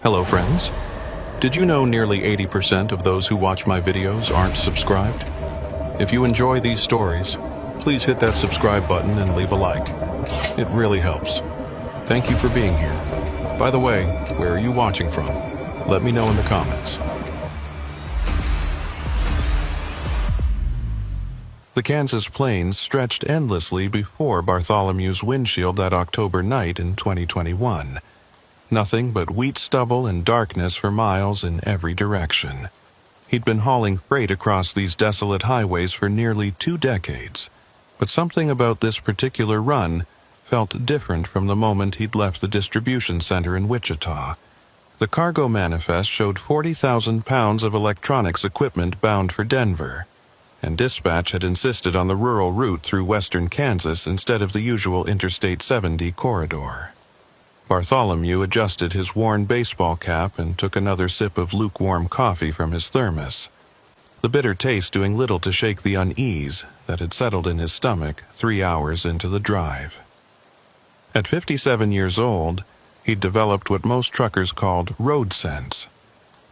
Hello friends. Did you know nearly 80% of those who watch my videos aren't subscribed? If you enjoy these stories, please hit that subscribe button and leave a like. It really helps. Thank you for being here. By the way, where are you watching from? Let me know in the comments. The Kansas plains stretched endlessly before Bartholomew's windshield that October night in 2021. Nothing but wheat stubble and darkness for miles in every direction. He'd been hauling freight across these desolate highways for nearly 2 decades, but something about this particular run felt different from the moment he'd left the distribution center in Wichita. The cargo manifest showed 40,000 pounds of electronics equipment bound for Denver, and dispatch had insisted on the rural route through western Kansas instead of the usual Interstate 70 corridor. Bartholomew adjusted his worn baseball cap and took another sip of lukewarm coffee from his thermos, the bitter taste doing little to shake the unease that had settled in his stomach 3 hours into the drive. At 57 years old, he'd developed what most truckers called road sense,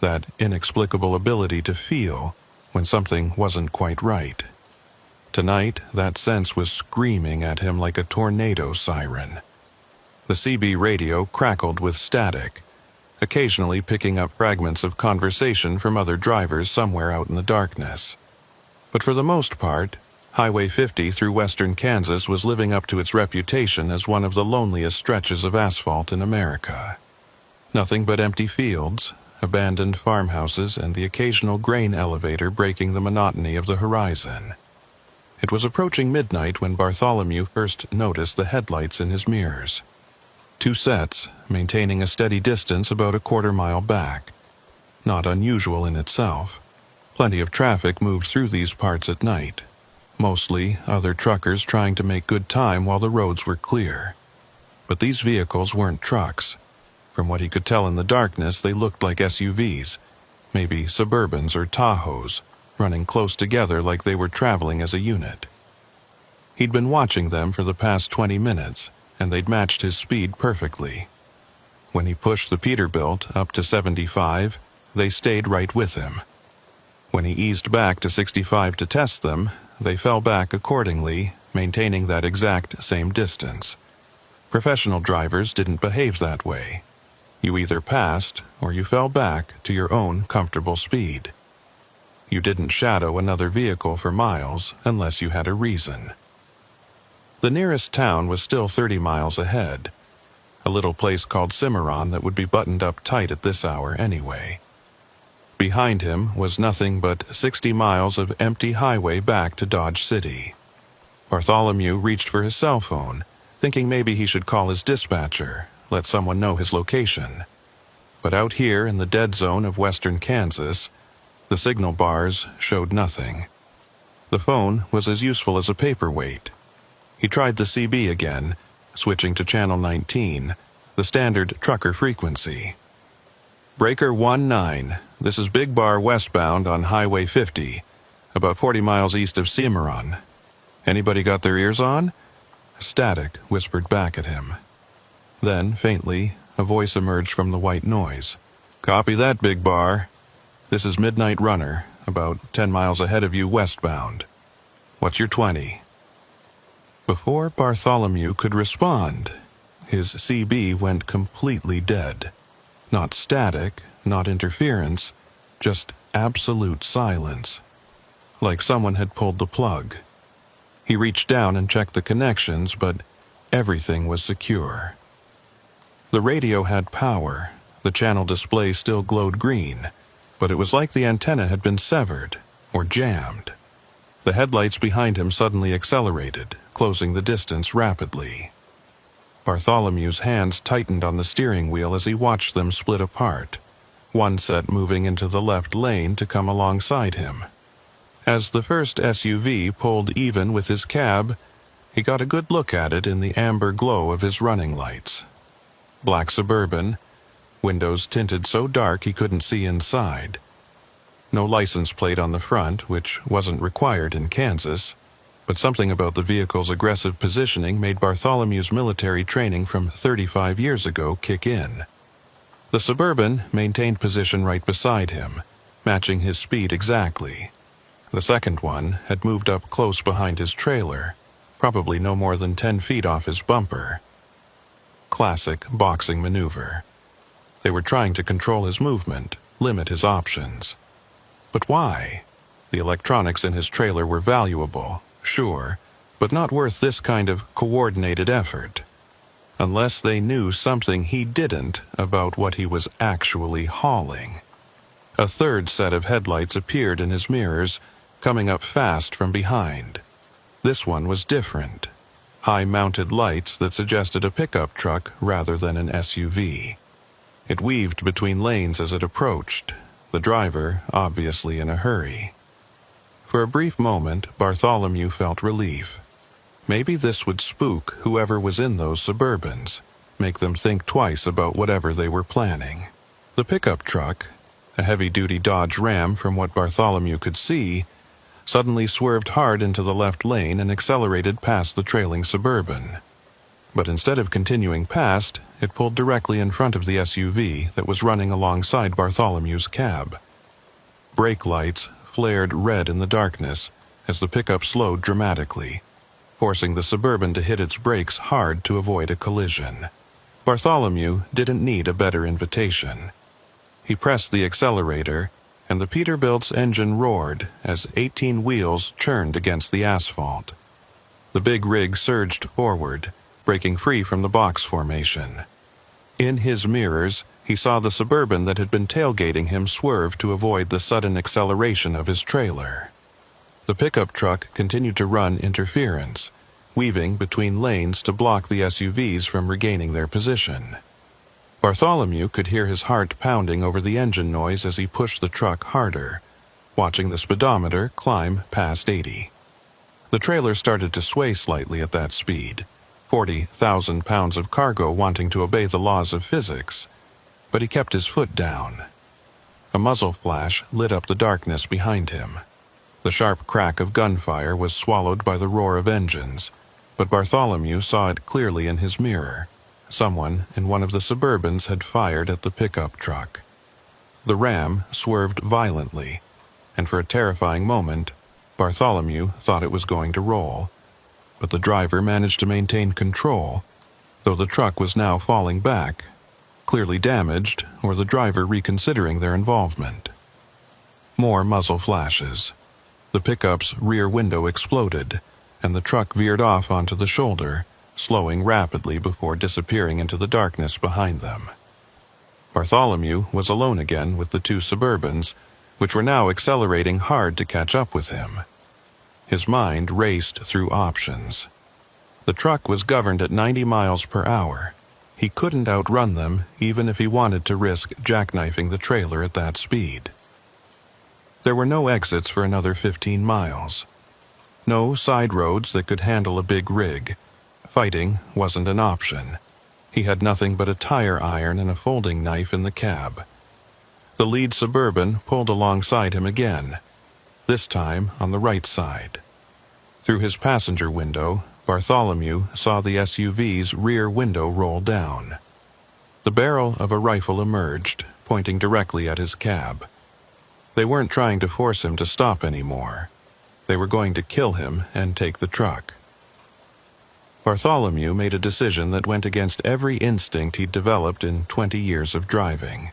that inexplicable ability to feel when something wasn't quite right. Tonight, that sense was screaming at him like a tornado siren. The CB radio crackled with static, occasionally picking up fragments of conversation from other drivers somewhere out in the darkness. But for the most part, Highway 50 through western Kansas was living up to its reputation as one of the loneliest stretches of asphalt in America. Nothing but empty fields, abandoned farmhouses, and the occasional grain elevator breaking the monotony of the horizon. It was approaching midnight when Bartholomew first noticed the headlights in his mirrors. 2 sets, maintaining a steady distance about a quarter-mile back. Not unusual in itself. Plenty of traffic moved through these parts at night. Mostly other truckers trying to make good time while the roads were clear. But these vehicles weren't trucks. From what he could tell in the darkness, they looked like SUVs, maybe Suburbans or Tahoes, running close together like they were traveling as a unit. He'd been watching them for the past 20 minutes, and they'd matched his speed perfectly. When he pushed the Peterbilt up to 75, they stayed right with him. When he eased back to 65 to test them, they fell back accordingly, maintaining that exact same distance. Professional drivers didn't behave that way. You either passed or you fell back to your own comfortable speed. You didn't shadow another vehicle for miles unless you had a reason. The nearest town was still 30 miles ahead, a little place called Cimarron that would be buttoned up tight at this hour anyway. Behind him was nothing but 60 miles of empty highway back to Dodge City. Bartholomew reached for his cell phone, thinking maybe he should call his dispatcher, let someone know his location. But out here in the dead zone of western Kansas, the signal bars showed nothing. The phone was as useful as a paperweight. He tried the CB again, switching to channel 19, the standard trucker frequency. Breaker 19, this is Big Bar westbound on Highway 50, about 40 miles east of Cimarron. Anybody got their ears on? Static whispered back at him. Then, faintly, a voice emerged from the white noise. Copy that, Big Bar. This is Midnight Runner, about 10 miles ahead of you westbound. What's your 20? Before Bartholomew could respond, his CB went completely dead. Not static, not interference, just absolute silence. Like someone had pulled the plug. He reached down and checked the connections, but everything was secure. The radio had power. The channel display still glowed green, but it was like the antenna had been severed or jammed. The headlights behind him suddenly accelerated, closing the distance rapidly. Bartholomew's hands tightened on the steering wheel as he watched them split apart, one set moving into the left lane to come alongside him. As the first SUV pulled even with his cab, he got a good look at it in the amber glow of his running lights. Black Suburban, windows tinted so dark he couldn't see inside. No license plate on the front, which wasn't required in Kansas, but something about the vehicle's aggressive positioning made Bartholomew's military training from 35 years ago kick in. The Suburban maintained position right beside him, matching his speed exactly. The second one had moved up close behind his trailer, probably no more than 10 feet off his bumper. Classic boxing maneuver. They were trying to control his movement, limit his options. But why? The electronics in his trailer were valuable, sure, but not worth this kind of coordinated effort. Unless they knew something he didn't about what he was actually hauling. A third set of headlights appeared in his mirrors, coming up fast from behind. This one was different. High-mounted lights that suggested a pickup truck rather than an SUV. It weaved between lanes as it approached, the driver obviously in a hurry. For a brief moment, Bartholomew felt relief. Maybe this would spook whoever was in those Suburbans, make them think twice about whatever they were planning. The pickup truck, a heavy-duty Dodge Ram from what Bartholomew could see, suddenly swerved hard into the left lane and accelerated past the trailing Suburban. But instead of continuing past, it pulled directly in front of the SUV that was running alongside Bartholomew's cab. Brake lights flared red in the darkness as the pickup slowed dramatically, forcing the Suburban to hit its brakes hard to avoid a collision. Bartholomew didn't need a better invitation. He pressed the accelerator, and the Peterbilt's engine roared as 18 wheels churned against the asphalt. The big rig surged forward, breaking free from the box formation. In his mirrors, he saw the Suburban that had been tailgating him swerve to avoid the sudden acceleration of his trailer. The pickup truck continued to run interference, weaving between lanes to block the SUVs from regaining their position. Bartholomew could hear his heart pounding over the engine noise as he pushed the truck harder, watching the speedometer climb past 80. The trailer started to sway slightly at that speed, 40,000 pounds of cargo wanting to obey the laws of physics, but he kept his foot down. A muzzle flash lit up the darkness behind him. The sharp crack of gunfire was swallowed by the roar of engines, but Bartholomew saw it clearly in his mirror. Someone in one of the Suburbans had fired at the pickup truck. The Ram swerved violently, and for a terrifying moment, Bartholomew thought it was going to roll. But the driver managed to maintain control, though the truck was now falling back, clearly damaged or the driver reconsidering their involvement. More muzzle flashes. The pickup's rear window exploded, and the truck veered off onto the shoulder, slowing rapidly before disappearing into the darkness behind them. Bartholomew was alone again with the two Suburbans, which were now accelerating hard to catch up with him. His mind raced through options. The truck was governed at 90 miles per hour. He couldn't outrun them even if he wanted to risk jackknifing the trailer at that speed. There were no exits for another 15 miles. No side roads that could handle a big rig. Fighting wasn't an option. He had nothing but a tire iron and a folding knife in the cab. The lead Suburban pulled alongside him again, this time on the right side. Through his passenger window, Bartholomew saw the SUV's rear window roll down. The barrel of a rifle emerged, pointing directly at his cab. They weren't trying to force him to stop anymore. They were going to kill him and take the truck. Bartholomew made a decision that went against every instinct he'd developed in 20 years of driving.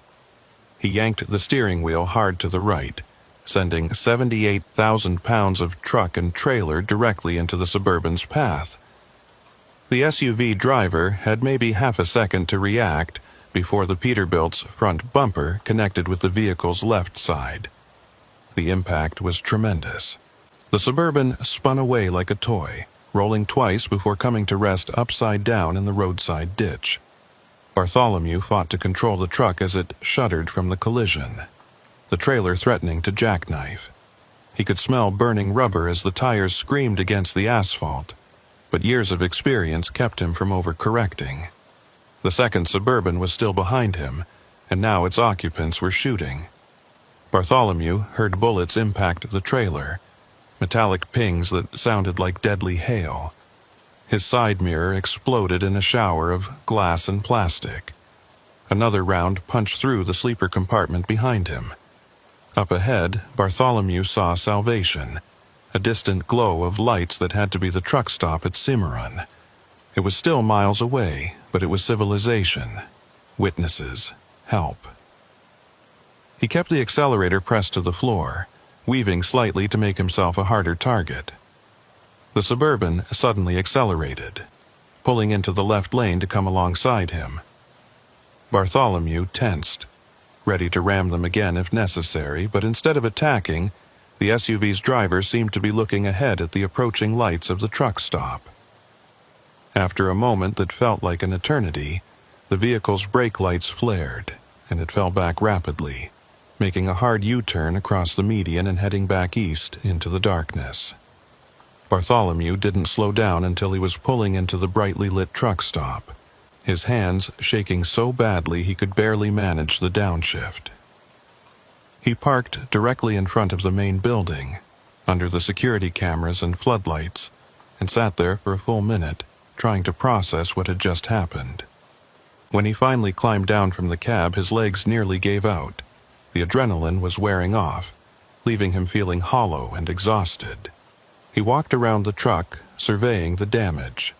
He yanked the steering wheel hard to the right, sending 78,000 pounds of truck and trailer directly into the Suburban's path. The SUV driver had maybe half a second to react before the Peterbilt's front bumper connected with the vehicle's left side. The impact was tremendous. The Suburban spun away like a toy, rolling twice before coming to rest upside down in the roadside ditch. Bartholomew fought to control the truck as it shuddered from the collision, the trailer threatening to jackknife. He could smell burning rubber as the tires screamed against the asphalt, but years of experience kept him from overcorrecting. The second Suburban was still behind him, and now its occupants were shooting. Bartholomew heard bullets impact the trailer, metallic pings that sounded like deadly hail. His side mirror exploded in a shower of glass and plastic. Another round punched through the sleeper compartment behind him. Up ahead, Bartholomew saw salvation, a distant glow of lights that had to be the truck stop at Cimarron. It was still miles away, but it was civilization. Witnesses. Help. He kept the accelerator pressed to the floor, weaving slightly to make himself a harder target. The Suburban suddenly accelerated, pulling into the left lane to come alongside him. Bartholomew tensed, ready to ram them again if necessary, but instead of attacking, the SUV's driver seemed to be looking ahead at the approaching lights of the truck stop. After a moment that felt like an eternity, the vehicle's brake lights flared, and it fell back rapidly, making a hard U-turn across the median and heading back east into the darkness. Bartholomew didn't slow down until he was pulling into the brightly lit truck stop, his hands shaking so badly he could barely manage the downshift. He parked directly in front of the main building, under the security cameras and floodlights, and sat there for a full minute, trying to process what had just happened. When he finally climbed down from the cab, his legs nearly gave out. The adrenaline was wearing off, leaving him feeling hollow and exhausted. He walked around the truck, surveying the damage.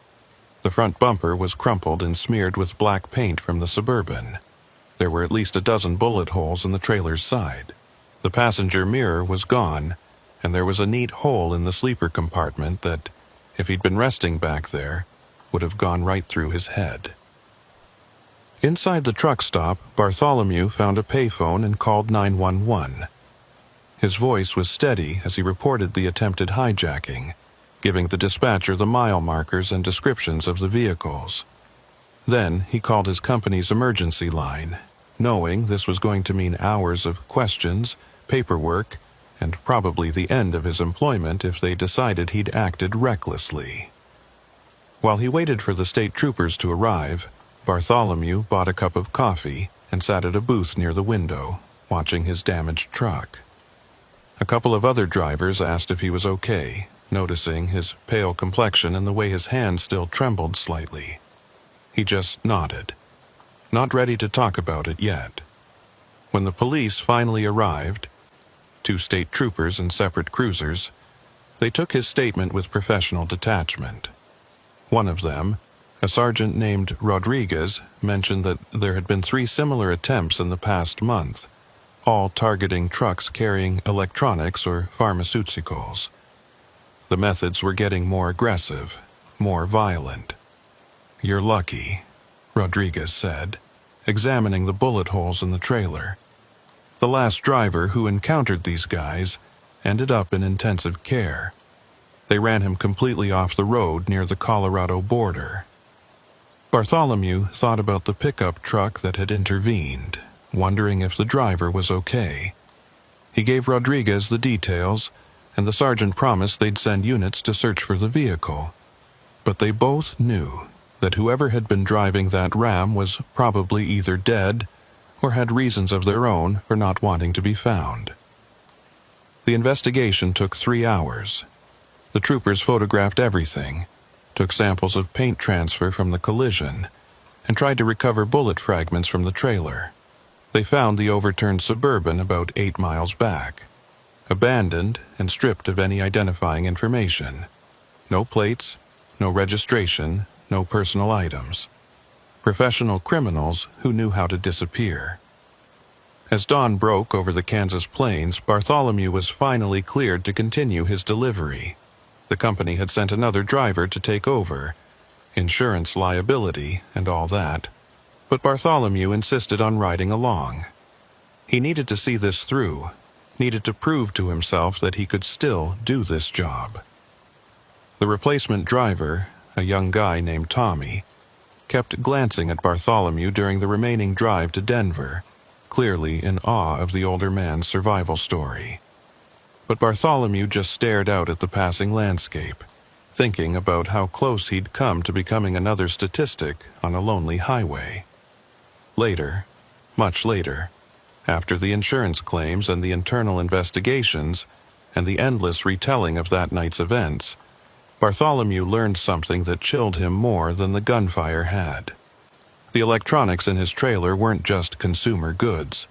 The front bumper was crumpled and smeared with black paint from the Suburban. There were at least a dozen bullet holes in the trailer's side. The passenger mirror was gone, and there was a neat hole in the sleeper compartment that, if he'd been resting back there, would have gone right through his head. Inside the truck stop, Bartholomew found a payphone and called 911. His voice was steady as he reported the attempted hijacking, giving the dispatcher the mile markers and descriptions of the vehicles. Then he called his company's emergency line, knowing this was going to mean hours of questions, paperwork, and probably the end of his employment if they decided he'd acted recklessly. While he waited for the state troopers to arrive, Bartholomew bought a cup of coffee and sat at a booth near the window, watching his damaged truck. A couple of other drivers asked if he was okay, noticing his pale complexion and the way his hands still trembled slightly. He just nodded, not ready to talk about it yet. When the police finally arrived, 2 state troopers in separate cruisers, they took his statement with professional detachment. One of them, a sergeant named Rodriguez, mentioned that there had been 3 similar attempts in the past month, all targeting trucks carrying electronics or pharmaceuticals. The methods were getting more aggressive, more violent. "You're lucky," Rodriguez said, examining the bullet holes in the trailer. The last driver who encountered these guys ended up in intensive care. They ran him completely off the road near the Colorado border. Bartholomew thought about the pickup truck that had intervened, wondering if the driver was okay. He gave Rodriguez the details, and the sergeant promised they'd send units to search for the vehicle. But they both knew that whoever had been driving that Ram was probably either dead or had reasons of their own for not wanting to be found. The investigation took 3 hours. The troopers photographed everything, took samples of paint transfer from the collision, and tried to recover bullet fragments from the trailer. They found the overturned Suburban about 8 miles back, abandoned and stripped of any identifying information. No plates, no registration, no personal items. Professional criminals who knew how to disappear. As dawn broke over the Kansas plains, Bartholomew was finally cleared to continue his delivery. The company had sent another driver to take over, insurance liability and all that, but Bartholomew insisted on riding along. He needed to see this through, needed to prove to himself that he could still do this job. The replacement driver, a young guy named Tommy, kept glancing at Bartholomew during the remaining drive to Denver, clearly in awe of the older man's survival story. But Bartholomew just stared out at the passing landscape, thinking about how close he'd come to becoming another statistic on a lonely highway. Later, much later, after the insurance claims and the internal investigations and the endless retelling of that night's events, Bartholomew learned something that chilled him more than the gunfire had. The electronics in his trailer weren't just consumer goods.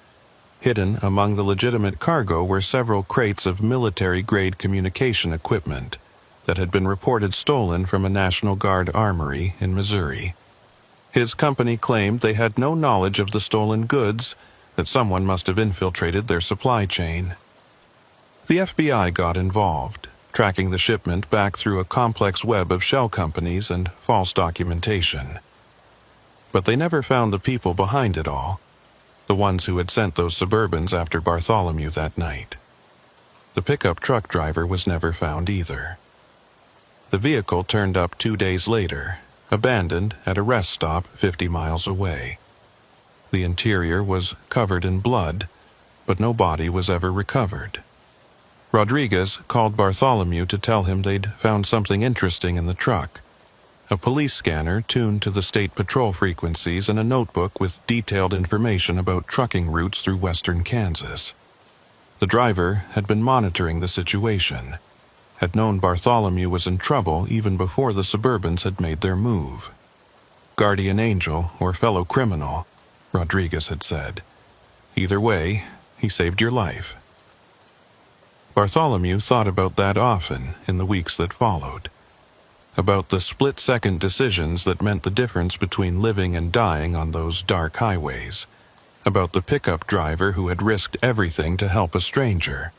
Hidden among the legitimate cargo were several crates of military-grade communication equipment that had been reported stolen from a National Guard armory in Missouri. His company claimed they had no knowledge of the stolen goods, that someone must have infiltrated their supply chain. The FBI got involved, tracking the shipment back through a complex web of shell companies and false documentation. But they never found the people behind it all, the ones who had sent those Suburbans after Bartholomew that night. The pickup truck driver was never found either. The vehicle turned up 2 days later, abandoned at a rest stop 50 miles away. The interior was covered in blood, but no body was ever recovered. Rodriguez called Bartholomew to tell him they'd found something interesting in the truck: a police scanner tuned to the state patrol frequencies and a notebook with detailed information about trucking routes through western Kansas. The driver had been monitoring the situation, had known Bartholomew was in trouble even before the Suburbans had made their move. Guardian angel or fellow criminal, Rodriguez had said. Either way, he saved your life. Bartholomew thought about that often in the weeks that followed. About the split-second decisions that meant the difference between living and dying on those dark highways. About the pickup driver who had risked everything to help a stranger.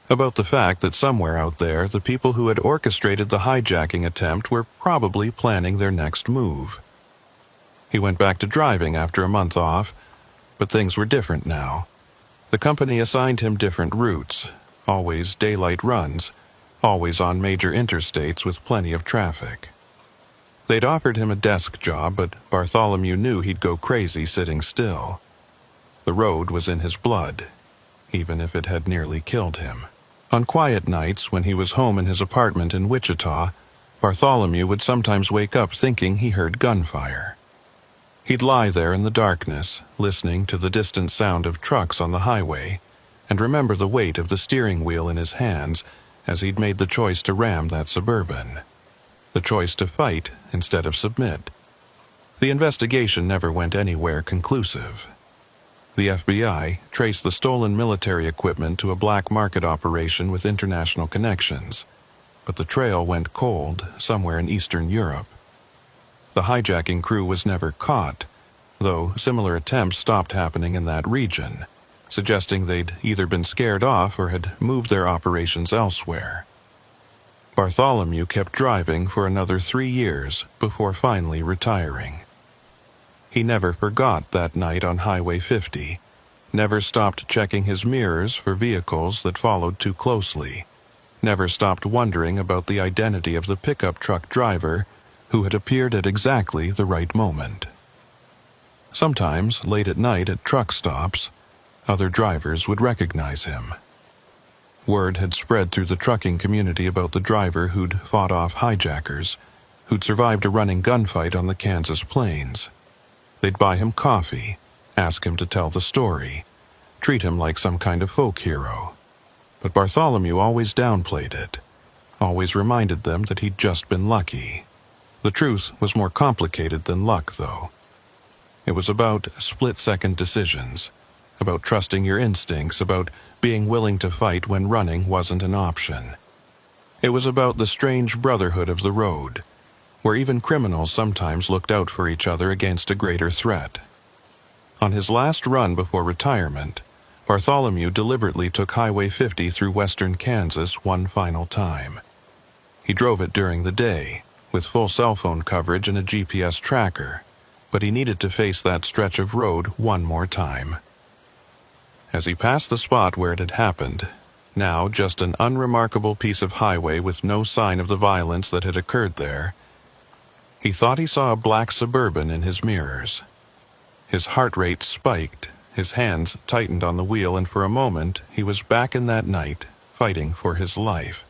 About the fact that somewhere out there, the people who had orchestrated the hijacking attempt were probably planning their next move. He went back to driving after a month off, but things were different now. The company assigned him different routes, always daylight runs, always on major interstates with plenty of traffic. They'd offered him a desk job, but Bartholomew knew he'd go crazy sitting still. The road was in his blood, even if it had nearly killed him. On quiet nights, when he was home in his apartment in Wichita, Bartholomew would sometimes wake up thinking he heard gunfire. He'd lie there in the darkness, listening to the distant sound of trucks on the highway, and remember the weight of the steering wheel in his hands as he'd made the choice to ram that Suburban. The choice to fight instead of submit. The investigation never went anywhere conclusive. The FBI traced the stolen military equipment to a black market operation with international connections, but the trail went cold somewhere in Eastern Europe. The hijacking crew was never caught, though similar attempts stopped happening in that region, suggesting they'd either been scared off or had moved their operations elsewhere. Bartholomew kept driving for another 3 years before finally retiring. He never forgot that night on Highway 50, never stopped checking his mirrors for vehicles that followed too closely, never stopped wondering about the identity of the pickup truck driver who had appeared at exactly the right moment. Sometimes, late at night at truck stops, other drivers would recognize him. Word had spread through the trucking community about the driver who'd fought off hijackers, who'd survived a running gunfight on the Kansas plains. They'd buy him coffee, ask him to tell the story, treat him like some kind of folk hero. But Bartholomew always downplayed it, always reminded them that he'd just been lucky. The truth was more complicated than luck, though. It was about split-second decisions, about trusting your instincts, about being willing to fight when running wasn't an option. It was about the strange brotherhood of the road, where even criminals sometimes looked out for each other against a greater threat. On his last run before retirement, Bartholomew deliberately took Highway 50 through western Kansas one final time. He drove it during the day, with full cell phone coverage and a GPS tracker, but he needed to face that stretch of road one more time. As he passed the spot where it had happened, now just an unremarkable piece of highway with no sign of the violence that had occurred there, he thought he saw a black Suburban in his mirrors. His heart rate spiked, his hands tightened on the wheel, and for a moment he was back in that night, fighting for his life.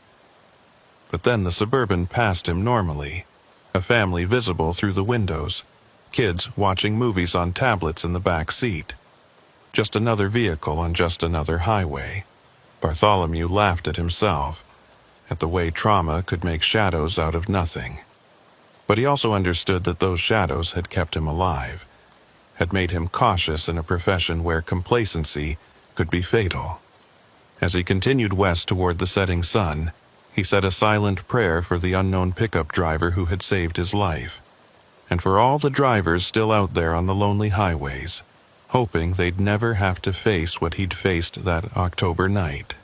But then the Suburban passed him normally, a family visible through the windows, kids watching movies on tablets in the back seat. Just another vehicle on just another highway. Bartholomew laughed at himself, at the way trauma could make shadows out of nothing. But he also understood that those shadows had kept him alive, had made him cautious in a profession where complacency could be fatal. As he continued west toward the setting sun, he said a silent prayer for the unknown pickup driver who had saved his life, and for all the drivers still out there on the lonely highways, hoping they'd never have to face what he'd faced that October night.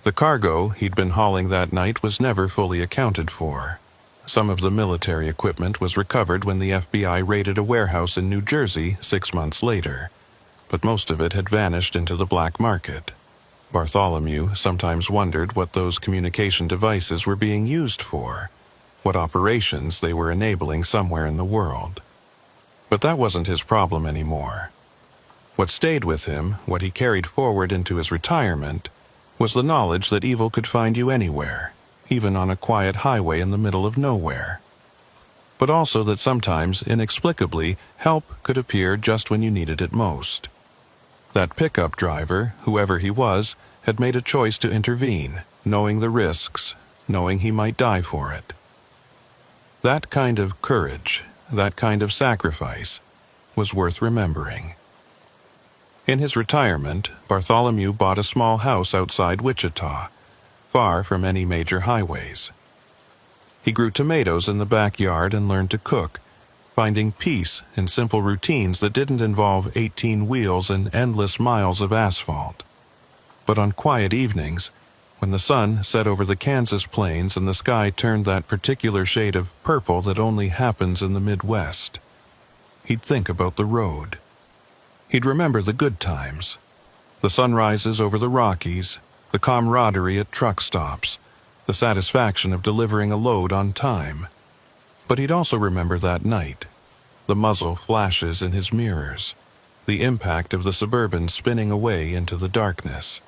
The cargo he'd been hauling that night was never fully accounted for. Some of the military equipment was recovered when the FBI raided a warehouse in New Jersey 6 months later, but most of it had vanished into the black market. Bartholomew sometimes wondered what those communication devices were being used for, what operations they were enabling somewhere in the world. But that wasn't his problem anymore. What stayed with him, what he carried forward into his retirement, was the knowledge that evil could find you anywhere, even on a quiet highway in the middle of nowhere. But also that sometimes, inexplicably, help could appear just when you needed it most. That pickup driver, whoever he was, had made a choice to intervene, knowing the risks, knowing he might die for it. That kind of courage, that kind of sacrifice, was worth remembering. In his retirement, Bartholomew bought a small house outside Wichita, far from any major highways. He grew tomatoes in the backyard and learned to cook, finding peace in simple routines that didn't involve 18 wheels and endless miles of asphalt. But on quiet evenings, when the sun set over the Kansas plains and the sky turned that particular shade of purple that only happens in the Midwest, he'd think about the road. He'd remember the good times, the sunrises over the Rockies, the camaraderie at truck stops, the satisfaction of delivering a load on time. But he'd also remember that night, the muzzle flashes in his mirrors, the impact of the Suburban spinning away into the darkness,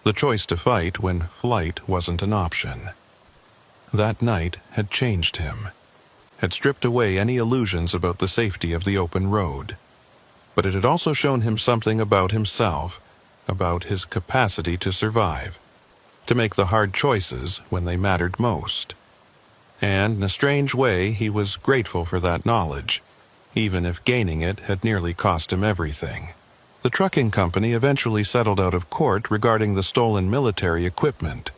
the choice to fight when flight wasn't an option. That night had changed him, had stripped away any illusions about the safety of the open road. But it had also shown him something about himself, about his capacity to survive, to make the hard choices when they mattered most. And, in a strange way, he was grateful for that knowledge, even if gaining it had nearly cost him everything. The trucking company eventually settled out of court regarding the stolen military equipment,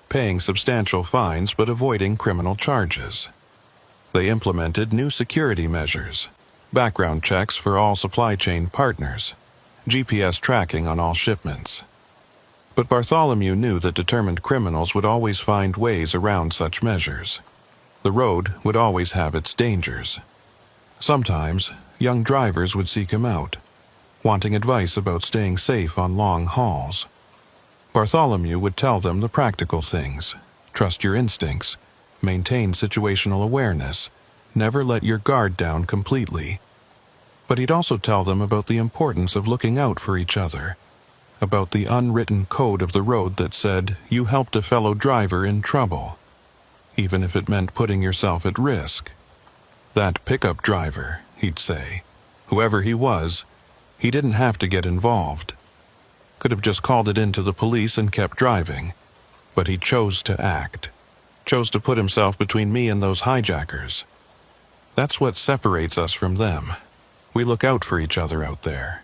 paying substantial fines but avoiding criminal charges. They implemented new security measures, background checks for all supply chain partners, GPS tracking on all shipments. But Bartholomew knew that determined criminals would always find ways around such measures. The road would always have its dangers. Sometimes, young drivers would seek him out, wanting advice about staying safe on long hauls. Bartholomew would tell them the practical things: trust your instincts, maintain situational awareness, never let your guard down completely. But he'd also tell them about the importance of looking out for each other, about the unwritten code of the road that said you helped a fellow driver in trouble, even if it meant putting yourself at risk. That pickup driver, he'd say, whoever he was, he didn't have to get involved. Could have just called it in to the police and kept driving, but he chose to act, chose to put himself between me and those hijackers. That's what separates us from them. We look out for each other out there.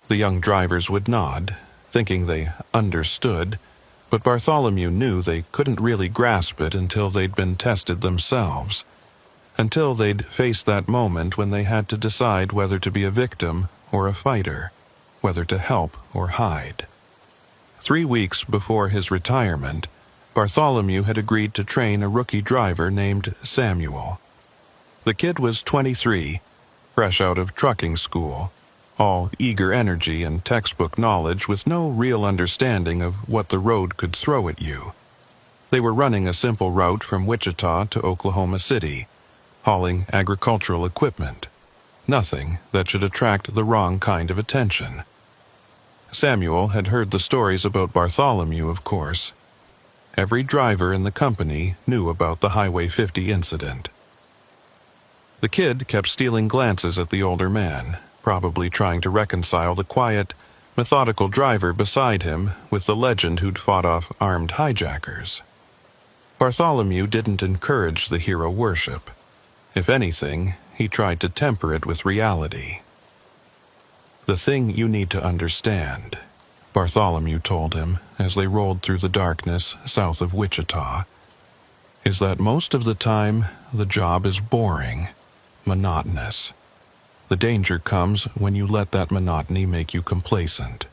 The young drivers would nod, thinking they understood, but Bartholomew knew they couldn't really grasp it until they'd been tested themselves, until they'd faced that moment when they had to decide whether to be a victim or a fighter, whether to help or hide. 3 weeks before his retirement, Bartholomew had agreed to train a rookie driver named Samuel. The kid was 23, fresh out of trucking school, all eager energy and textbook knowledge with no real understanding of what the road could throw at you. They were running a simple route from Wichita to Oklahoma City, hauling agricultural equipment, nothing that should attract the wrong kind of attention. Samuel had heard the stories about Bartholomew, of course. Every driver in the company knew about the Highway 50 incident. The kid kept stealing glances at the older man, probably trying to reconcile the quiet, methodical driver beside him with the legend who'd fought off armed hijackers. Bartholomew didn't encourage the hero worship. If anything, he tried to temper it with reality. "The thing you need to understand," Bartholomew told him as they rolled through the darkness south of Wichita, "is that most of the time the job is boring, monotonous. The danger comes when you let that monotony make you complacent."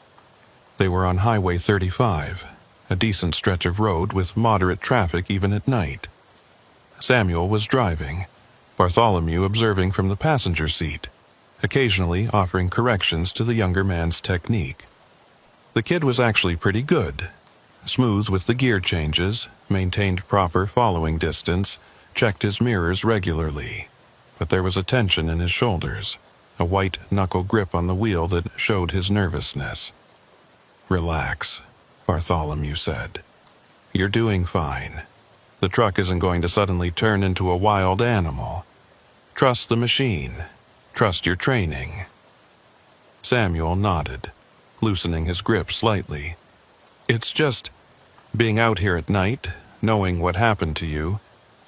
They were on Highway 35, a decent stretch of road with moderate traffic even at night. Samuel was driving, Bartholomew observing from the passenger seat, occasionally offering corrections to the younger man's technique. The kid was actually pretty good. Smooth with the gear changes, maintained proper following distance, checked his mirrors regularly. But there was a tension in his shoulders, a white knuckle grip on the wheel that showed his nervousness. "Relax," Bartholomew said. "You're doing fine. The truck isn't going to suddenly turn into a wild animal. Trust the machine. Trust your training." Samuel nodded, loosening his grip slightly. "It's just, being out here at night, knowing what happened to you,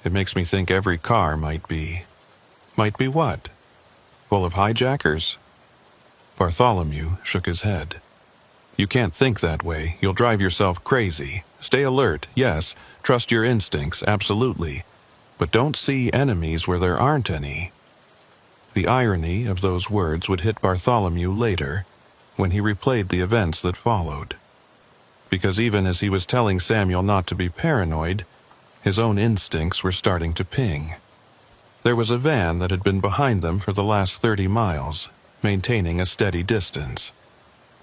it makes me think every car might be..." "Might be what? Full of hijackers?" Bartholomew shook his head. "You can't think that way. You'll drive yourself crazy. Stay alert, yes. Trust your instincts, absolutely. But don't see enemies where there aren't any." The irony of those words would hit Bartholomew later, when he replayed the events that followed. Because even as he was telling Samuel not to be paranoid, his own instincts were starting to ping. There was a van that had been behind them for the last 30 miles, maintaining a steady distance.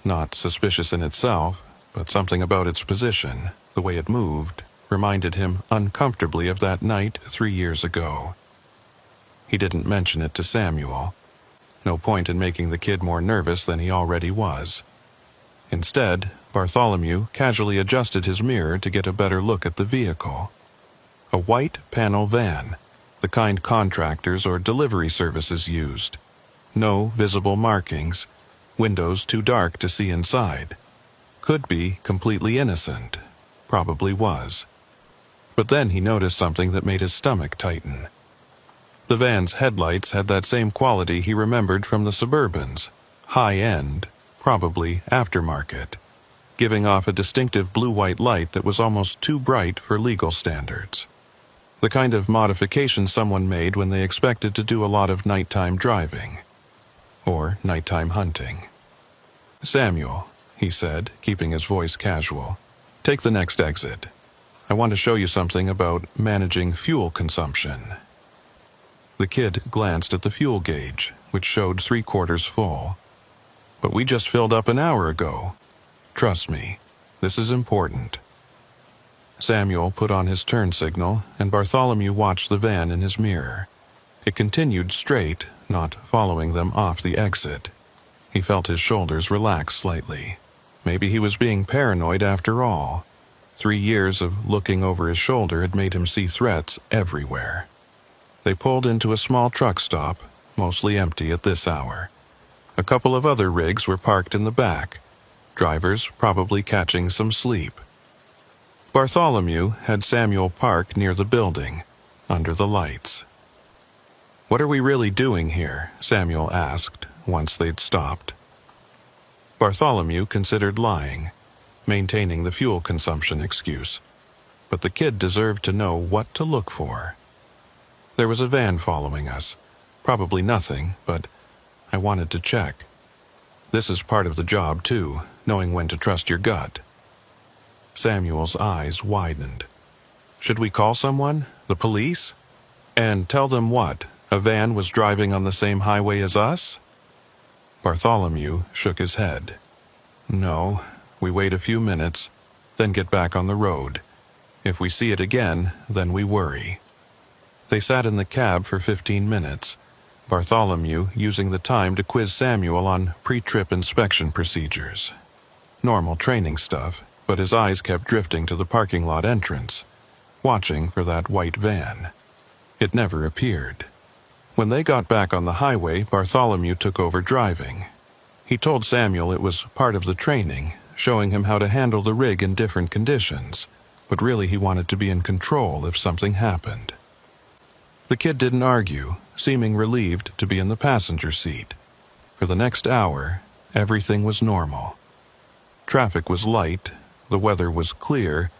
Not suspicious in itself, but something about its position, the way it moved, reminded him uncomfortably of that night 3 years ago. He didn't mention it to Samuel. No point in making the kid more nervous than he already was. Instead, Bartholomew casually adjusted his mirror to get a better look at the vehicle. A white panel van, the kind contractors or delivery services used. No visible markings, windows too dark to see inside. Could be completely innocent. Probably was. But then he noticed something that made his stomach tighten. The van's headlights had that same quality he remembered from the Suburbans. High-end, probably aftermarket, giving off a distinctive blue-white light that was almost too bright for legal standards. The kind of modification someone made when they expected to do a lot of nighttime driving. Or nighttime hunting. "Samuel," he said, keeping his voice casual, "take the next exit. I want to show you something about managing fuel consumption." The kid glanced at the fuel gauge, which showed 3/4 full. "But we just filled up an hour ago. Trust me, this is important." Samuel put on his turn signal, and Bartholomew watched the van in his mirror. It continued straight, not following them off the exit. He felt his shoulders relax slightly. Maybe he was being paranoid after all. 3 years of looking over his shoulder had made him see threats everywhere. They pulled into a small truck stop, mostly empty at this hour. A couple of other rigs were parked in the back, drivers probably catching some sleep. Bartholomew had Samuel park near the building, under the lights. "What are we really doing here?" Samuel asked, once they'd stopped. Bartholomew considered lying, maintaining the fuel consumption excuse. But the kid deserved to know what to look for. "There was a van following us. Probably nothing, but I wanted to check. This is part of the job, too, knowing when to trust your gut." Samuel's eyes widened. "Should we call someone? The police? And tell them what? A van was driving on the same highway as us?" Bartholomew shook his head. "No, we wait a few minutes, then get back on the road. If we see it again, then we worry." They sat in the cab for 15 minutes, Bartholomew using the time to quiz Samuel on pre-trip inspection procedures. Normal training stuff, but his eyes kept drifting to the parking lot entrance, watching for that white van. It never appeared. When they got back on the highway, Bartholomew took over driving. He told Samuel it was part of the training, showing him how to handle the rig in different conditions, but really he wanted to be in control if something happened. The kid didn't argue, seeming relieved to be in the passenger seat. For the next hour, everything was normal. Traffic was light, the weather was clear,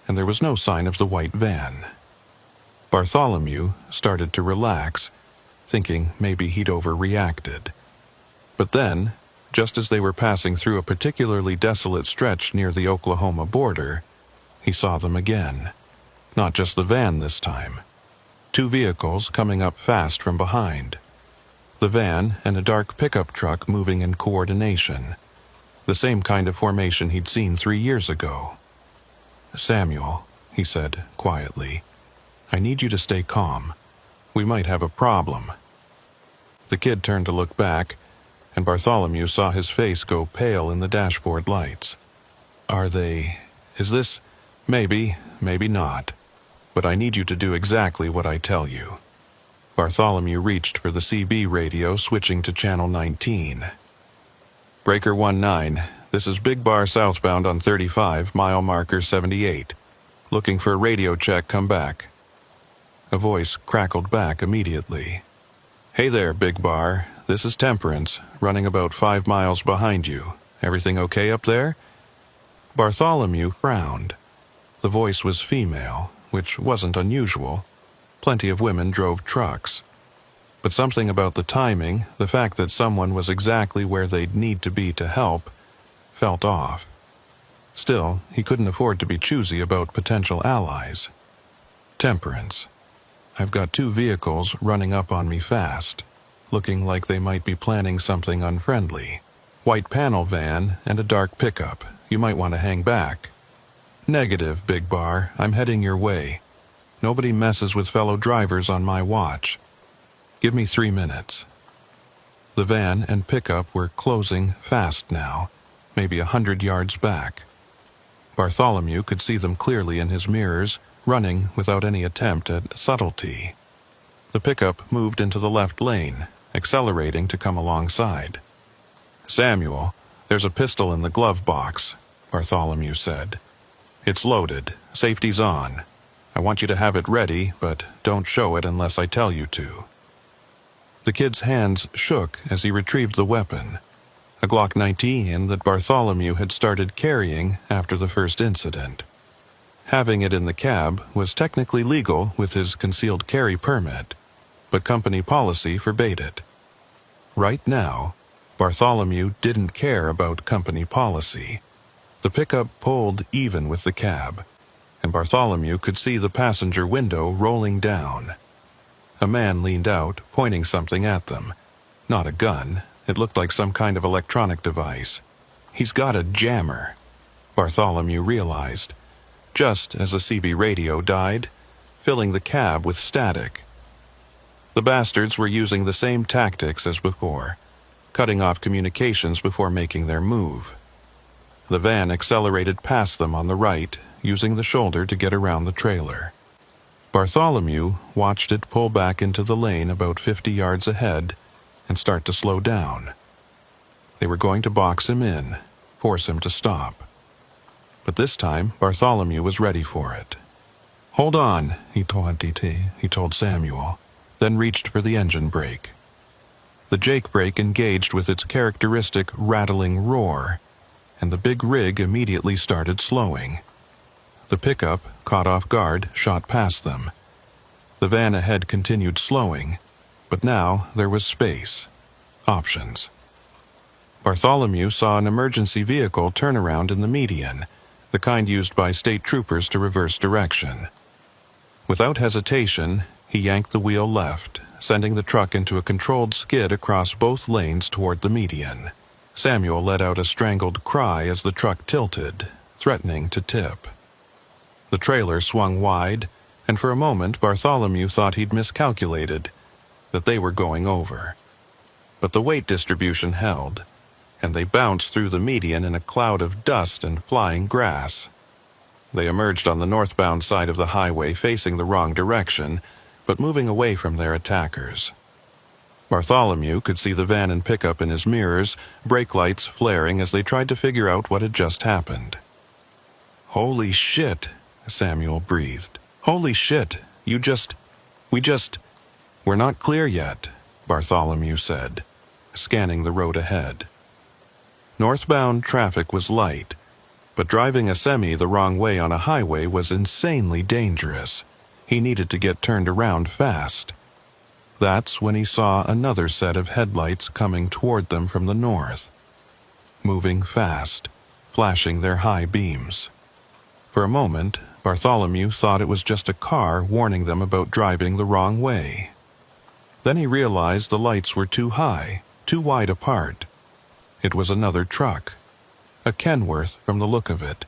and there was no sign of the white van. Bartholomew started to relax, thinking maybe he'd overreacted. But then, just as they were passing through a particularly desolate stretch near the Oklahoma border, he saw them again. Not just the van this time. 2 vehicles coming up fast from behind. The van and a dark pickup truck moving in coordination. The same kind of formation he'd seen 3 years ago. "Samuel," he said quietly, "I need you to stay calm. We might have a problem." The kid turned to look back, and Bartholomew saw his face go pale in the dashboard lights. Is this? Maybe, maybe not. But I need you to do exactly what I tell you." Bartholomew reached for the CB radio, switching to channel 19. "Breaker 19, this is Big Bar southbound on 35, mile marker 78. Looking for a radio check, come back." A voice crackled back immediately. "Hey there, Big Bar. This is Temperance, running about 5 miles behind you. Everything okay up there?" Bartholomew frowned. The voice was female, which wasn't unusual. Plenty of women drove trucks. But something about the timing, the fact that someone was exactly where they'd need to be to help, felt off. Still, he couldn't afford to be choosy about potential allies. "Temperance. I've got 2 vehicles running up on me fast, looking like they might be planning something unfriendly. White panel van and a dark pickup. You might want to hang back." "Negative, Big Bar. I'm heading your way. Nobody messes with fellow drivers on my watch. Give me 3 minutes." The van and pickup were closing fast now, maybe 100 yards back. Bartholomew could see them clearly in his mirrors, running without any attempt at subtlety. The pickup moved into the left lane, accelerating to come alongside. "Samuel, there's a pistol in the glove box," Bartholomew said. "It's loaded. Safety's on. I want you to have it ready, but don't show it unless I tell you to." The kid's hands shook as he retrieved the weapon, a Glock 19 that Bartholomew had started carrying after the first incident. Having it in the cab was technically legal with his concealed carry permit, but company policy forbade it. Right now, Bartholomew didn't care about company policy. The pickup pulled even with the cab, and Bartholomew could see the passenger window rolling down. A man leaned out, pointing something at them. Not a gun. It looked like some kind of electronic device. "He's got a jammer," Bartholomew realized, just as a CB radio died, filling the cab with static. The bastards were using the same tactics as before, cutting off communications before making their move. The van accelerated past them on the right, using the shoulder to get around the trailer. Bartholomew watched it pull back into the lane about 50 yards ahead and start to slow down. They were going to box him in, force him to stop. But this time, Bartholomew was ready for it. "Hold on," he told Samuel, then reached for the engine brake. The Jake brake engaged with its characteristic rattling roar, and the big rig immediately started slowing. The pickup, caught off guard, shot past them. The van ahead continued slowing, but now there was space. Options. Bartholomew saw an emergency vehicle turn around in the median, the kind used by state troopers to reverse direction. Without hesitation, he yanked the wheel left, sending the truck into a controlled skid across both lanes toward the median. Samuel let out a strangled cry as the truck tilted, threatening to tip. The trailer swung wide, and for a moment Bartholomew thought he'd miscalculated, that they were going over. But the weight distribution held, and they bounced through the median in a cloud of dust and flying grass. They emerged on the northbound side of the highway facing the wrong direction, but moving away from their attackers. Bartholomew could see the van and pickup in his mirrors, brake lights flaring as they tried to figure out what had just happened. "Holy shit," Samuel breathed. "Holy shit, we just..." "We're not clear yet," Bartholomew said, scanning the road ahead. Northbound traffic was light, but driving a semi the wrong way on a highway was insanely dangerous. He needed to get turned around fast. That's when he saw another set of headlights coming toward them from the north, moving fast, flashing their high beams. For a moment, Bartholomew thought it was just a car warning them about driving the wrong way. Then he realized the lights were too high, too wide apart. It was another truck, a Kenworth from the look of it,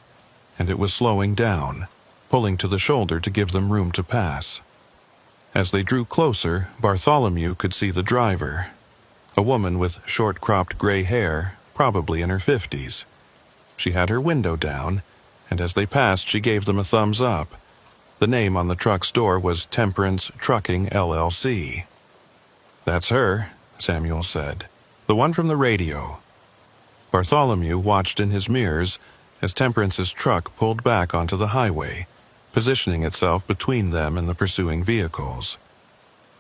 and it was slowing down, pulling to the shoulder to give them room to pass. As they drew closer, Bartholomew could see the driver, a woman with short-cropped gray hair, probably in her 50s. She had her window down, and as they passed she gave them a thumbs up. The name on the truck's door was Temperance Trucking, LLC. "That's her," Samuel said. "The one from the radio." Bartholomew watched in his mirrors as Temperance's truck pulled back onto the highway, positioning itself between them and the pursuing vehicles.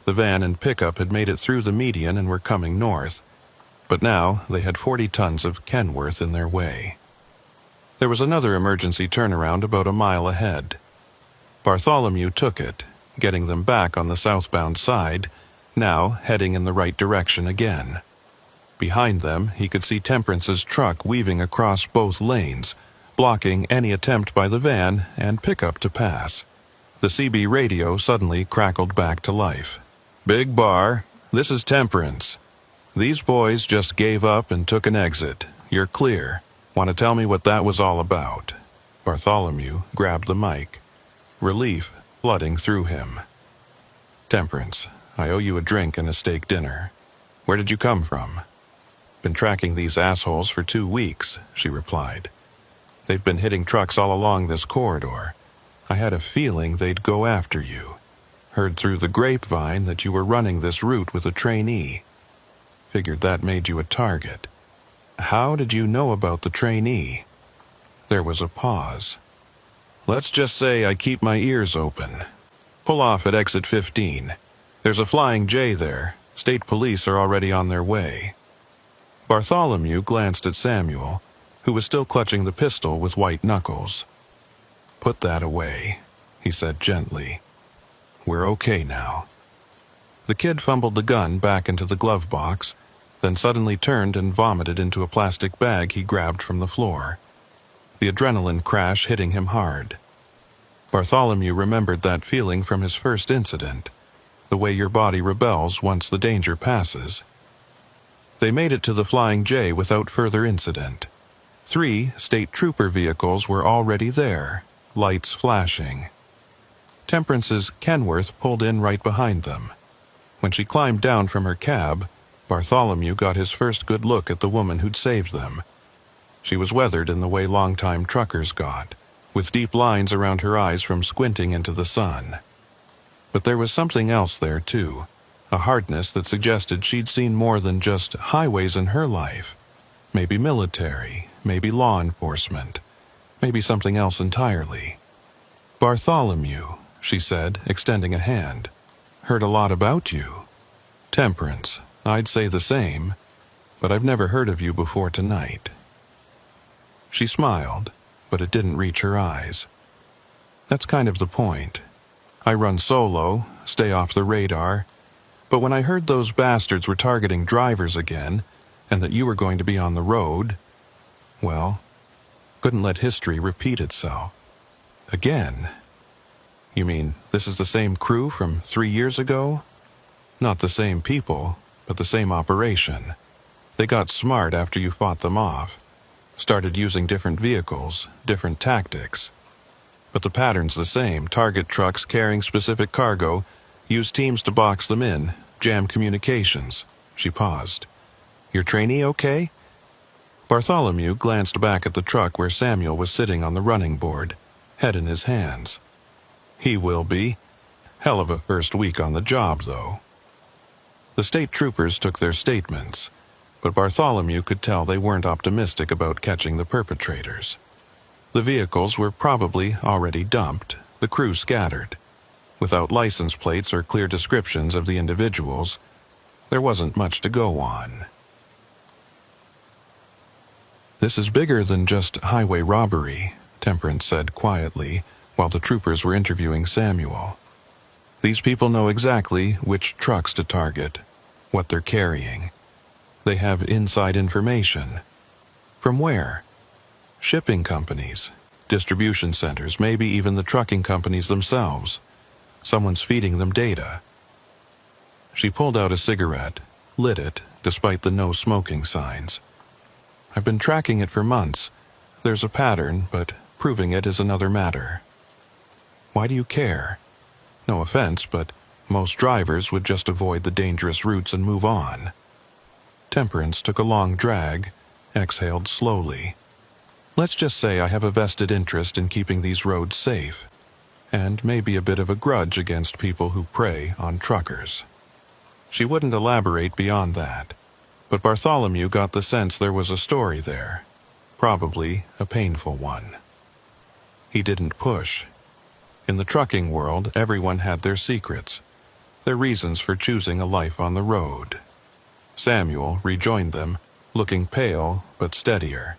The van and pickup had made it through the median and were coming north, but now they had 40 tons of Kenworth in their way. There was another emergency turnaround about a mile ahead. Bartholomew took it, getting them back on the southbound side, now heading in the right direction again. Behind them, he could see Temperance's truck weaving across both lanes, blocking any attempt by the van and pickup to pass. The CB radio suddenly crackled back to life. "Big Bar, this is Temperance. These boys just gave up and took an exit. You're clear. Want to tell me what that was all about?" Bartholomew grabbed the mic, relief flooding through him. "Temperance, I owe you a drink and a steak dinner. Where did you come from?" "Been tracking these assholes for 2 weeks," she replied. "They've been hitting trucks all along this corridor. I had a feeling they'd go after you. Heard through the grapevine that you were running this route with a trainee. Figured that made you a target. How did you know about the trainee?" There was a pause. "Let's just say I keep my ears open. Pull off at exit 15. There's a Flying J there. State police are already on their way." Bartholomew glanced at Samuel, who was still clutching the pistol with white knuckles. "Put that away," he said gently. "We're okay now." The kid fumbled the gun back into the glove box, then suddenly turned and vomited into a plastic bag he grabbed from the floor, the adrenaline crash hitting him hard. Bartholomew remembered that feeling from his first incident, the way your body rebels once the danger passes. They made it to the Flying J without further incident. 3 state trooper vehicles were already there, lights flashing. Temperance's Kenworth pulled in right behind them. When she climbed down from her cab, Bartholomew got his first good look at the woman who'd saved them. She was weathered in the way longtime truckers got, with deep lines around her eyes from squinting into the sun. But there was something else there, too, a hardness that suggested she'd seen more than just highways in her life. Maybe military, maybe law enforcement, maybe something else entirely. "Bartholomew," she said, extending a hand. "Heard a lot about you." "Temperance, I'd say the same, but I've never heard of you before tonight." She smiled, but it didn't reach her eyes. "That's kind of the point. I run solo, stay off the radar, but when I heard those bastards were targeting drivers again, and that you were going to be on the road, well, couldn't let history repeat itself. Again? You mean this is the same crew from 3 years ago? Not the same people, but the same operation. They got smart after you fought them off. Started using different vehicles, different tactics. But the pattern's the same. Target trucks carrying specific cargo, use teams to box them in, jam communications." She paused. "Your trainee okay?" Bartholomew glanced back at the truck where Samuel was sitting on the running board, head in his hands. "He will be. Hell of a first week on the job, though." The state troopers took their statements, but Bartholomew could tell they weren't optimistic about catching the perpetrators. The vehicles were probably already dumped, the crew scattered. Without license plates or clear descriptions of the individuals, there wasn't much to go on. "This is bigger than just highway robbery," Temperance said quietly while the troopers were interviewing Samuel. "These people know exactly which trucks to target, what they're carrying. They have inside information." "From where?" "Shipping companies, distribution centers, maybe even the trucking companies themselves. Someone's feeding them data." She pulled out a cigarette, lit it despite the no smoking signs. "I've been tracking it for months. There's a pattern, but proving it is another matter." "Why do you care?" "No offense, but most drivers would just avoid the dangerous routes and move on." Temperance took a long drag, exhaled slowly. "Let's just say I have a vested interest in keeping these roads safe, and maybe a bit of a grudge against people who prey on truckers." She wouldn't elaborate beyond that, but Bartholomew got the sense there was a story there, probably a painful one. He didn't push. In the trucking world, everyone had their secrets, their reasons for choosing a life on the road. Samuel rejoined them, looking pale but steadier.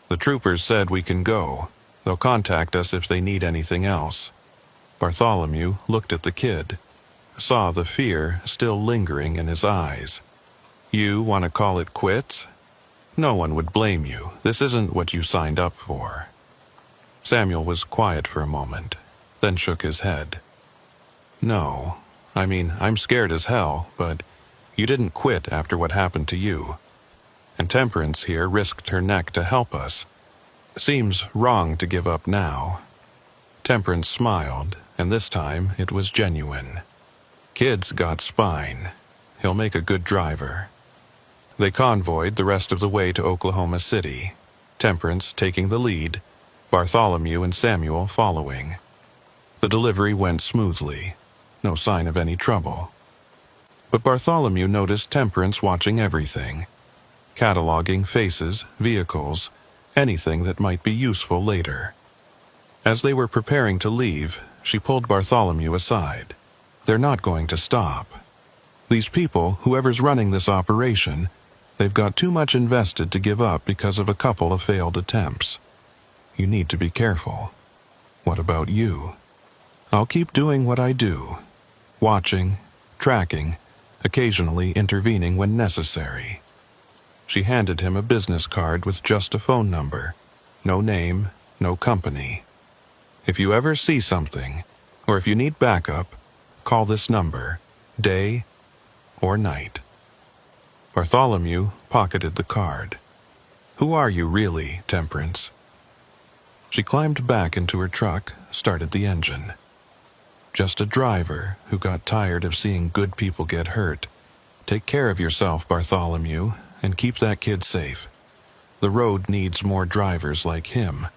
"The troopers said we can go. They'll contact us if they need anything else." Bartholomew looked at the kid, saw the fear still lingering in his eyes. "You want to call it quits? No one would blame you. This isn't what you signed up for." Samuel was quiet for a moment, then shook his head. "No, I mean, I'm scared as hell, but you didn't quit after what happened to you. And Temperance here risked her neck to help us. Seems wrong to give up now." Temperance smiled, and this time it was genuine. "Kid's got spine. He'll make a good driver." They convoyed the rest of the way to Oklahoma City, Temperance taking the lead, Bartholomew and Samuel following. The delivery went smoothly, no sign of any trouble. But Bartholomew noticed Temperance watching everything, cataloging faces, vehicles, anything that might be useful later. As they were preparing to leave, she pulled Bartholomew aside. "They're not going to stop. These people, whoever's running this operation, they've got too much invested to give up because of a couple of failed attempts. You need to be careful. What about you? I'll keep doing what I do, watching, tracking, occasionally intervening when necessary." She handed him a business card with just a phone number, no name, no company. "If you ever see something, or if you need backup, call this number, day or night." Bartholomew pocketed the card. "Who are you really, Temperance?" She climbed back into her truck, started the engine. "Just a driver who got tired of seeing good people get hurt. Take care of yourself, Bartholomew, and keep that kid safe. The road needs more drivers like him,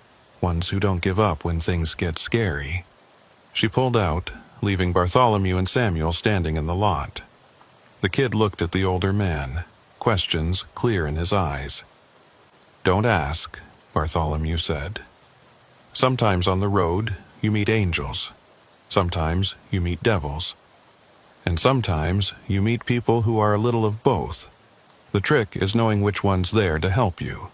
ones who don't give up when things get scary." She pulled out, leaving Bartholomew and Samuel standing in the lot. The kid looked at the older man, questions clear in his eyes. "Don't ask," Bartholomew said. "Sometimes on the road, you meet angels. Sometimes you meet devils. And sometimes you meet people who are a little of both. The trick is knowing which one's there to help you."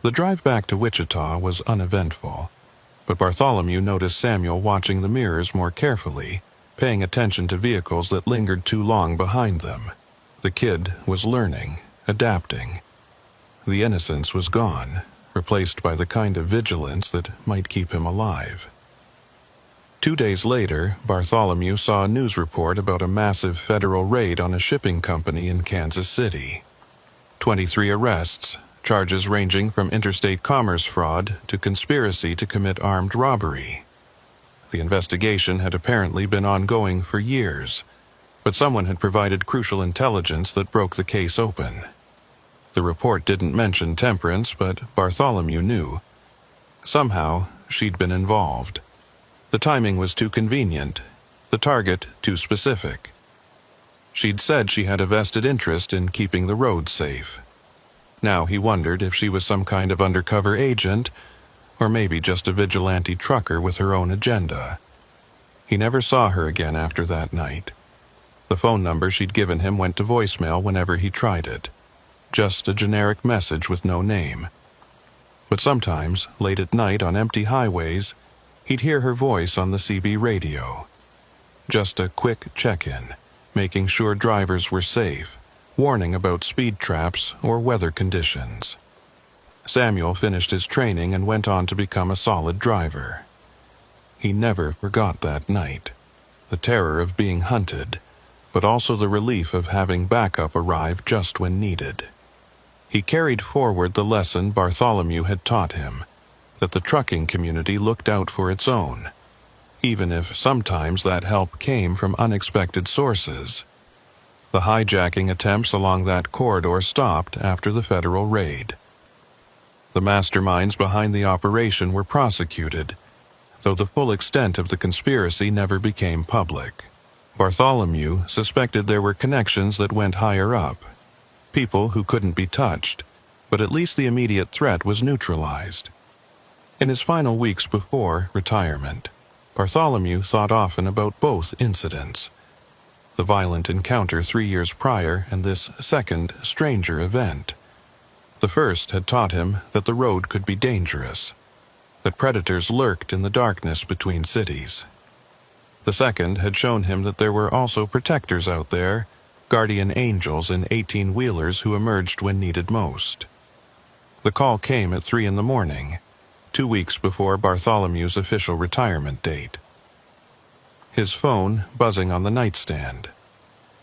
The drive back to Wichita was uneventful, but Bartholomew noticed Samuel watching the mirrors more carefully, paying attention to vehicles that lingered too long behind them. The kid was learning, adapting. The innocence was gone, replaced by the kind of vigilance that might keep him alive. 2 days later, Bartholomew saw a news report about a massive federal raid on a shipping company in Kansas City. 23 arrests, charges ranging from interstate commerce fraud to conspiracy to commit armed robbery. The investigation had apparently been ongoing for years, but someone had provided crucial intelligence that broke the case open. The report didn't mention Temperance, but Bartholomew knew. Somehow, she'd been involved. The timing was too convenient, the target too specific. She'd said she had a vested interest in keeping the roads safe. Now he wondered if she was some kind of undercover agent, or maybe just a vigilante trucker with her own agenda. He never saw her again after that night. The phone number she'd given him went to voicemail whenever he tried it. Just a generic message with no name. But sometimes, late at night on empty highways, he'd hear her voice on the CB radio. Just a quick check-in, making sure drivers were safe, warning about speed traps or weather conditions. Samuel finished his training and went on to become a solid driver. He never forgot that night, the terror of being hunted, but also the relief of having backup arrive just when needed. He carried forward the lesson Bartholomew had taught him, that the trucking community looked out for its own, even if sometimes that help came from unexpected sources. The hijacking attempts along that corridor stopped after the federal raid. The masterminds behind the operation were prosecuted, though the full extent of the conspiracy never became public. Bartholomew suspected there were connections that went higher up, people who couldn't be touched, but at least the immediate threat was neutralized. In his final weeks before retirement, Bartholomew thought often about both incidents, the violent encounter 3 years prior and this second, stranger event. The first had taught him that the road could be dangerous, that predators lurked in the darkness between cities. The second had shown him that there were also protectors out there, guardian angels in 18-wheelers who emerged when needed most. The call came at 3 a.m, 2 weeks before Bartholomew's official retirement date. His phone buzzing on the nightstand.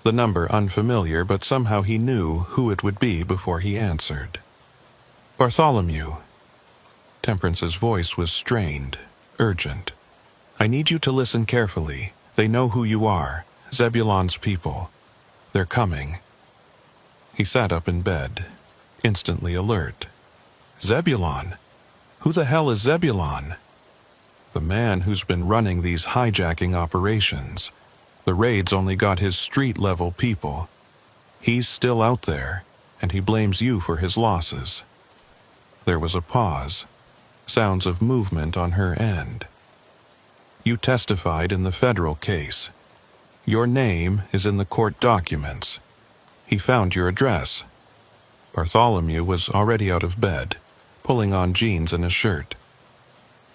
The number unfamiliar, but somehow he knew who it would be before he answered. "Bartholomew." Temperance's voice was strained, urgent. "I need you to listen carefully. They know who you are, Zebulon's people. They're coming." He sat up in bed, instantly alert. Zebulon? Who the hell is Zebulon? The man who's been running these hijacking operations. The raids only got his street-level people. He's still out there, and he blames you for his losses. There was a pause, sounds of movement on her end. "You testified in the federal case. Your name is in the court documents. He found your address." Bartholomew was already out of bed, pulling on jeans and a shirt.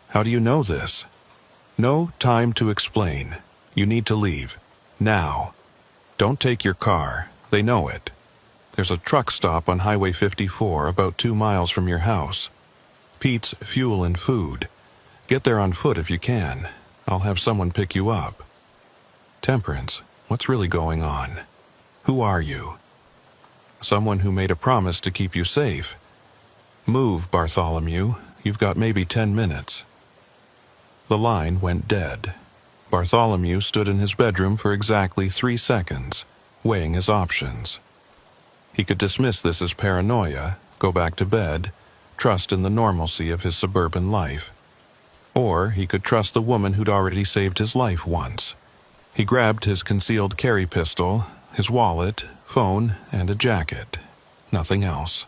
"How do you know this?" "No time to explain. You need to leave. Now. Don't take your car. They know it. There's a truck stop on Highway 54 about 2 miles from your house. Pete's Fuel and Food. Get there on foot if you can. I'll have someone pick you up." "Temperance, what's really going on? Who are you?" "Someone who made a promise to keep you safe." "Move, Bartholomew. You've got maybe 10 minutes. The line went dead. Bartholomew stood in his bedroom for exactly 3 seconds, weighing his options. He could dismiss this as paranoia, go back to bed, trust in the normalcy of his suburban life. Or he could trust the woman who'd already saved his life once. He grabbed his concealed carry pistol, his wallet, phone, and a jacket. Nothing else.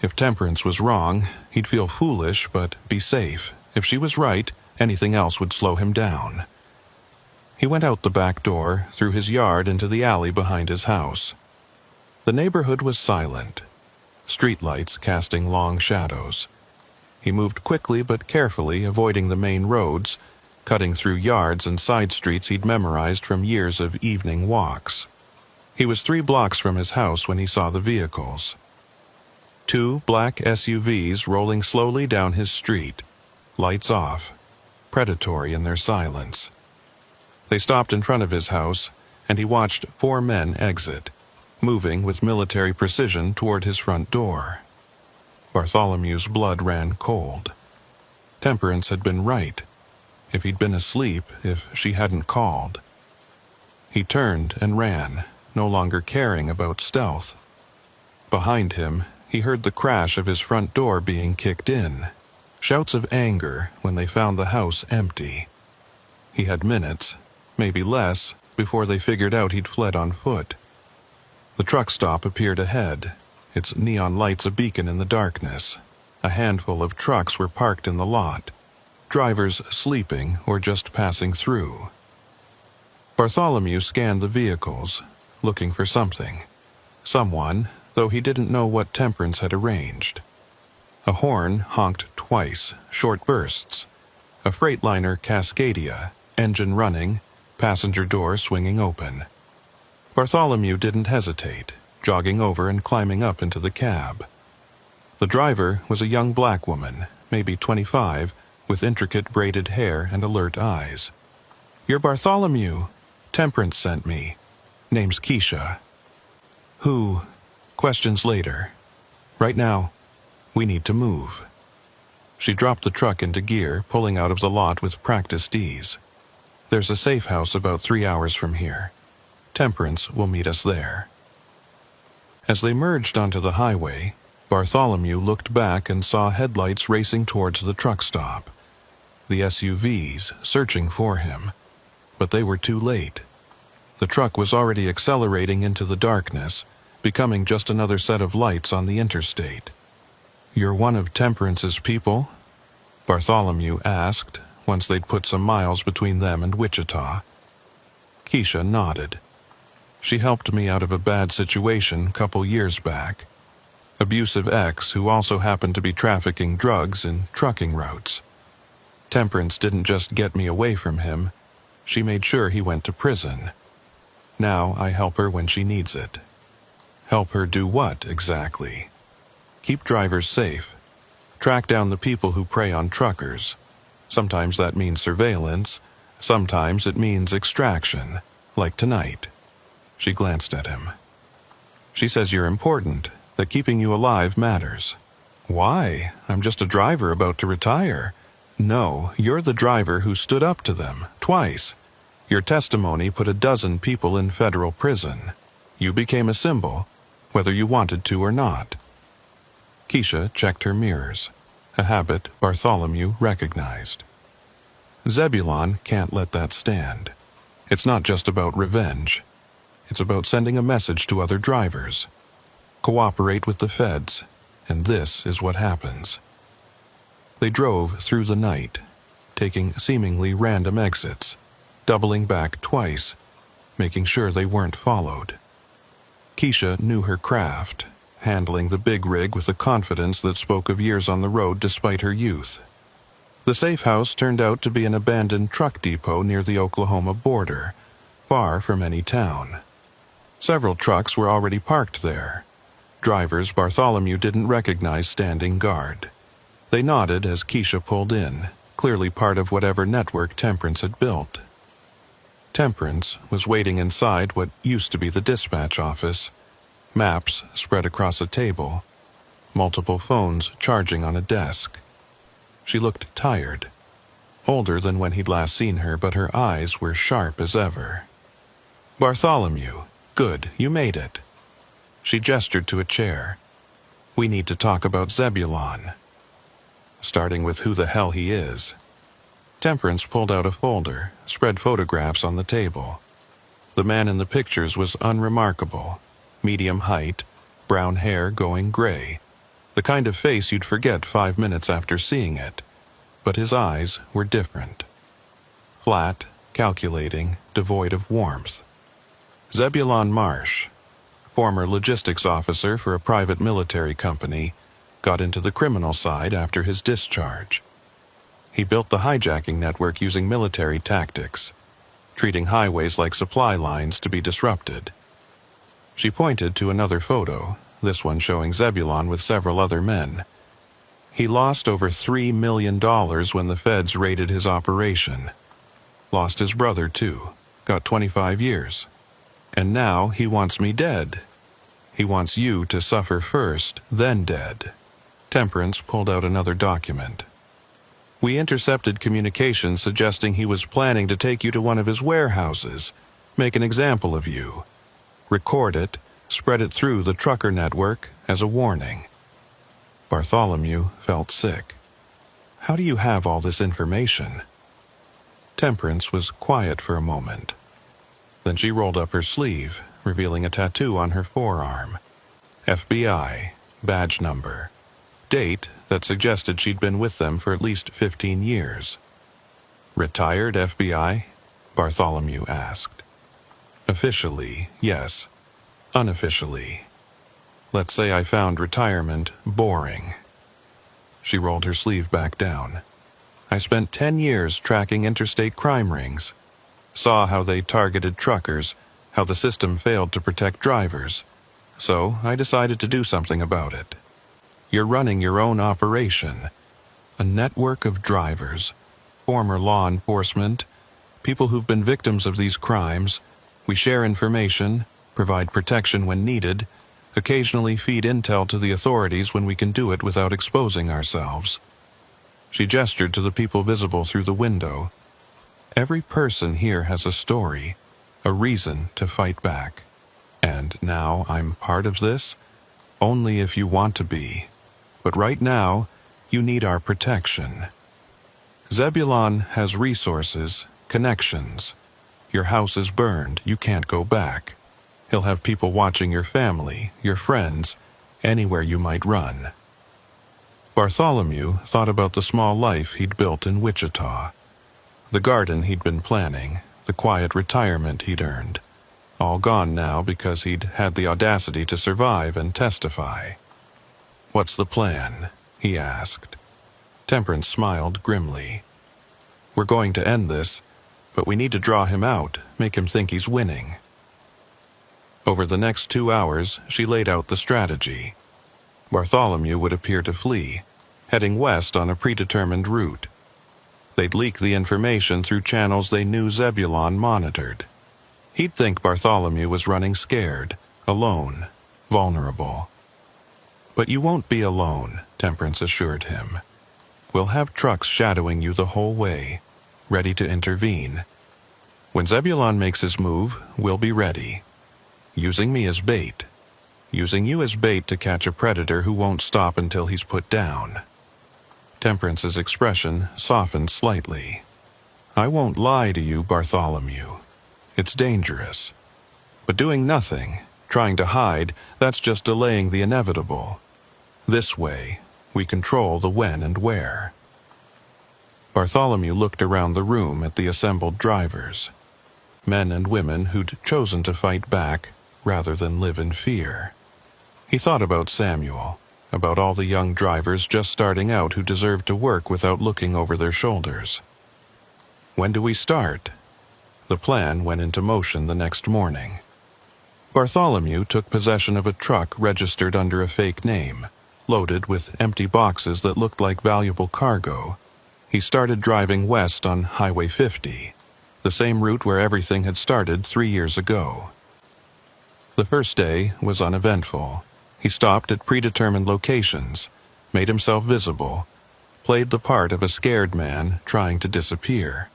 If Temperance was wrong, he'd feel foolish but be safe. If she was right, anything else would slow him down. He went out the back door, through his yard into the alley behind his house. The neighborhood was silent, streetlights casting long shadows. He moved quickly but carefully, avoiding the main roads, cutting through yards and side streets he'd memorized from years of evening walks. He was 3 blocks from his house when he saw the vehicles. 2 black SUVs rolling slowly down his street, lights off, predatory in their silence. They stopped in front of his house, and he watched 4 men exit, moving with military precision toward his front door. Bartholomew's blood ran cold. Temperance had been right. If he'd been asleep, if she hadn't called. He turned and ran, no longer caring about stealth. Behind him, he heard the crash of his front door being kicked in, shouts of anger when they found the house empty. He had minutes, maybe less, before they figured out he'd fled on foot. The truck stop appeared ahead, its neon lights a beacon in the darkness. A handful of trucks were parked in the lot, drivers sleeping or just passing through. Bartholomew scanned the vehicles, looking for something. Someone, though he didn't know what Temperance had arranged. A horn honked twice, short bursts. A Freightliner Cascadia, engine running, passenger door swinging open. Bartholomew didn't hesitate, jogging over and climbing up into the cab. The driver was a young black woman, maybe 25, with intricate braided hair and alert eyes. "You're Bartholomew. Temperance sent me. Name's Keisha." "Who?" "Questions later. Right now, we need to move." She dropped the truck into gear, pulling out of the lot with practiced ease. "There's a safe house about 3 hours from here. Temperance will meet us there." As they merged onto the highway, Bartholomew looked back and saw headlights racing towards the truck stop. The SUVs searching for him, but they were too late. The truck was already accelerating into the darkness, becoming just another set of lights on the interstate. "You're one of Temperance's people?" Bartholomew asked, once they'd put some miles between them and Wichita. Keisha nodded. "She helped me out of a bad situation couple years back. Abusive ex who also happened to be trafficking drugs in trucking routes. Temperance didn't just get me away from him, she made sure he went to prison. Now I help her when she needs it." "Help her do what, exactly?" "Keep drivers safe. Track down the people who prey on truckers. Sometimes that means surveillance, sometimes it means extraction, like tonight." She glanced at him. "She says you're important, that keeping you alive matters." "Why? I'm just a driver about to retire." "No, you're the driver who stood up to them, twice. Your testimony put a dozen people in federal prison. You became a symbol, whether you wanted to or not." Keisha checked her mirrors, a habit Bartholomew recognized. Zebulon can't let that stand. It's not just about revenge. It's about sending a message to other drivers. Cooperate with the feds, and this is what happens. They drove through the night, taking seemingly random exits, doubling back twice, making sure they weren't followed. Keisha knew her craft, handling the big rig with a confidence that spoke of years on the road despite her youth. The safe house turned out to be an abandoned truck depot near the Oklahoma border, far from any town. Several trucks were already parked there. Drivers Bartholomew didn't recognize standing guard. They nodded as Keisha pulled in, clearly part of whatever network Temperance had built. Temperance was waiting inside what used to be the dispatch office, maps spread across a table, multiple phones charging on a desk. She looked tired, older than when he'd last seen her, but her eyes were sharp as ever. "Bartholomew, good, you made it." She gestured to a chair. "We need to talk about Zebulon. Starting with who the hell he is." Temperance pulled out a folder, spread photographs on the table. The man in the pictures was unremarkable. Medium height, brown hair going gray. The kind of face you'd forget 5 minutes after seeing it. But his eyes were different. Flat, calculating, devoid of warmth. Zebulon Marsh, former logistics officer for a private military company, got into the criminal side after his discharge. He built the hijacking network using military tactics, treating highways like supply lines to be disrupted. She pointed to another photo, this one showing Zebulon with several other men. He lost over $3 million when the feds raided his operation. Lost his brother, too. Got 25 years. And now he wants me dead. He wants you to suffer first, then dead. Temperance pulled out another document. "We intercepted communications suggesting he was planning to take you to one of his warehouses, make an example of you. Record it, spread it through the trucker network as a warning." Bartholomew felt sick. "How do you have all this information?" Temperance was quiet for a moment. Then she rolled up her sleeve, revealing a tattoo on her forearm. FBI, badge number. Date that suggested she'd been with them for at least 15 years. "Retired FBI?" Bartholomew asked. Officially, yes. Unofficially. Let's say I found retirement boring. She rolled her sleeve back down. I spent 10 years tracking interstate crime rings. Saw how they targeted truckers, how the system failed to protect drivers. So I decided to do something about it. You're running your own operation. A network of drivers, former law enforcement, people who've been victims of these crimes. We share information, provide protection when needed, occasionally feed intel to the authorities when we can do it without exposing ourselves. She gestured to the people visible through the window. Every person here has a story, a reason to fight back. And now I'm part of this? Only if you want to be. But right now, you need our protection. Zebulon has resources, connections. Your house is burned, you can't go back. He'll have people watching your family, your friends, anywhere you might run. Bartholomew thought about the small life he'd built in Wichita. The garden he'd been planning, the quiet retirement he'd earned. All gone now because he'd had the audacity to survive and testify. "What's the plan?" he asked. Temperance smiled grimly. "We're going to end this, but we need to draw him out, make him think he's winning." Over the next 2 hours, she laid out the strategy. Bartholomew would appear to flee, heading west on a predetermined route. They'd leak the information through channels they knew Zebulon monitored. He'd think Bartholomew was running scared, alone, vulnerable. "But you won't be alone," Temperance assured him. "We'll have trucks shadowing you the whole way, ready to intervene. When Zebulon makes his move, we'll be ready. Using me as bait. Using you as bait to catch a predator who won't stop until he's put down." Temperance's expression softened slightly. "I won't lie to you, Bartholomew. It's dangerous. But doing nothing, trying to hide, that's just delaying the inevitable. This way, we control the when and where." Bartholomew looked around the room at the assembled drivers. Men and women who'd chosen to fight back rather than live in fear. He thought about Samuel, about all the young drivers just starting out who deserved to work without looking over their shoulders. "When do we start?" The plan went into motion the next morning. Bartholomew took possession of a truck registered under a fake name, loaded with empty boxes that looked like valuable cargo. He started driving west on Highway 50, the same route where everything had started 3 years ago. The first day was uneventful. He stopped at predetermined locations, made himself visible, played the part of a scared man trying to disappear.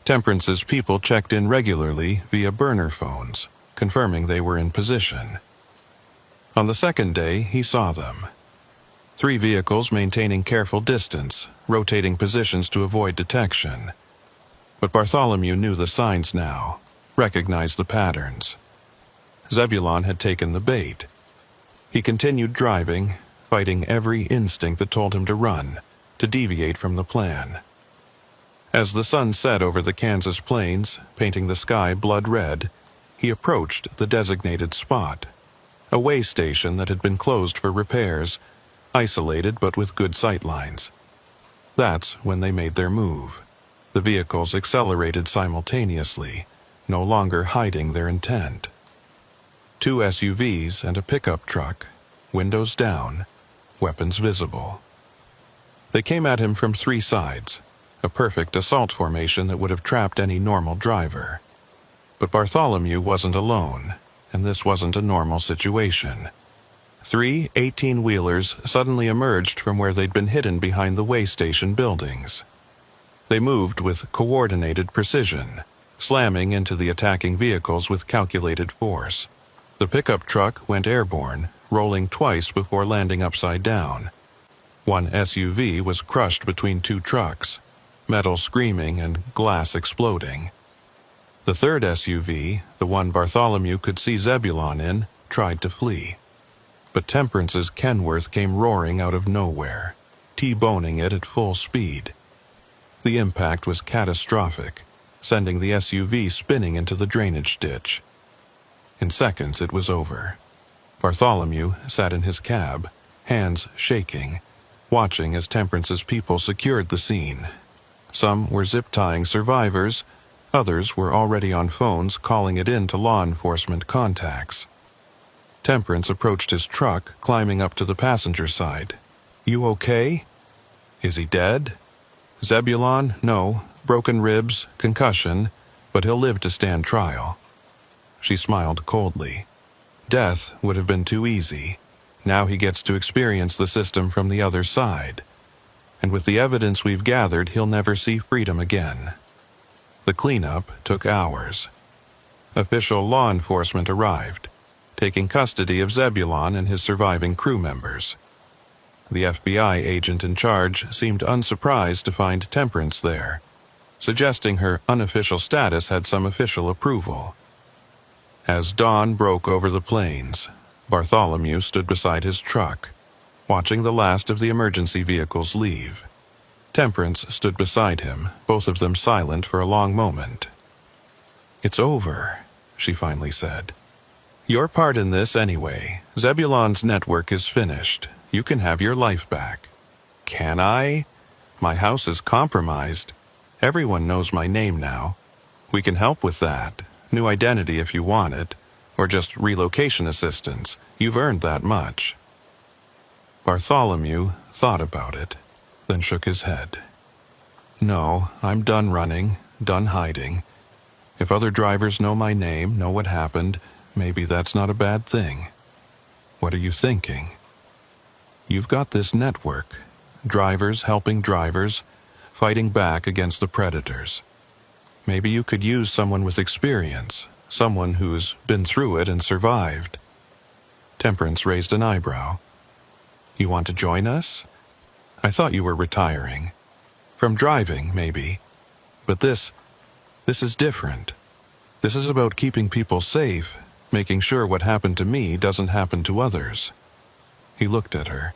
Temperance's people checked in regularly via burner phones, confirming they were in position. On the second day, he saw them. 3 vehicles maintaining careful distance, rotating positions to avoid detection. But Bartholomew knew the signs now, recognized the patterns. Zebulon had taken the bait. He continued driving, fighting every instinct that told him to run, to deviate from the plan. As the sun set over the Kansas plains, painting the sky blood red, he approached the designated spot, a way station that had been closed for repairs, isolated but with good sightlines. That's when they made their move. The vehicles accelerated simultaneously, no longer hiding their intent. 2 SUVs and a pickup truck, windows down, weapons visible. They came at him from 3 sides, a perfect assault formation that would have trapped any normal driver. But Bartholomew wasn't alone, and this wasn't a normal situation. 3 18-wheelers suddenly emerged from where they'd been hidden behind the way station buildings. They moved with coordinated precision, slamming into the attacking vehicles with calculated force. The pickup truck went airborne, rolling twice before landing upside down. 1 SUV was crushed between 2 trucks, metal screaming and glass exploding. The 3rd SUV, the one Bartholomew could see Zebulon in, tried to flee. But Temperance's Kenworth came roaring out of nowhere, T-boning it at full speed. The impact was catastrophic. sending the SUV spinning into the drainage ditch. In seconds, it was over. Bartholomew sat in his cab, hands shaking, watching as Temperance's people secured the scene. Some were zip-tying survivors, others were already on phones calling it in to law enforcement contacts. Temperance approached his truck, climbing up to the passenger side. "You okay? Is he dead?" "Zebulon, no. Broken ribs, concussion, but he'll live to stand trial." She smiled coldly. Death would have been too easy. Now he gets to experience the system from the other side. And with the evidence we've gathered, he'll never see freedom again. The cleanup took hours. Official law enforcement arrived, taking custody of Zebulon and his surviving crew members. The FBI agent in charge seemed unsurprised to find Temperance there, suggesting her unofficial status had some official approval. As dawn broke over the plains, Bartholomew stood beside his truck, watching the last of the emergency vehicles leave. Temperance stood beside him, both of them silent for a long moment. "It's over," she finally said. "Your part in this anyway. Zebulon's network is finished. You can have your life back." "Can I? My house is compromised. Everyone knows my name now. We can help with that. New identity if you want it, or just relocation assistance. You've earned that much." Bartholomew thought about it, then shook his head. "No, I'm done running, done hiding. If other drivers know my name, know what happened, maybe that's not a bad thing." "What are you thinking?" "You've got this network. Drivers helping drivers, fighting back against the predators. Maybe you could use someone with experience, someone who's been through it and survived." Temperance raised an eyebrow. "You want to join us? I thought you were retiring. From driving, maybe. But this is different. This is about keeping people safe, making sure what happened to me doesn't happen to others." He looked at her.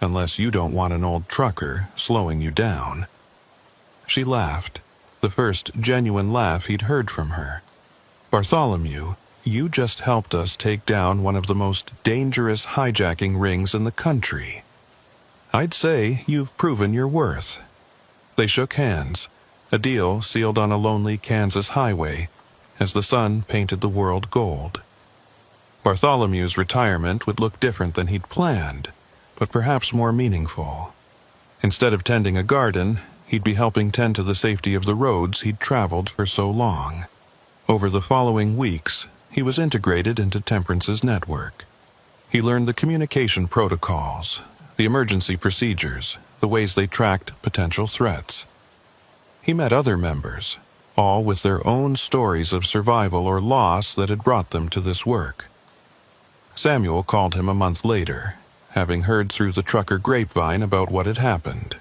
"Unless you don't want an old trucker slowing you down." She laughed, the first genuine laugh he'd heard from her. "Bartholomew, you just helped us take down one of the most dangerous hijacking rings in the country. I'd say you've proven your worth." They shook hands, a deal sealed on a lonely Kansas highway, as the sun painted the world gold. Bartholomew's retirement would look different than he'd planned, but perhaps more meaningful. Instead of tending a garden, he'd be helping tend to the safety of the roads he'd traveled for so long. Over the following weeks, he was integrated into Temperance's network. He learned the communication protocols, the emergency procedures, the ways they tracked potential threats. He met other members, all with their own stories of survival or loss that had brought them to this work. Samuel called him a month later, having heard through the trucker grapevine about what had happened.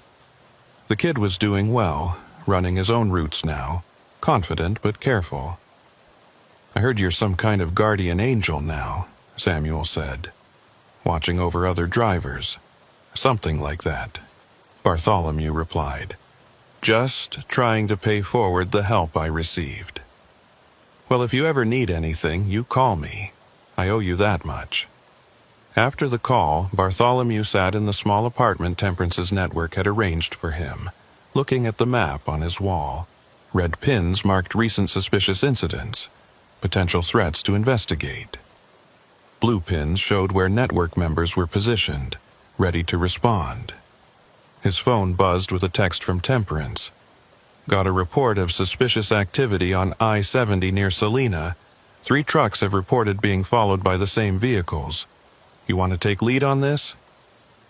The kid was doing well, running his own routes now, confident but careful. "I heard you're some kind of guardian angel now," Samuel said, watching over other drivers. "Something like that," Bartholomew replied. "Just trying to pay forward the help I received." "Well, if you ever need anything, you call me. I owe you that much." After the call, Bartholomew sat in the small apartment Temperance's network had arranged for him, looking at the map on his wall. Red pins marked recent suspicious incidents, potential threats to investigate. Blue pins showed where network members were positioned, ready to respond. His phone buzzed with a text from Temperance. "Got a report of suspicious activity on I-70 near Salina. 3 trucks have reported being followed by the same vehicles. You want to take lead on this?"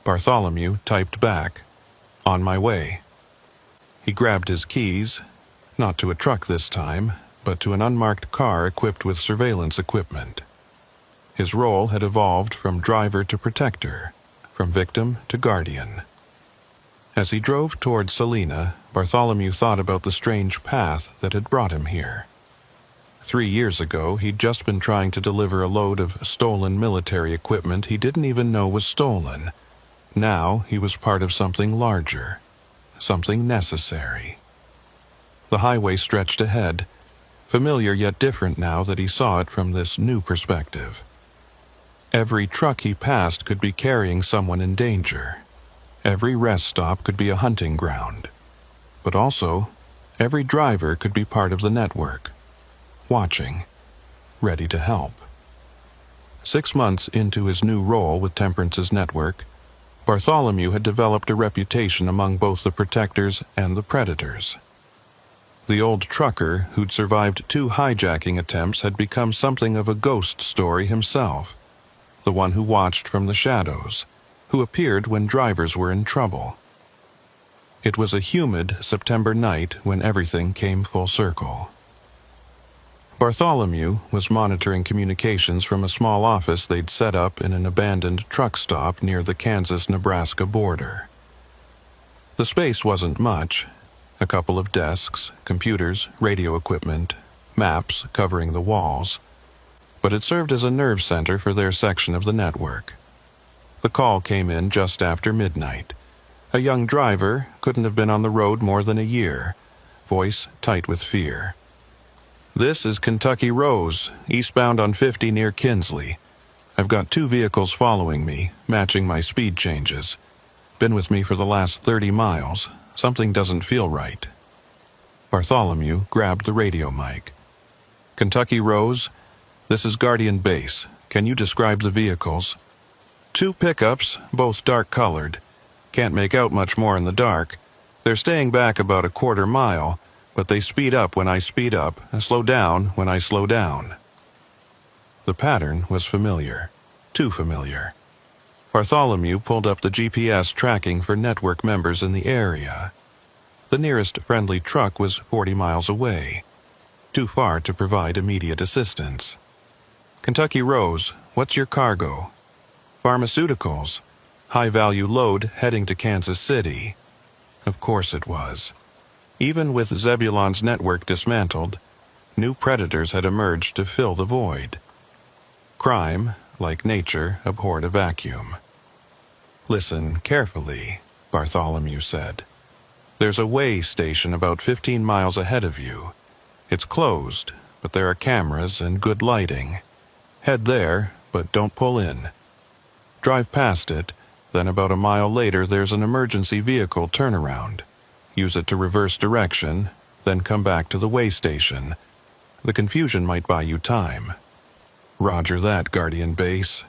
Bartholomew typed back, "On my way." He grabbed his keys, not to a truck this time, but to an unmarked car equipped with surveillance equipment. His role had evolved from driver to protector, from victim to guardian. As he drove toward Salina, Bartholomew thought about the strange path that had brought him here. 3 years ago, he'd just been trying to deliver a load of stolen military equipment he didn't even know was stolen. Now he was part of something larger, something necessary. The highway stretched ahead, familiar yet different now that he saw it from this new perspective. Every truck he passed could be carrying someone in danger. Every rest stop could be a hunting ground. But also, every driver could be part of the network, watching, ready to help. 6 months into his new role with Temperance's network, Bartholomew had developed a reputation among both the protectors and the predators. The old trucker who'd survived 2 hijacking attempts had become something of a ghost story himself, the one who watched from the shadows, who appeared when drivers were in trouble. It was a humid September night when everything came full circle. Bartholomew was monitoring communications from a small office they'd set up in an abandoned truck stop near the Kansas-Nebraska border. The space wasn't much. A couple of desks, computers, radio equipment, maps covering the walls, but it served as a nerve center for their section of the network. The call came in just after midnight. A young driver couldn't have been on the road more than a year, voice tight with fear. "This is Kentucky Rose, eastbound on 50 near Kinsley. I've got 2 vehicles following me, matching my speed changes. Been with me for the last 30 miles. Something doesn't feel right." Bartholomew grabbed the radio mic. "Kentucky Rose, this is Guardian Base. Can you describe the vehicles?" 2 pickups, both dark-colored. Can't make out much more in the dark. They're staying back about a quarter mile, but they speed up when I speed up and slow down when I slow down. The pattern was familiar. Too familiar. Bartholomew pulled up the GPS tracking for network members in the area. The nearest friendly truck was 40 miles away. Too far to provide immediate assistance. "Kentucky Rose, what's your cargo?" "Pharmaceuticals. High-value load heading to Kansas City." Of course it was. Even with Zebulon's network dismantled, new predators had emerged to fill the void. Crime, like nature, abhorred a vacuum. "Listen carefully," Bartholomew said. "There's a way station about 15 miles ahead of you. It's closed, but there are cameras and good lighting. Head there, but don't pull in. Drive past it, then about a mile later there's an emergency vehicle turnaround. Use it to reverse direction, then come back to the way station. The confusion might buy you time." "Roger that, Guardian Base."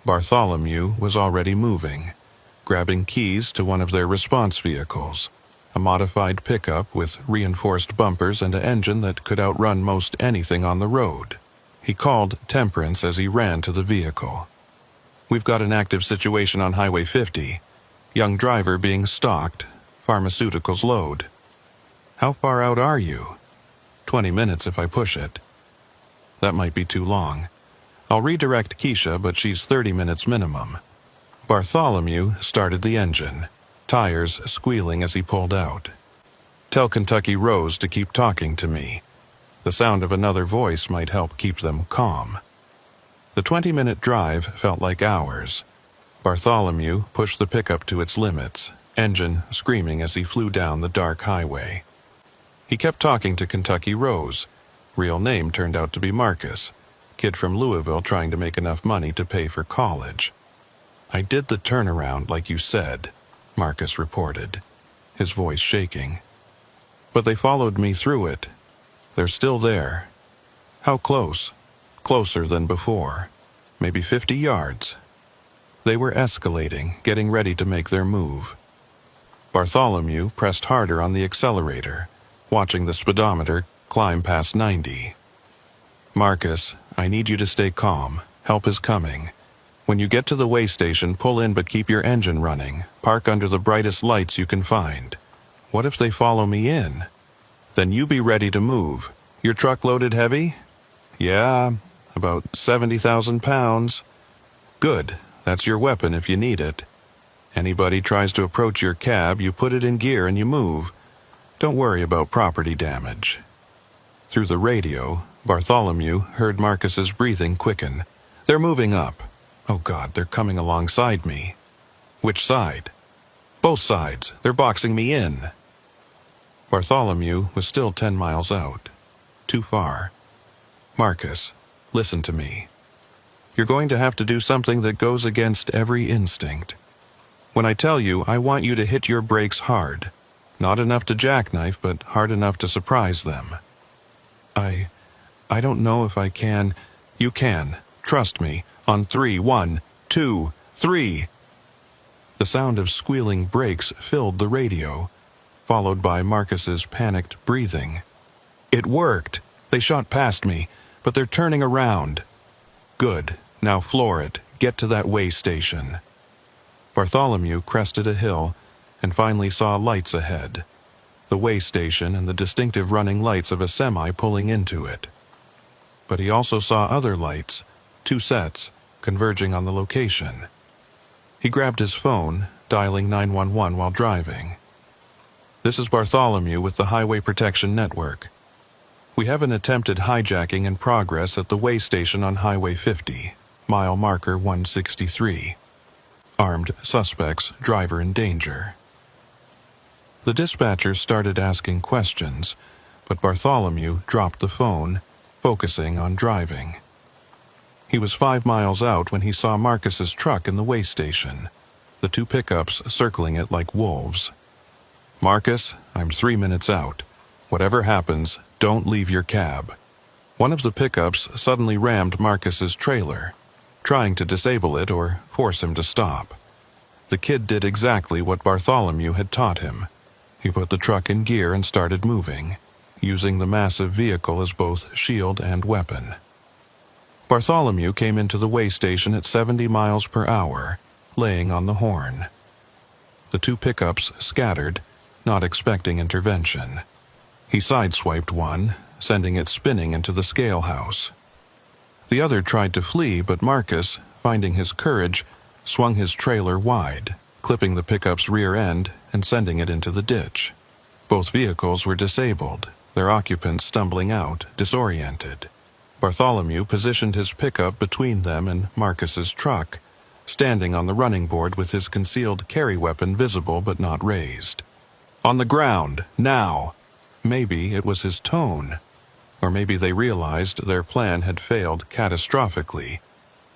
Bartholomew was already moving, grabbing keys to one of their response vehicles, a modified pickup with reinforced bumpers and an engine that could outrun most anything on the road. He called Temperance as he ran to the vehicle. "We've got an active situation on Highway 50. Young driver being stalked. Pharmaceuticals load." "How far out are you?" 20 minutes if I push it." "That might be too long. I'll redirect Keisha, but she's 30 minutes minimum." Bartholomew started the engine, tires squealing as he pulled out. "Tell Kentucky Rose to keep talking to me. The sound of another voice might help keep them calm." The 20-minute drive felt like hours. Bartholomew pushed the pickup to its limits, engine screaming as he flew down the dark highway. He kept talking to Kentucky Rose. Real name turned out to be Marcus, kid from Louisville trying to make enough money to pay for college. "I did the turnaround like you said," Marcus reported, his voice shaking. "But they followed me through it. They're still there." "How close?" "Closer than before. Maybe 50 yards." They were escalating, getting ready to make their move. Bartholomew pressed harder on the accelerator, watching the speedometer climb past 90. "Marcus, I need you to stay calm. Help is coming. When you get to the way station, pull in but keep your engine running. Park under the brightest lights you can find. What if they follow me in? Then you be ready to move. Your truck loaded heavy?" "Yeah, about 70,000 pounds. "Good. That's your weapon if you need it. Anybody tries to approach your cab, you put it in gear and you move. Don't worry about property damage." Through the radio, Bartholomew heard Marcus's breathing quicken. "They're moving up. Oh God, they're coming alongside me." "Which side?" "Both sides. They're boxing me in." Bartholomew was still 10 miles out. Too far. Marcus, listen to me. You're going to have to do something that goes against every instinct. When I tell you, I want you to hit your brakes hard. Not enough to jackknife, but hard enough to surprise them. I don't know if I can. You can. Trust me. On 3, 1, 2, 3. The sound of squealing brakes filled the radio, followed by Marcus's panicked breathing. It worked. They shot past me, but they're turning around. Good. Now floor it. Get to that way station. Bartholomew crested a hill and finally saw lights ahead. The way station and the distinctive running lights of a semi pulling into it. But he also saw other lights, 2 sets, converging on the location. He grabbed his phone, dialing 911 while driving. This is Bartholomew with the Highway Protection Network. We have an attempted hijacking in progress at the way station on Highway 50, mile marker 163. Armed suspects, driver in danger. The dispatcher started asking questions, but Bartholomew dropped the phone, focusing on driving. He was 5 miles out when he saw Marcus's truck in the way station, the 2 pickups circling it like wolves. Marcus, I'm 3 minutes out. Whatever happens, don't leave your cab. One of the pickups suddenly rammed Marcus's trailer, trying to disable it or force him to stop. The kid did exactly what Bartholomew had taught him. He put the truck in gear and started moving, using the massive vehicle as both shield and weapon. Bartholomew came into the way station at 70 miles per hour, laying on the horn. The 2 pickups scattered, not expecting intervention. He sideswiped one, sending it spinning into the scale house. The other tried to flee, but Marcus, finding his courage, swung his trailer wide, clipping the pickup's rear end and sending it into the ditch. Both vehicles were disabled, their occupants stumbling out, disoriented. Bartholomew positioned his pickup between them and Marcus's truck, standing on the running board with his concealed carry weapon visible but not raised. On the ground, now! Maybe it was his tone. Or maybe they realized their plan had failed catastrophically,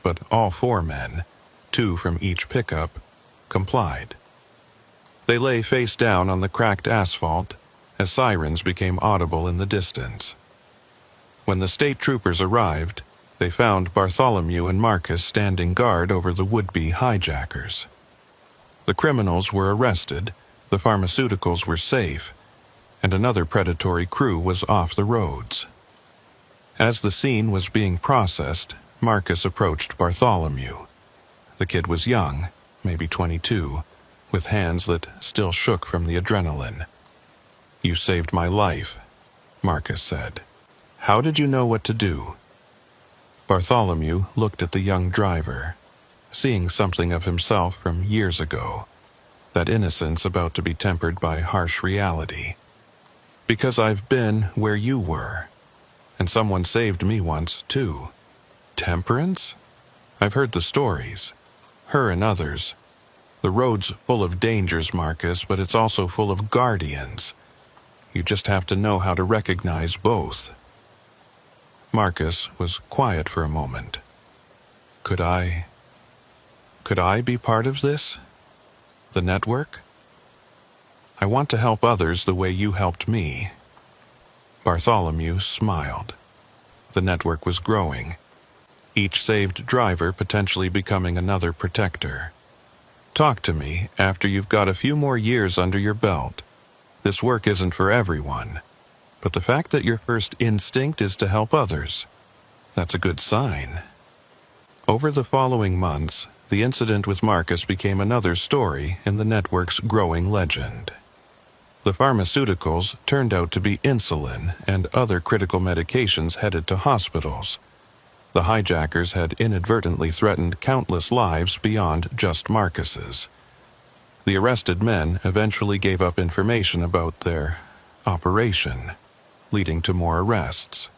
but all 4 men, 2 from each pickup, complied. They lay face down on the cracked asphalt as sirens became audible in the distance. When the state troopers arrived, they found Bartholomew and Marcus standing guard over the would-be hijackers. The criminals were arrested, the pharmaceuticals were safe, and another predatory crew was off the roads. As the scene was being processed, Marcus approached Bartholomew. The kid was young, maybe 22, with hands that still shook from the adrenaline. "You saved my life," Marcus said. "How did you know what to do?" Bartholomew looked at the young driver, seeing something of himself from years ago, that innocence about to be tempered by harsh reality. "Because I've been where you were, and someone saved me once, too." "Temperance?" "I've heard the stories. Her and others. The road's full of dangers, Marcus, but it's also full of guardians. You just have to know how to recognize both." Marcus was quiet for a moment. Could I be part of this? The network? I want to help others the way you helped me. Bartholomew smiled. The network was growing, each saved driver potentially becoming another protector. Talk to me after you've got a few more years under your belt. This work isn't for everyone, but the fact that your first instinct is to help others, that's a good sign. Over the following months, the incident with Marcus became another story in the network's growing legend. The pharmaceuticals turned out to be insulin and other critical medications headed to hospitals. The hijackers had inadvertently threatened countless lives beyond just Marcus's. The arrested men eventually gave up information about their operation, leading to more arrests.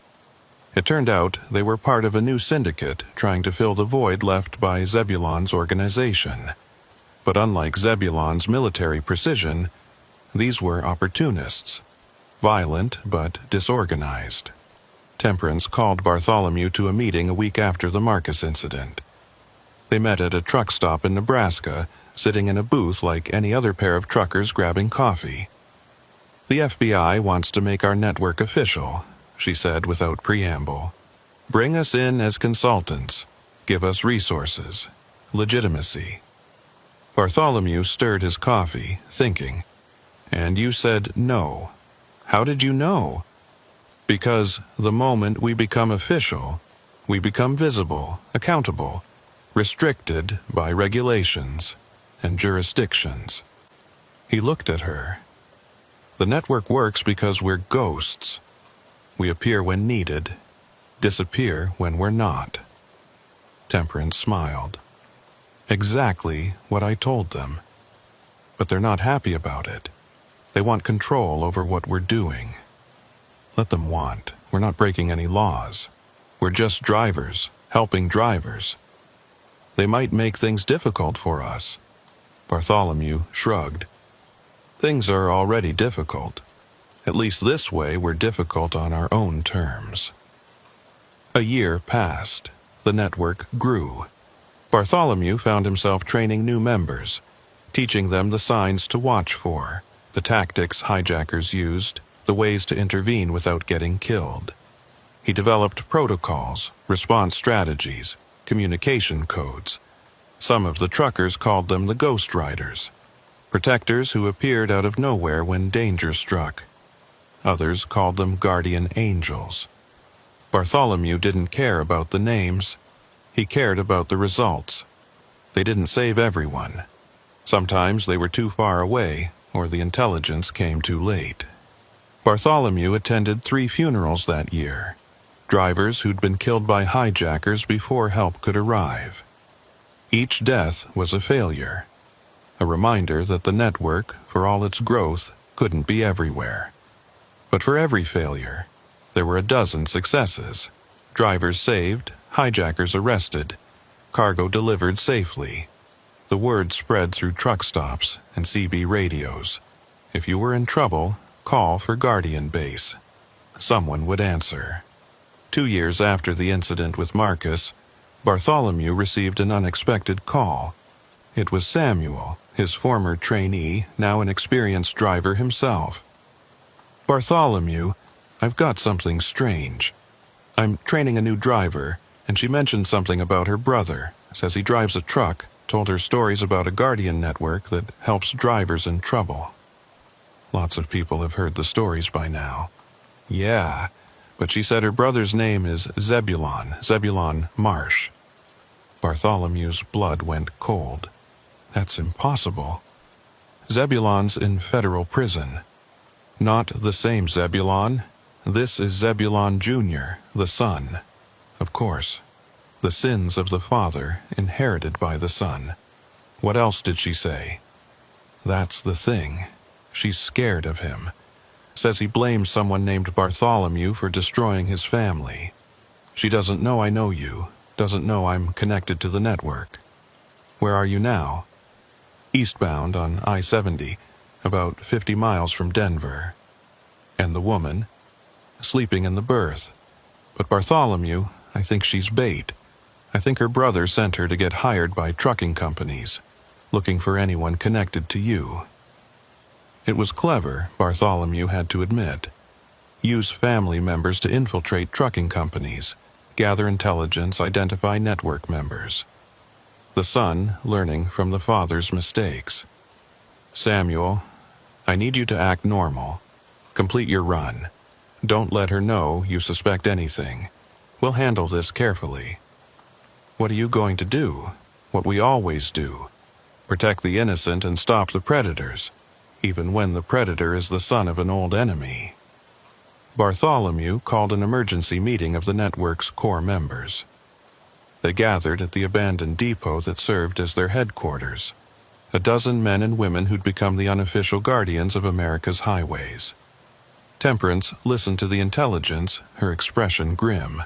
It turned out they were part of a new syndicate trying to fill the void left by Zebulon's organization. But unlike Zebulon's military precision, these were opportunists, violent but disorganized. Temperance called Bartholomew to a meeting a week after the Marcus incident. They met at a truck stop in Nebraska, sitting in a booth like any other pair of truckers grabbing coffee. "The FBI wants to make our network official," she said without preamble. "Bring us in as consultants. Give us resources. Legitimacy." Bartholomew stirred his coffee, thinking. "And you said no. How did you know?" "Because the moment we become official, we become visible, accountable, restricted by regulations and jurisdictions." He looked at her. "The network works because we're ghosts. We appear when needed, disappear when we're not." Temperance smiled. "Exactly what I told them. But they're not happy about it. They want control over what we're doing." "Let them want. We're not breaking any laws. We're just drivers, helping drivers. They might make things difficult for us." Bartholomew shrugged. "Things are already difficult. At least this way we're difficult on our own terms." A year passed. The network grew. Bartholomew found himself training new members, teaching them the signs to watch for, the tactics hijackers used, the ways to intervene without getting killed. He developed protocols, response strategies, communication codes. Some of the truckers called them the Ghost Riders, protectors who appeared out of nowhere when danger struck. Others called them guardian angels. Bartholomew didn't care about the names. He cared about the results. They didn't save everyone. Sometimes they were too far away, or the intelligence came too late. Bartholomew attended 3 funerals that year, drivers who'd been killed by hijackers before help could arrive. Each death was a failure, a reminder that the network, for all its growth, couldn't be everywhere. But for every failure, there were a dozen successes. Drivers saved, hijackers arrested, cargo delivered safely. The word spread through truck stops and CB radios. If you were in trouble, call for Guardian Base. Someone would answer. 2 years after the incident with Marcus, Bartholomew received an unexpected call. It was Samuel, his former trainee, now an experienced driver himself. "Bartholomew, I've got something strange. I'm training a new driver, and she mentioned something about her brother. Says he drives a truck, told her stories about a Guardian network that helps drivers in trouble." Lots of people have heard the stories by now. "Yeah, but she said her brother's name is Zebulon Marsh." Bartholomew's blood went cold. "That's impossible. Zebulon's in federal prison." "Not the same Zebulon. This is Zebulon Jr., the son. Of course, the sins of the father inherited by the son." "What else did she say?" "That's the thing. She's scared of him. Says he blames someone named Bartholomew for destroying his family. She doesn't know I know you, doesn't know I'm connected to the network." "Where are you now?" "Eastbound on I-70, about 50 miles from Denver." "And the woman?" "Sleeping in the berth. But Bartholomew, I think she's bait. I think her brother sent her to get hired by trucking companies, looking for anyone connected to you." It was clever, Bartholomew had to admit. Use family members to infiltrate trucking companies, gather intelligence, identify network members. The son learning from the father's mistakes. "Samuel, I need you to act normal. Complete your run. Don't let her know you suspect anything. We'll handle this carefully." "What are you going to do?" "What we always do. Protect the innocent and stop the predators, even when the predator is the son of an old enemy." Bartholomew called an emergency meeting of the network's core members. They gathered at the abandoned depot that served as their headquarters. A dozen men and women who'd become the unofficial guardians of America's highways. Temperance listened to the intelligence, her expression grim.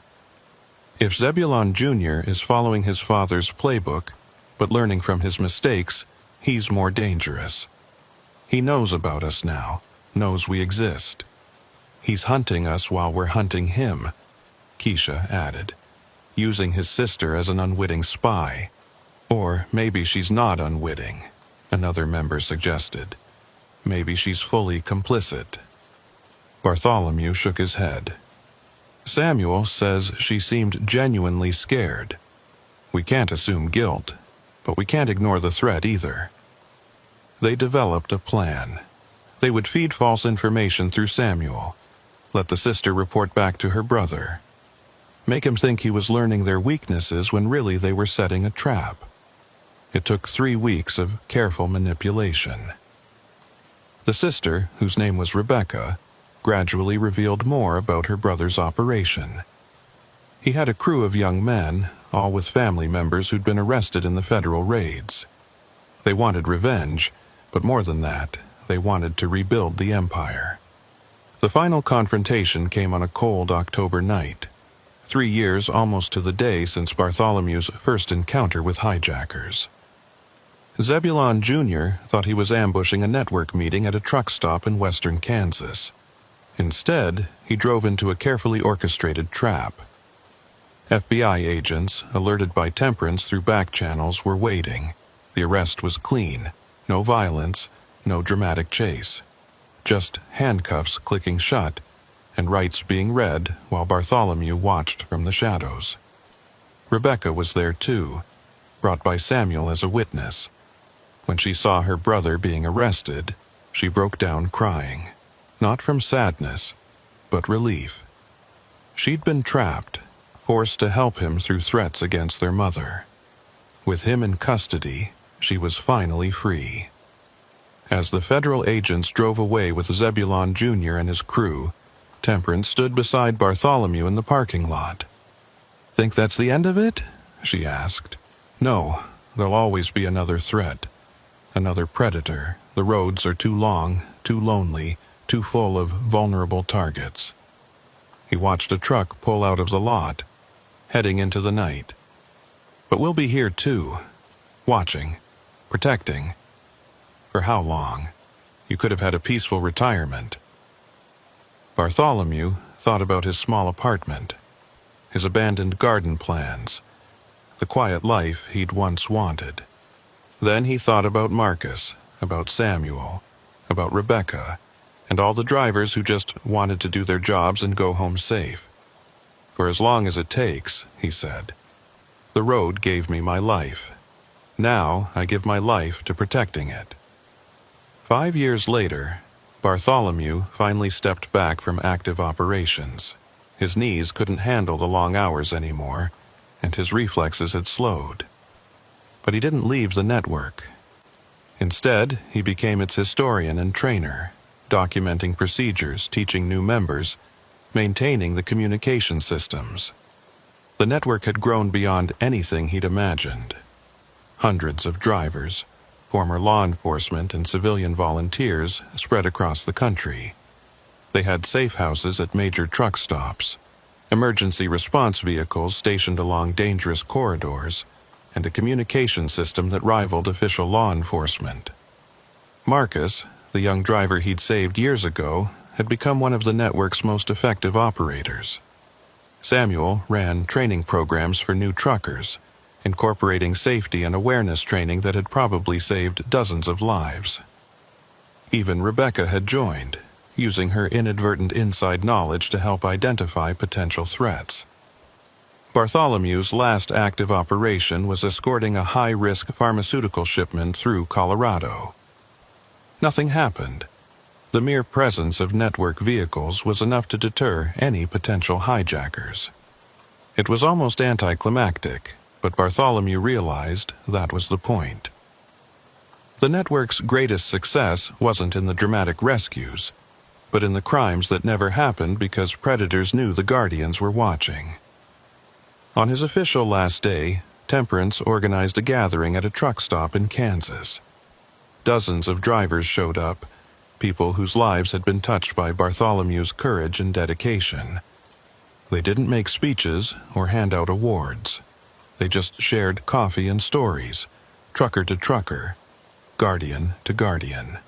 If Zebulon Jr. is following his father's playbook, but learning from his mistakes, he's more dangerous. He knows about us now, knows we exist. "He's hunting us while we're hunting him," Keisha added, using his sister as an unwitting spy. "Or maybe she's not unwitting," another member suggested. "Maybe she's fully complicit." Bartholomew shook his head. "Samuel says she seemed genuinely scared. We can't assume guilt, but we can't ignore the threat either." They developed a plan. They would feed false information through Samuel, let the sister report back to her brother, make him think he was learning their weaknesses when really they were setting a trap. It took 3 weeks of careful manipulation. The sister, whose name was Rebecca, gradually revealed more about her brother's operation. He had a crew of young men, all with family members who'd been arrested in the federal raids. They wanted revenge, but more than that, they wanted to rebuild the empire. The final confrontation came on a cold October night, 3 years almost to the day since Bartholomew's first encounter with hijackers. Zebulon Jr. thought he was ambushing a network meeting at a truck stop in western Kansas. Instead, he drove into a carefully orchestrated trap. FBI agents, alerted by Temperance through back channels, were waiting. The arrest was clean. No violence, no dramatic chase. Just handcuffs clicking shut and rights being read while Bartholomew watched from the shadows. Rebecca was there too, brought by Samuel as a witness. When she saw her brother being arrested, she broke down crying. Not from sadness, but relief. She'd been trapped, forced to help him through threats against their mother. With him in custody, she was finally free. As the federal agents drove away with Zebulon Jr. and his crew, Temperance stood beside Bartholomew in the parking lot. "Think that's the end of it?" she asked. "No, there'll always be another threat. Another predator. The roads are too long, too lonely, too full of vulnerable targets." He watched a truck pull out of the lot, heading into the night. "But we'll be here too, watching, protecting. For how long? You could have had a peaceful retirement." Bartholomew thought about his small apartment, his abandoned garden plans, the quiet life he'd once wanted. Then he thought about Marcus, about Samuel, about Rebecca, and all the drivers who just wanted to do their jobs and go home safe. "For as long as it takes," he said. "The road gave me my life. Now I give my life to protecting it." 5 years later, Bartholomew finally stepped back from active operations. His knees couldn't handle the long hours anymore, and his reflexes had slowed. But he didn't leave the network. Instead, he became its historian and trainer, documenting procedures, teaching new members, maintaining the communication systems. The network had grown beyond anything he'd imagined. Hundreds of drivers, former law enforcement and civilian volunteers spread across the country. They had safe houses at major truck stops, emergency response vehicles stationed along dangerous corridors, and a communication system that rivaled official law enforcement. Marcus, the young driver he'd saved years ago, had become one of the network's most effective operators. Samuel ran training programs for new truckers, incorporating safety and awareness training that had probably saved dozens of lives. Even Rebecca had joined, using her inadvertent inside knowledge to help identify potential threats. Bartholomew's last active operation was escorting a high-risk pharmaceutical shipment through Colorado. Nothing happened. The mere presence of network vehicles was enough to deter any potential hijackers. It was almost anticlimactic, but Bartholomew realized that was the point. The network's greatest success wasn't in the dramatic rescues, but in the crimes that never happened because predators knew the Guardians were watching. On his official last day, Temperance organized a gathering at a truck stop in Kansas. Dozens of drivers showed up, people whose lives had been touched by Bartholomew's courage and dedication. They didn't make speeches or hand out awards. They just shared coffee and stories, trucker to trucker, guardian to guardian.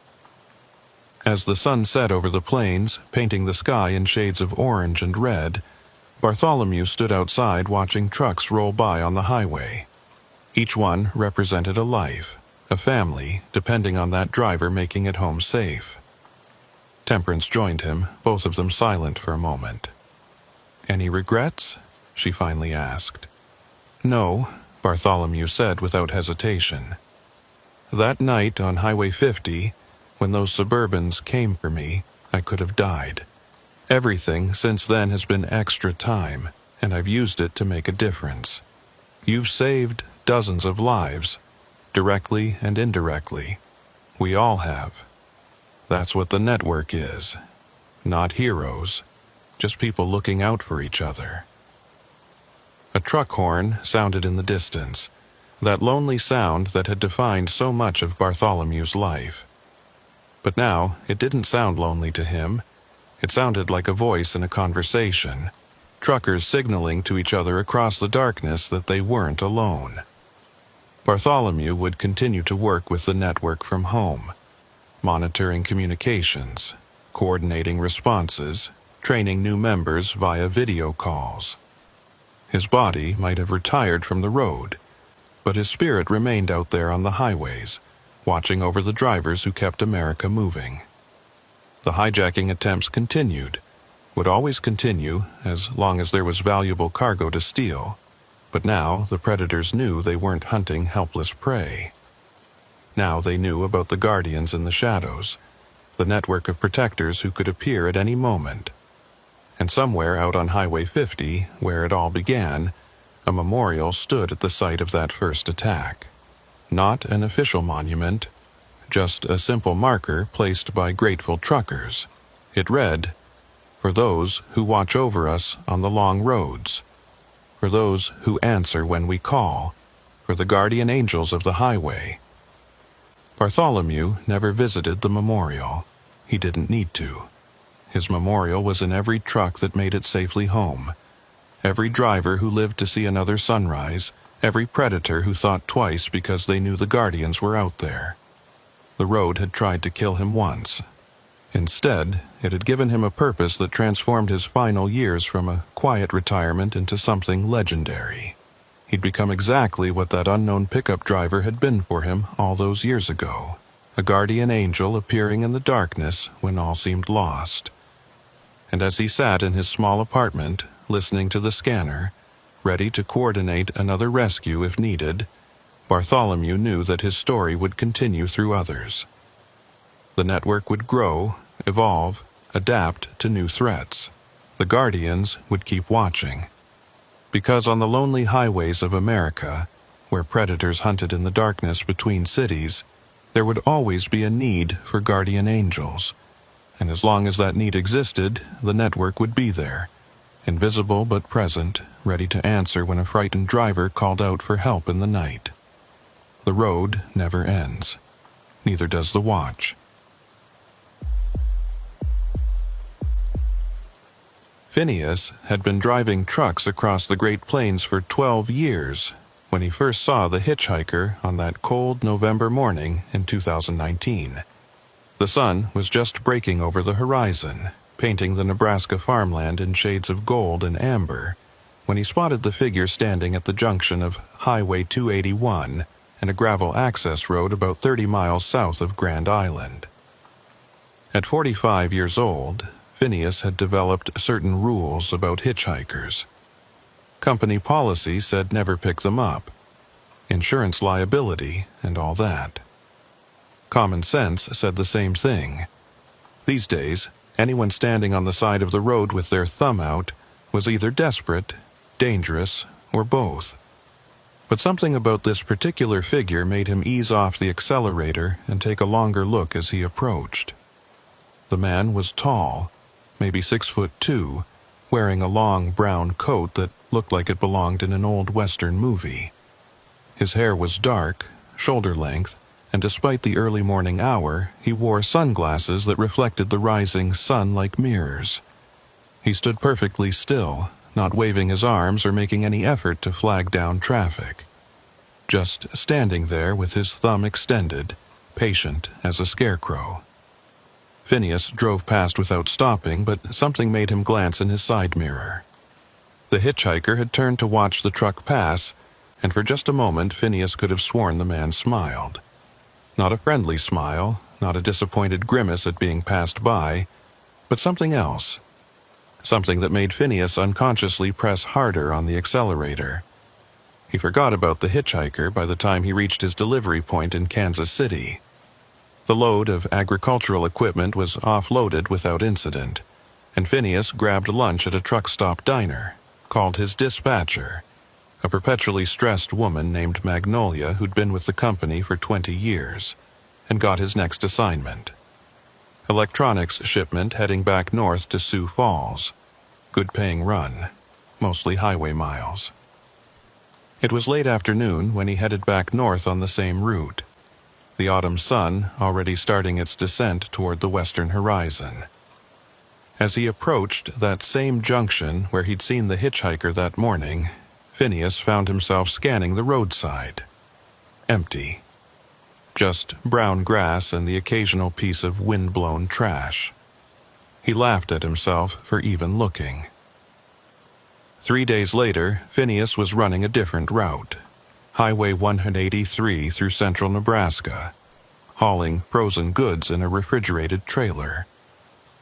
As the sun set over the plains, painting the sky in shades of orange and red, Bartholomew stood outside watching trucks roll by on the highway. Each one represented a life, a family, depending on that driver making it home safe. Temperance joined him, both of them silent for a moment. "Any regrets?" she finally asked. "No," Bartholomew said without hesitation. "That night on Highway 50, when those Suburbans came for me, I could have died. Everything since then has been extra time, and I've used it to make a difference. You've saved dozens of lives, directly and indirectly. We all have. That's what the network is. Not heroes, just people looking out for each other." A truck horn sounded in the distance, that lonely sound that had defined so much of Bartholomew's life. But now it didn't sound lonely to him. It sounded like a voice in a conversation, truckers signaling to each other across the darkness that they weren't alone. Bartholomew would continue to work with the network from home, monitoring communications, coordinating responses, training new members via video calls. His body might have retired from the road, but his spirit remained out there on the highways, watching over the drivers who kept America moving. The hijacking attempts continued, would always continue as long as there was valuable cargo to steal, but now the predators knew they weren't hunting helpless prey. Now they knew about the guardians in the shadows, the network of protectors who could appear at any moment. And somewhere out on Highway 50, where it all began, a memorial stood at the site of that first attack. Not an official monument, just a simple marker placed by grateful truckers. It read, "For those who watch over us on the long roads, for those who answer when we call, for the guardian angels of the highway." Bartholomew never visited the memorial. He didn't need to. His memorial was in every truck that made it safely home, every driver who lived to see another sunrise, every predator who thought twice because they knew the guardians were out there. The road had tried to kill him once. Instead, it had given him a purpose that transformed his final years from a quiet retirement into something legendary. He'd become exactly what that unknown pickup driver had been for him all those years ago, a guardian angel appearing in the darkness when all seemed lost. And as he sat in his small apartment, listening to the scanner, ready to coordinate another rescue if needed, Bartholomew knew that his story would continue through others. The network would grow, evolve, adapt to new threats. The guardians would keep watching. Because on the lonely highways of America, where predators hunted in the darkness between cities, there would always be a need for guardian angels. And as long as that need existed, the network would be there, invisible but present, ready to answer when a frightened driver called out for help in the night. The road never ends. Neither does the watch. Phineas had been driving trucks across the Great Plains for 12 years when he first saw the hitchhiker on that cold November morning in 2019. The sun was just breaking over the horizon, painting the Nebraska farmland in shades of gold and amber, when he spotted the figure standing at the junction of Highway 281 and a gravel access road about 30 miles south of Grand Island. At 45 years old, Phineas had developed certain rules about hitchhikers. Company policy said never pick them up, insurance liability, and all that. Common sense said the same thing. These days, anyone standing on the side of the road with their thumb out was either desperate, dangerous, or both. But something about this particular figure made him ease off the accelerator and take a longer look as he approached. The man was tall, maybe 6'2", wearing a long brown coat that looked like it belonged in an old Western movie. His hair was dark, shoulder length, and despite the early morning hour, he wore sunglasses that reflected the rising sun like mirrors. He stood perfectly still, not waving his arms or making any effort to flag down traffic. Just standing there with his thumb extended, patient as a scarecrow. Phineas drove past without stopping, but something made him glance in his side mirror. The hitchhiker had turned to watch the truck pass, and for just a moment Phineas could have sworn the man smiled. Not a friendly smile, not a disappointed grimace at being passed by, but something else. Something that made Phineas unconsciously press harder on the accelerator. He forgot about the hitchhiker by the time he reached his delivery point in Kansas City. The load of agricultural equipment was offloaded without incident, and Phineas grabbed lunch at a truck stop diner, called his dispatcher, a perpetually stressed woman named Magnolia who'd been with the company for 20 years, and got his next assignment. Electronics shipment heading back north to Sioux Falls. Good-paying run, mostly highway miles. It was late afternoon when he headed back north on the same route, the autumn sun already starting its descent toward the western horizon. As he approached that same junction where he'd seen the hitchhiker that morning, Phineas found himself scanning the roadside. Empty. Just brown grass and the occasional piece of wind-blown trash. He laughed at himself for even looking. 3 days later, Phineas was running a different route. Highway 183 through central Nebraska, hauling frozen goods in a refrigerated trailer.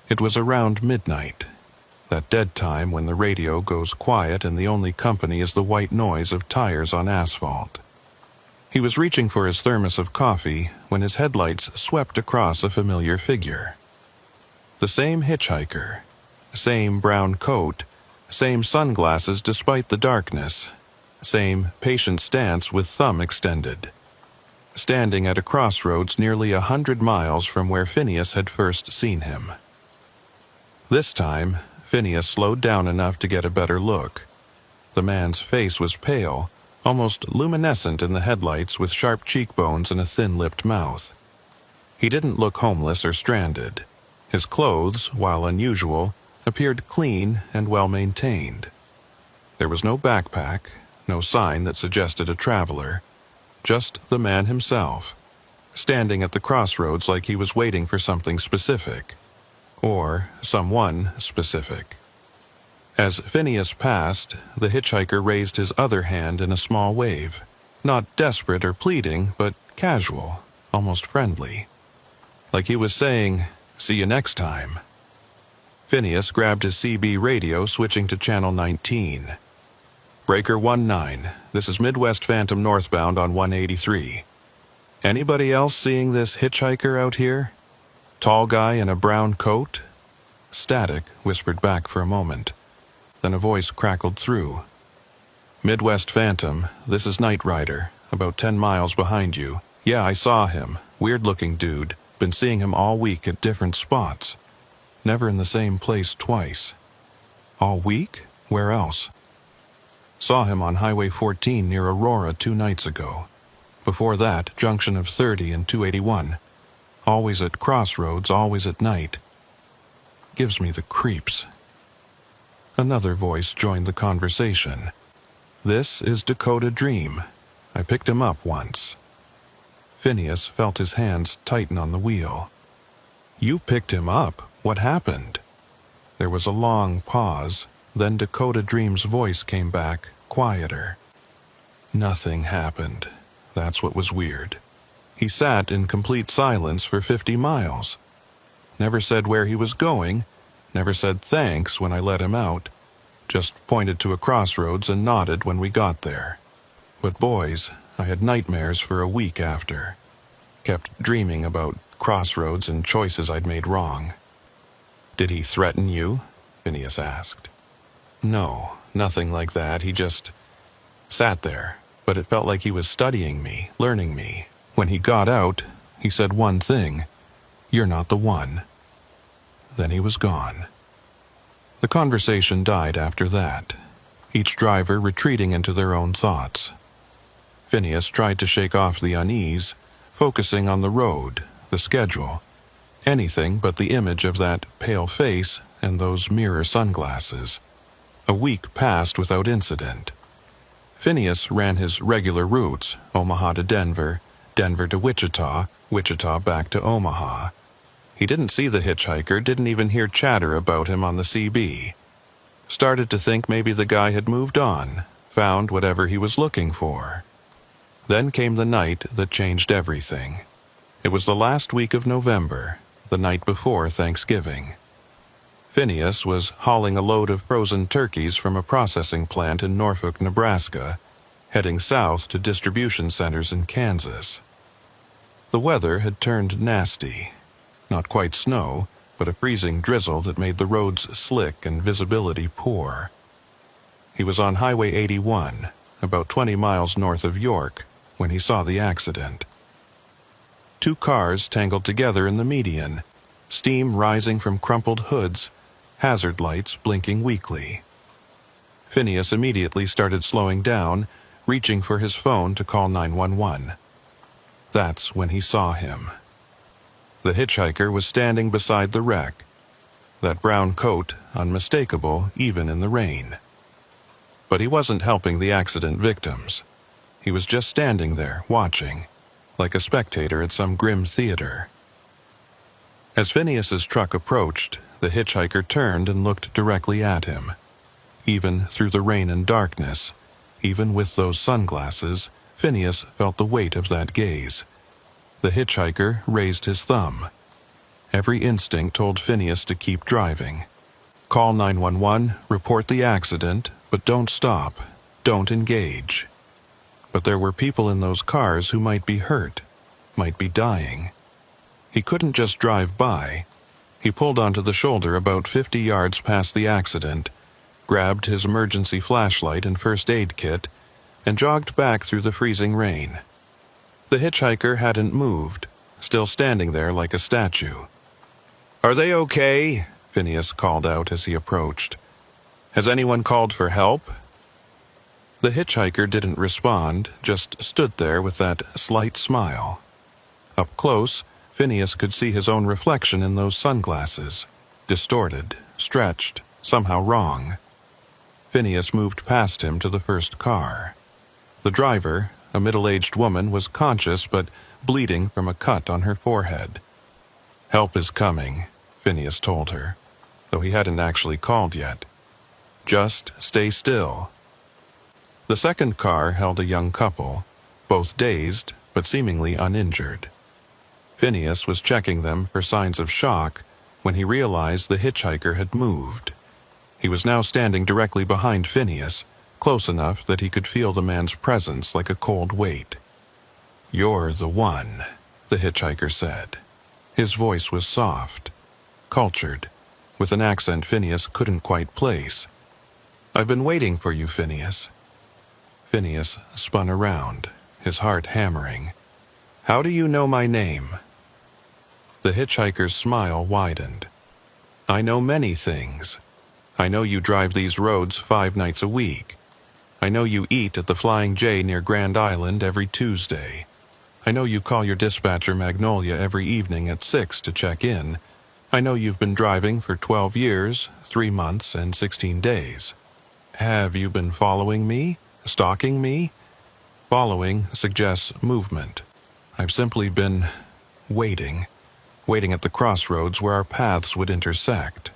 It was around midnight, that dead time when the radio goes quiet and the only company is the white noise of tires on asphalt. He was reaching for his thermos of coffee when his headlights swept across a familiar figure. The same hitchhiker, same brown coat, same sunglasses despite the darkness, same patient stance with thumb extended. Standing at a crossroads nearly 100 miles from where Phineas had first seen him. This time, Phineas slowed down enough to get a better look. The man's face was pale, almost luminescent in the headlights with sharp cheekbones and a thin-lipped mouth. He didn't look homeless or stranded. His clothes, while unusual, appeared clean and well-maintained. There was no backpack, no sign that suggested a traveler, just the man himself, standing at the crossroads like he was waiting for something specific, or someone specific. As Phineas passed, the hitchhiker raised his other hand in a small wave, not desperate or pleading, but casual, almost friendly. Like he was saying, "See you next time." Phineas grabbed his CB radio, switching to channel 19. Breaker 19, this is Midwest Phantom northbound on 183. Anybody else seeing this hitchhiker out here? Tall guy in a brown coat? Static whispered back for a moment. Then a voice crackled through. Midwest Phantom, this is Knight Rider, about 10 miles behind you. Yeah, I saw him. Weird-looking dude. Been seeing him all week at different spots. Never in the same place twice. All week? Where else? Saw him on Highway 14 near Aurora 2 nights ago. Before that, junction of 30 and 281. Always at crossroads, always at night. Gives me the creeps. Another voice joined the conversation. This is Dakota Dream. I picked him up once. Phineas felt his hands tighten on the wheel. You picked him up? What happened? There was a long pause, then Dakota Dream's voice came back, quieter. Nothing happened. That's what was weird. He sat in complete silence for 50 miles. Never said where he was going, never said thanks when I let him out, just pointed to a crossroads and nodded when we got there. But boys, I had nightmares for a week after. Kept dreaming about crossroads and choices I'd made wrong. Did he threaten you? Phineas asked. No, nothing like that. He just sat there, but it felt like he was studying me, learning me. When he got out, he said one thing, "You're not the one." Then he was gone. The conversation died after that, each driver retreating into their own thoughts. Phineas tried to shake off the unease, focusing on the road, the schedule, anything but the image of that pale face and those mirror sunglasses. A week passed without incident. Phineas ran his regular routes, Omaha to Denver, Denver to Wichita, Wichita back to Omaha. He didn't see the hitchhiker, didn't even hear chatter about him on the CB. Started to think maybe the guy had moved on, found whatever he was looking for. Then came the night that changed everything. It was the last week of November, the night before Thanksgiving. Phineas was hauling a load of frozen turkeys from a processing plant in Norfolk, Nebraska, heading south to distribution centers in Kansas. The weather had turned nasty. Not quite snow, but a freezing drizzle that made the roads slick and visibility poor. He was on Highway 81, about 20 miles north of York, when he saw the accident. Two cars tangled together in the median, steam rising from crumpled hoods, hazard lights blinking weakly. Phineas immediately started slowing down, reaching for his phone to call 911. That's when he saw him. The hitchhiker was standing beside the wreck, that brown coat unmistakable even in the rain. But he wasn't helping the accident victims. He was just standing there, watching, like a spectator at some grim theater. As Phineas's truck approached, the hitchhiker turned and looked directly at him. Even through the rain and darkness, even with those sunglasses, Phineas felt the weight of that gaze. The hitchhiker raised his thumb. Every instinct told Phineas to keep driving. Call 911, report the accident, but don't stop, don't engage. But there were people in those cars who might be hurt, might be dying. He couldn't just drive by. He pulled onto the shoulder about 50 yards past the accident, grabbed his emergency flashlight and first aid kit, and jogged back through the freezing rain. The hitchhiker hadn't moved, still standing there like a statue. "Are they okay?" Phineas called out as he approached. "Has anyone called for help?" The hitchhiker didn't respond, just stood there with that slight smile. Up close, Phineas could see his own reflection in those sunglasses, distorted, stretched, somehow wrong. Phineas moved past him to the first car. The driver, a middle-aged woman, was conscious but bleeding from a cut on her forehead. "Help is coming," Phineas told her, though he hadn't actually called yet. "Just stay still." The second car held a young couple, both dazed but seemingly uninjured. Phineas was checking them for signs of shock when he realized the hitchhiker had moved. He was now standing directly behind Phineas, close enough that he could feel the man's presence like a cold weight. "You're the one," the hitchhiker said. His voice was soft, cultured, with an accent Phineas couldn't quite place. "I've been waiting for you, Phineas." Phineas spun around, his heart hammering. "How do you know my name?" The hitchhiker's smile widened. "I know many things. I know you drive these roads 5 nights a week. I know you eat at the Flying J near Grand Island every Tuesday. I know you call your dispatcher Magnolia every evening at 6 to check in. I know you've been driving for 12 years, 3 months, and 16 days. Have you been following me? Stalking me?" Following suggests movement. I've simply been waiting at the crossroads where our paths would intersect.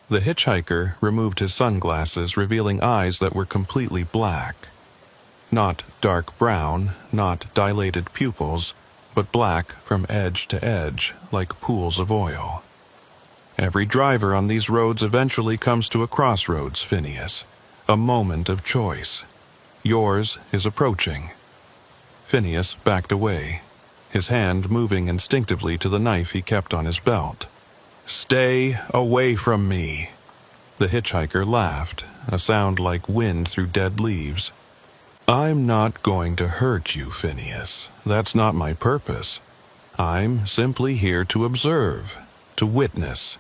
The hitchhiker removed his sunglasses, revealing eyes that were completely black. Not dark brown, not dilated pupils, but black from edge to edge, like pools of oil. "Every driver on these roads eventually comes to a crossroads, Phineas. A moment of choice. Yours is approaching." Phineas backed away, his hand moving instinctively to the knife he kept on his belt. "Stay away from me." The hitchhiker laughed, a sound like wind through dead leaves. "I'm not going to hurt you, Phineas. That's not my purpose. I'm simply here to observe, to witness,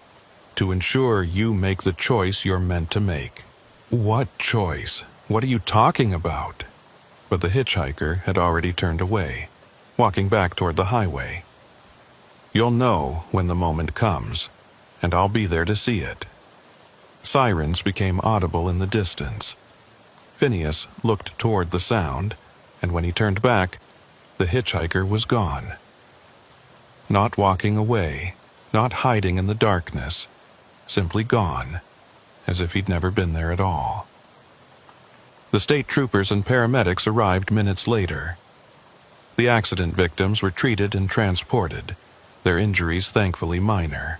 to ensure you make the choice you're meant to make." "What choice? What are you talking about?" But the hitchhiker had already turned away, walking back toward the highway. "You'll know when the moment comes, and I'll be there to see it." Sirens became audible in the distance. Phineas looked toward the sound, and when he turned back, the hitchhiker was gone. Not walking away, not hiding in the darkness, simply gone, as if he'd never been there at all. The state troopers and paramedics arrived minutes later. The accident victims were treated and transported, their injuries thankfully minor.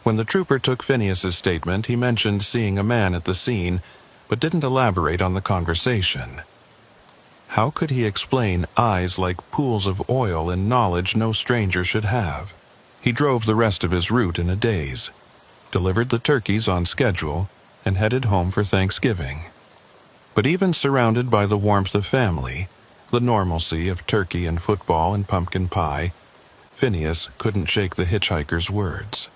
When the trooper took Phineas's statement, he mentioned seeing a man at the scene, but didn't elaborate on the conversation. How could he explain eyes like pools of oil and knowledge no stranger should have? He drove the rest of his route in a daze, delivered the turkeys on schedule, and headed home for Thanksgiving. But even surrounded by the warmth of family, the normalcy of turkey and football and pumpkin pie, Phineas couldn't shake the hitchhiker's words.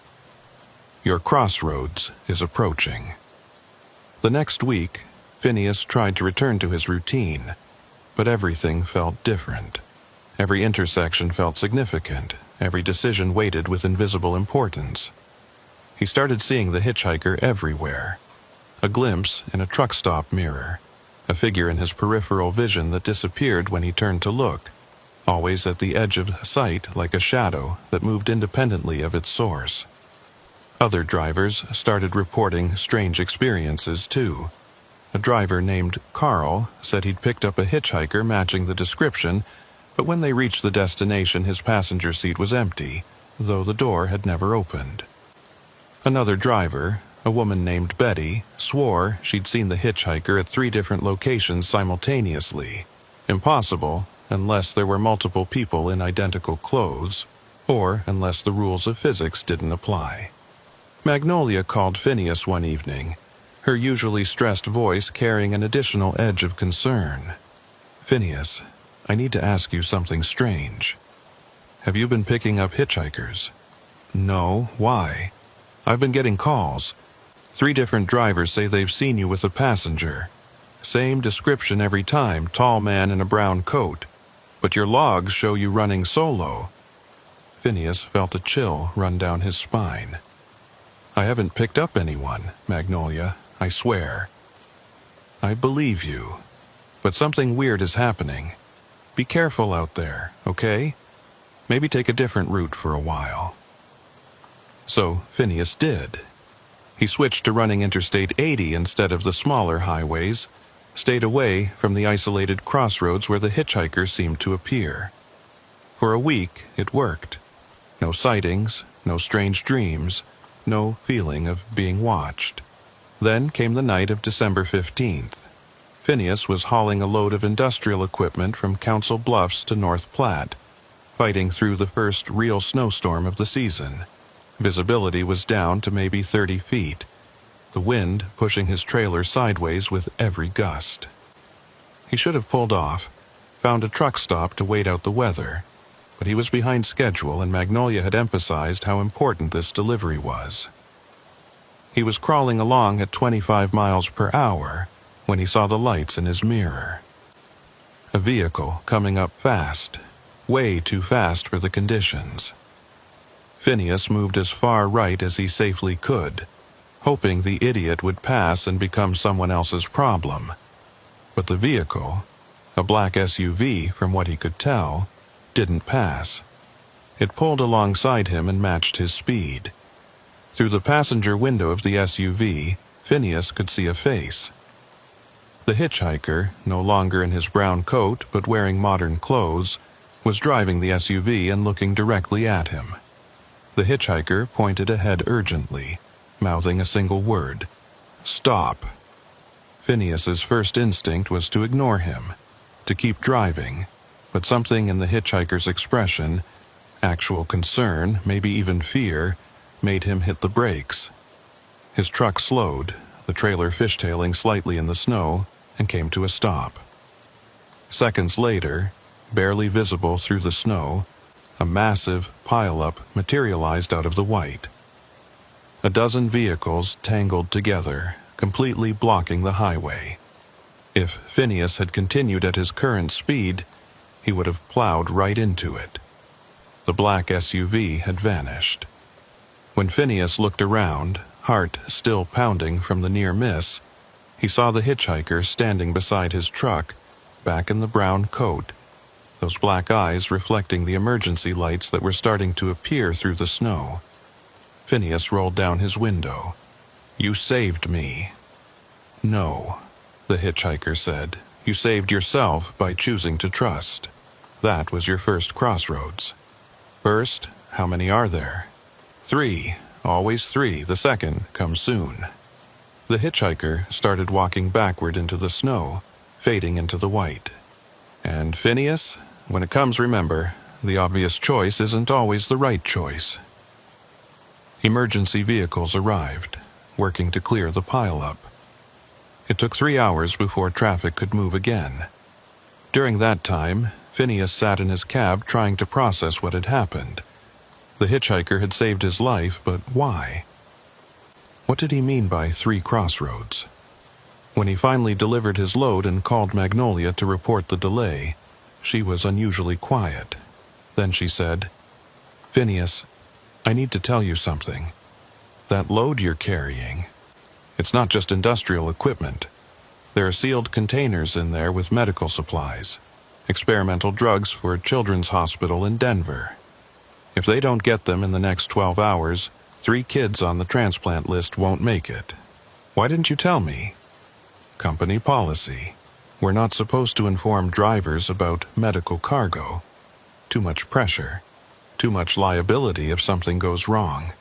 Your crossroads is approaching. The next week, Phineas tried to return to his routine, but everything felt different. Every intersection felt significant, every decision weighted with invisible importance. He started seeing the hitchhiker everywhere. A glimpse in a truck stop mirror, a figure in his peripheral vision that disappeared when he turned to look, always at the edge of sight like a shadow that moved independently of its source. Other drivers started reporting strange experiences, too. A driver named Carl said he'd picked up a hitchhiker matching the description, but when they reached the destination, his passenger seat was empty, though the door had never opened. Another driver, a woman named Betty, swore she'd seen the hitchhiker at 3 different locations simultaneously. Impossible, unless there were multiple people in identical clothes, or unless the rules of physics didn't apply. Magnolia called Phineas one evening, her usually stressed voice carrying an additional edge of concern. Phineas, I need to ask you something strange. Have you been picking up hitchhikers? No, why? I've been getting calls. 3 different drivers say they've seen you with a passenger. Same description every time, tall man in a brown coat. But your logs show you running solo. Phineas felt a chill run down his spine. I haven't picked up anyone, Magnolia, I swear. I believe you, but something weird is happening. Be careful out there, okay? Maybe take a different route for a while. So Phineas did. He switched to running Interstate 80 instead of the smaller highways, stayed away from the isolated crossroads where the hitchhiker seemed to appear. For a week, it worked. No sightings, no strange dreams, no feeling of being watched. Then came the night of December 15th. Phineas was hauling a load of industrial equipment from Council Bluffs to North Platte, fighting through the first real snowstorm of the season. Visibility was down to maybe 30 feet, the wind pushing his trailer sideways with every gust. He should have pulled off, found a truck stop to wait out the weather, but he was behind schedule and Magnolia had emphasized how important this delivery was. He was crawling along at 25 miles per hour when he saw the lights in his mirror. A vehicle coming up fast, way too fast for the conditions. Phineas moved as far right as he safely could, hoping the idiot would pass and become someone else's problem. But the vehicle, a black SUV from what he could tell, didn't pass. It pulled alongside him and matched his speed. Through the passenger window of the SUV, Phineas could see a face. The hitchhiker, no longer in his brown coat but wearing modern clothes, was driving the SUV and looking directly at him. The hitchhiker pointed ahead urgently, mouthing a single word, "Stop." Phineas's first instinct was to ignore him, to keep driving, but something in the hitchhiker's expression, actual concern, maybe even fear, made him hit the brakes. His truck slowed, the trailer fishtailing slightly in the snow, and came to a stop. Seconds later, barely visible through the snow, a massive pileup materialized out of the white. A dozen vehicles tangled together, completely blocking the highway. If Phineas had continued at his current speed, he would have plowed right into it. The black SUV had vanished. When Phineas looked around, heart still pounding from the near miss, he saw the hitchhiker standing beside his truck, back in the brown coat, those black eyes reflecting the emergency lights that were starting to appear through the snow. Phineas rolled down his window. "You saved me." "No," the hitchhiker said. "You saved yourself by choosing to trust. That was your first crossroads." "First, how many are there?" "3. Always 3. The second comes soon." The hitchhiker started walking backward into the snow, fading into the white. "And Phineas, when it comes, remember, the obvious choice isn't always the right choice." Emergency vehicles arrived, working to clear the pileup. It took 3 hours before traffic could move again. During that time, Phineas sat in his cab trying to process what had happened. The hitchhiker had saved his life, but why? What did he mean by 3 crossroads? When he finally delivered his load and called Magnolia to report the delay, she was unusually quiet. Then she said, "Phineas, I need to tell you something. That load you're carrying, it's not just industrial equipment. There are sealed containers in there with medical supplies, experimental drugs for a children's hospital in Denver. If they don't get them in the next 12 hours, 3 kids on the transplant list won't make it. Why didn't you tell me?" "Company policy. We're not supposed to inform drivers about medical cargo. Too much pressure. Too much liability if something goes wrong.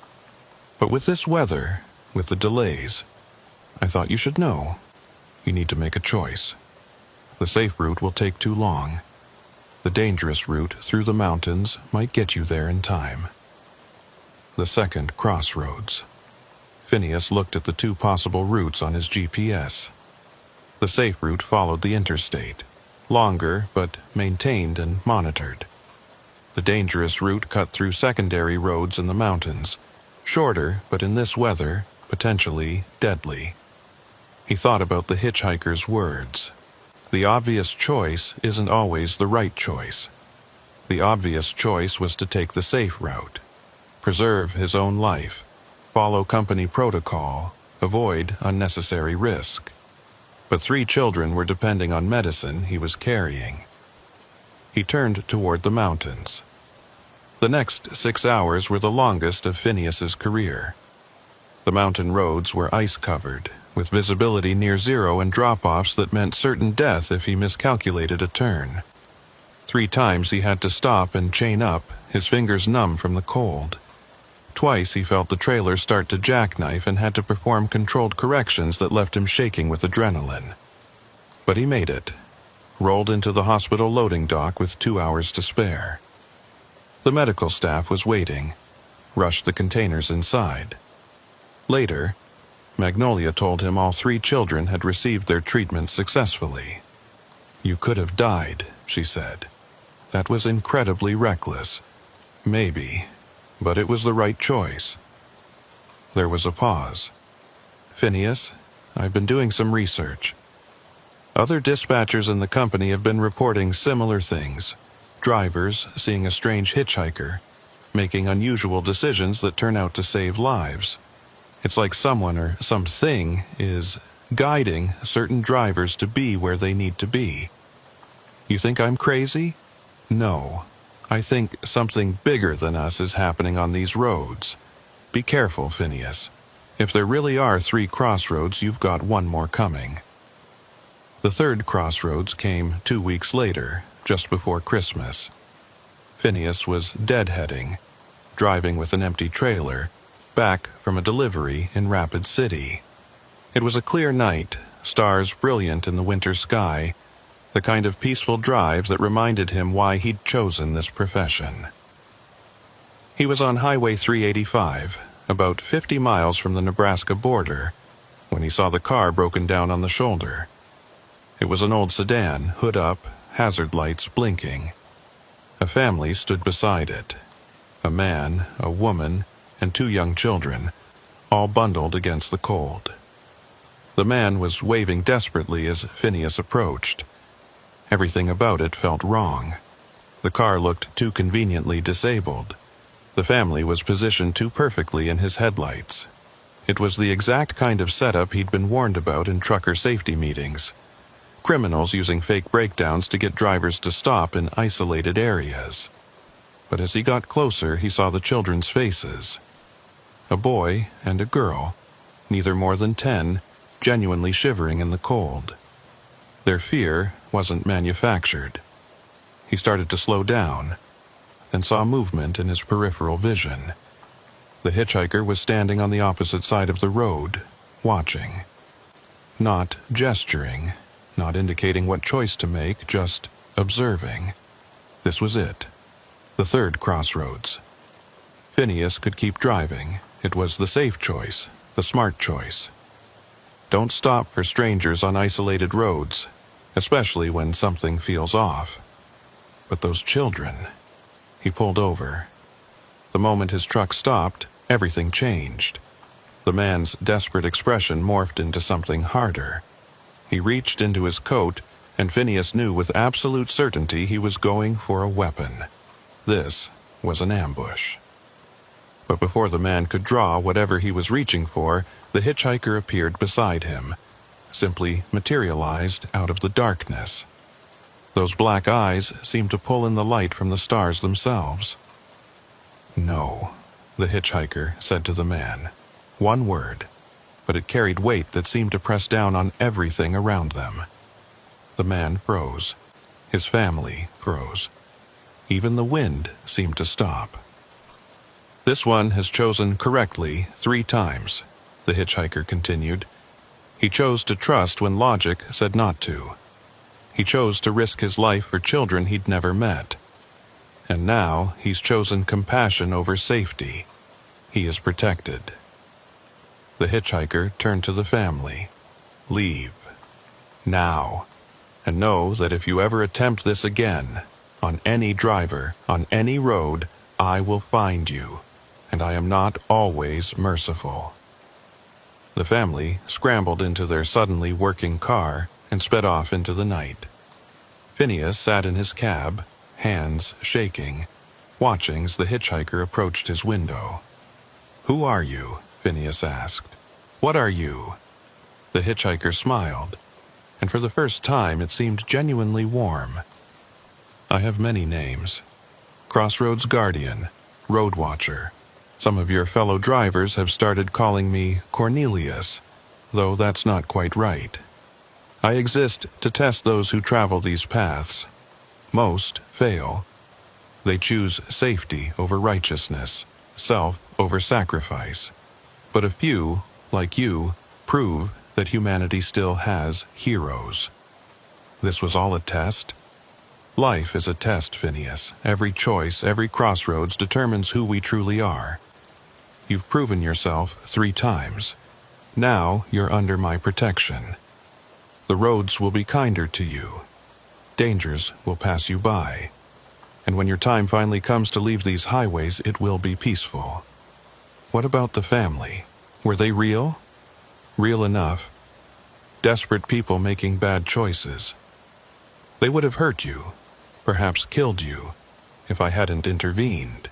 But with this weather, with the delays, I thought you should know. You need to make a choice. The safe route will take too long. The dangerous route through the mountains might get you there in time." The second crossroads. Phineas looked at the 2 possible routes on his GPS. The safe route followed the interstate, longer but maintained and monitored. The dangerous route cut through secondary roads in the mountains, shorter but in this weather, potentially deadly. He thought about the hitchhiker's words. The obvious choice isn't always the right choice. The obvious choice was to take the safe route, preserve his own life, follow company protocol, avoid unnecessary risk. But 3 children were depending on medicine he was carrying. He turned toward the mountains. The next 6 hours were the longest of Phineas's career. The mountain roads were ice-covered, with visibility near zero and drop-offs that meant certain death if he miscalculated a turn. 3 times he had to stop and chain up, his fingers numb from the cold. Twice he felt the trailer start to jackknife and had to perform controlled corrections that left him shaking with adrenaline. But he made it, rolled into the hospital loading dock with 2 hours to spare. The medical staff was waiting, rushed the containers inside. Later, Magnolia told him all 3 children had received their treatment successfully. "You could have died," she said. "That was incredibly reckless. Maybe, but it was the right choice." There was a pause. "Phineas, I've been doing some research. Other dispatchers in the company have been reporting similar things. Drivers seeing a strange hitchhiker, making unusual decisions that turn out to save lives. It's like someone or something is guiding certain drivers to be where they need to be. You think I'm crazy? No. I think something bigger than us is happening on these roads. Be careful, Phineas. If there really are 3 crossroads, you've got 1 more coming." The 3rd crossroads came 2 weeks later, just before Christmas. Phineas was deadheading, driving with an empty trailer, back from a delivery in Rapid City. It was a clear night, stars brilliant in the winter sky, the kind of peaceful drive that reminded him why he'd chosen this profession. He was on Highway 385, about 50 miles from the Nebraska border, when he saw the car broken down on the shoulder. It was an old sedan, hood up, hazard lights blinking. A family stood beside it. A man, a woman, and 2 young children, all bundled against the cold. The man was waving desperately as Phineas approached. Everything about it felt wrong. The car looked too conveniently disabled. The family was positioned too perfectly in his headlights. It was the exact kind of setup he'd been warned about in trucker safety meetings. Criminals using fake breakdowns to get drivers to stop in isolated areas. But as he got closer, he saw the children's faces. A boy and a girl, neither more than 10, genuinely shivering in the cold. Their fear wasn't manufactured. He started to slow down, and saw movement in his peripheral vision. The hitchhiker was standing on the opposite side of the road, watching. Not gesturing, not indicating what choice to make, just observing. This was it. The third crossroads. Phineas could keep driving. It was the safe choice, the smart choice. Don't stop for strangers on isolated roads, especially when something feels off. But those children. He pulled over. The moment his truck stopped, everything changed. The man's desperate expression morphed into something harder. He reached into his coat, and Phineas knew with absolute certainty he was going for a weapon. This was an ambush. But before the man could draw whatever he was reaching for, the hitchhiker appeared beside him, simply materialized out of the darkness. Those black eyes seemed to pull in the light from the stars themselves. "No," the hitchhiker said to the man. One word, but it carried weight that seemed to press down on everything around them. The man froze. His family froze. Even the wind seemed to stop. "This one has chosen correctly 3 times, the hitchhiker continued. He chose to trust when logic said not to. He chose to risk his life for children he'd never met. And now he's chosen compassion over safety. He is protected." The hitchhiker turned to the family. "Leave. Now. And know that if you ever attempt this again, on any driver, on any road, I will find you, and I am not always merciful." The family scrambled into their suddenly working car and sped off into the night. Phineas sat in his cab, hands shaking, watching as the hitchhiker approached his window. "Who are you?" Phineas asked. "What are you?" The hitchhiker smiled, and for the first time it seemed genuinely warm. "I have many names. Crossroads Guardian, Road Watcher. Some of your fellow drivers have started calling me Cornelius, though that's not quite right. I exist to test those who travel these paths. Most fail. They choose safety over righteousness, self over sacrifice. But a few, like you, prove that humanity still has heroes." This was all a test? Life is a test, Phineas. Every choice, every crossroads determines who we truly are. You've proven yourself 3 times. Now you're under my protection. The roads will be kinder to you. Dangers will pass you by. And when your time finally comes to leave these highways, it will be peaceful. What about the family? Were they real? Real enough. Desperate people making bad choices. They would have hurt you, perhaps killed you, if I hadn't intervened.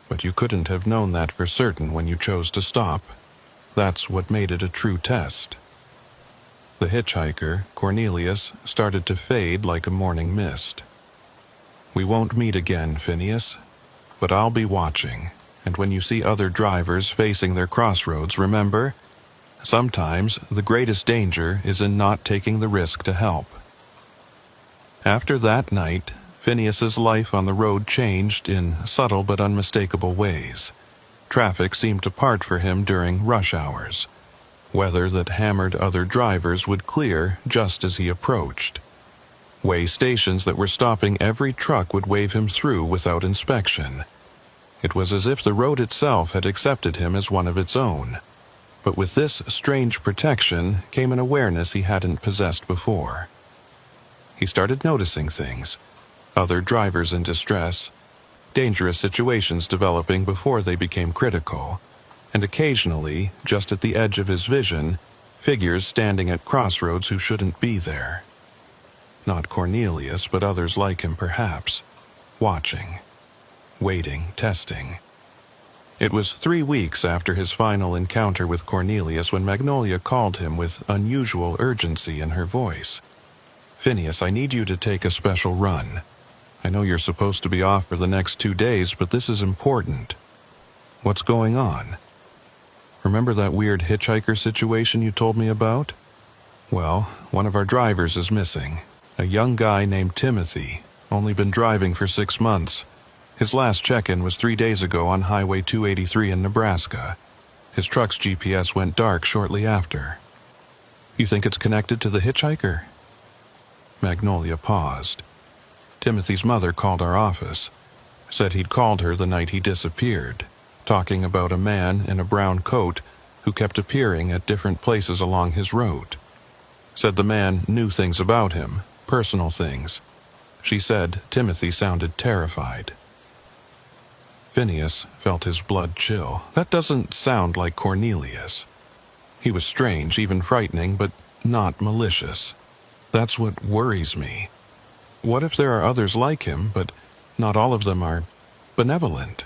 But you couldn't have known that for certain when you chose to stop. That's what made it a true test. The hitchhiker, Cornelius, started to fade like a morning mist. "We won't meet again, Phineas, but I'll be watching, and when you see other drivers facing their crossroads, remember, sometimes the greatest danger is in not taking the risk to help." After that night, Phineas's life on the road changed in subtle but unmistakable ways. Traffic seemed to part for him during rush hours. Weather that hammered other drivers would clear just as he approached. Way stations that were stopping every truck would wave him through without inspection. It was as if the road itself had accepted him as one of its own. But with this strange protection came an awareness he hadn't possessed before. He started noticing things. Other drivers in distress, dangerous situations developing before they became critical, and occasionally, just at the edge of his vision, figures standing at crossroads who shouldn't be there. Not Cornelius, but others like him perhaps, watching, waiting, testing. It was 3 weeks after his final encounter with Cornelius when Magnolia called him with unusual urgency in her voice. "Phineas, I need you to take a special run. I know you're supposed to be off for the next 2 days, but this is important." "What's going on?" Remember that weird hitchhiker situation you told me about? Well, one of our drivers is missing. A young guy named Timothy, only been driving for 6 months. His last check-in was 3 days ago on Highway 283 in Nebraska. His truck's GPS went dark shortly after. You think it's connected to the hitchhiker? Magnolia paused. Timothy's mother called our office, said he'd called her the night he disappeared, talking about a man in a brown coat who kept appearing at different places along his route. Said the man knew things about him, personal things. She said Timothy sounded terrified. Phineas felt his blood chill. That doesn't sound like Cornelius. He was strange, even frightening, but not malicious. That's what worries me. What if there are others like him, but not all of them are benevolent?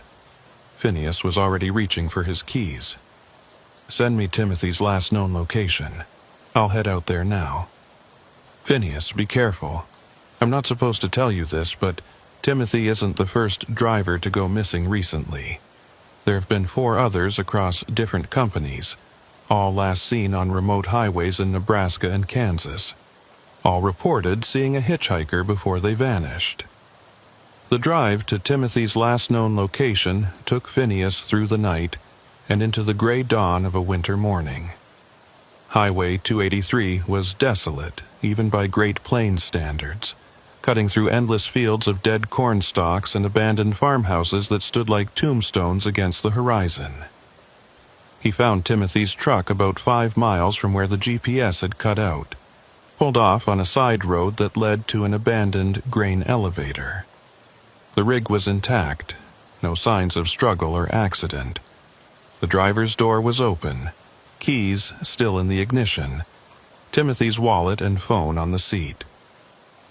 Phineas was already reaching for his keys. Send me Timothy's last known location. I'll head out there now. Phineas, be careful. I'm not supposed to tell you this, but Timothy isn't the first driver to go missing recently. There have been 4 others across different companies, all last seen on remote highways in Nebraska and Kansas. All reported seeing a hitchhiker before they vanished. The drive to Timothy's last known location took Phineas through the night and into the gray dawn of a winter morning. Highway 283 was desolate, even by Great Plains standards, cutting through endless fields of dead corn stalks and abandoned farmhouses that stood like tombstones against the horizon. He found Timothy's truck about 5 miles from where the GPS had cut out, pulled off on a side road that led to an abandoned grain elevator. The rig was intact, no signs of struggle or accident. The driver's door was open, keys still in the ignition, Timothy's wallet and phone on the seat.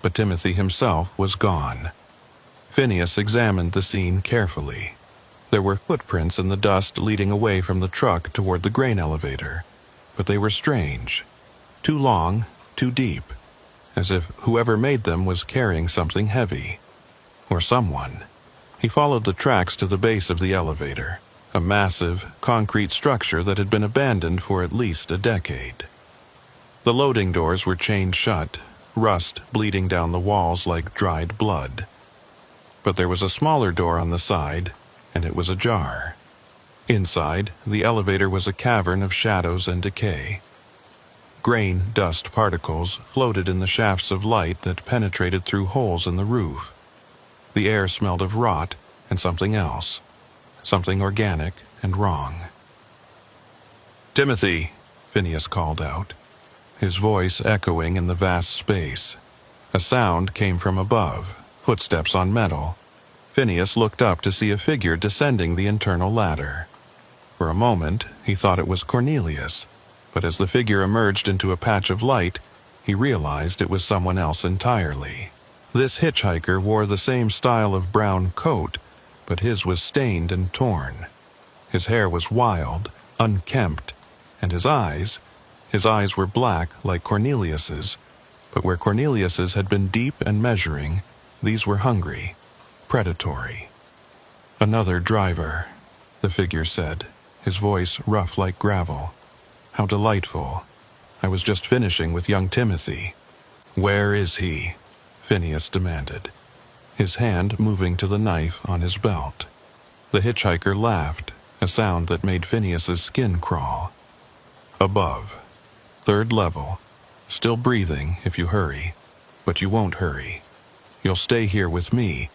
But Timothy himself was gone. Phineas examined the scene carefully. There were footprints in the dust leading away from the truck toward the grain elevator, but they were strange. Too long, too deep, as if whoever made them was carrying something heavy. Or someone. He followed the tracks to the base of the elevator, a massive, concrete structure that had been abandoned for at least a decade. The loading doors were chained shut, rust bleeding down the walls like dried blood. But there was a smaller door on the side, and it was ajar. Inside, the elevator was a cavern of shadows and decay. Grain dust particles floated in the shafts of light that penetrated through holes in the roof. The air smelled of rot and something else, something organic and wrong. "Timothy," Phineas called out, his voice echoing in the vast space. A sound came from above, footsteps on metal. Phineas looked up to see a figure descending the internal ladder. For a moment, he thought it was Cornelius, but as the figure emerged into a patch of light, he realized it was someone else entirely. This hitchhiker wore the same style of brown coat, but his was stained and torn. His hair was wild, unkempt, and his eyes were black like Cornelius's, but where Cornelius's had been deep and measuring, these were hungry, predatory. "Another driver," the figure said, his voice rough like gravel. "How delightful. I was just finishing with young Timothy." "Where is he?" Phineas demanded, his hand moving to the knife on his belt. The hitchhiker laughed, a sound that made Phineas's skin crawl. "Above. 3rd level. Still breathing if you hurry, but you won't hurry. You'll stay here with me,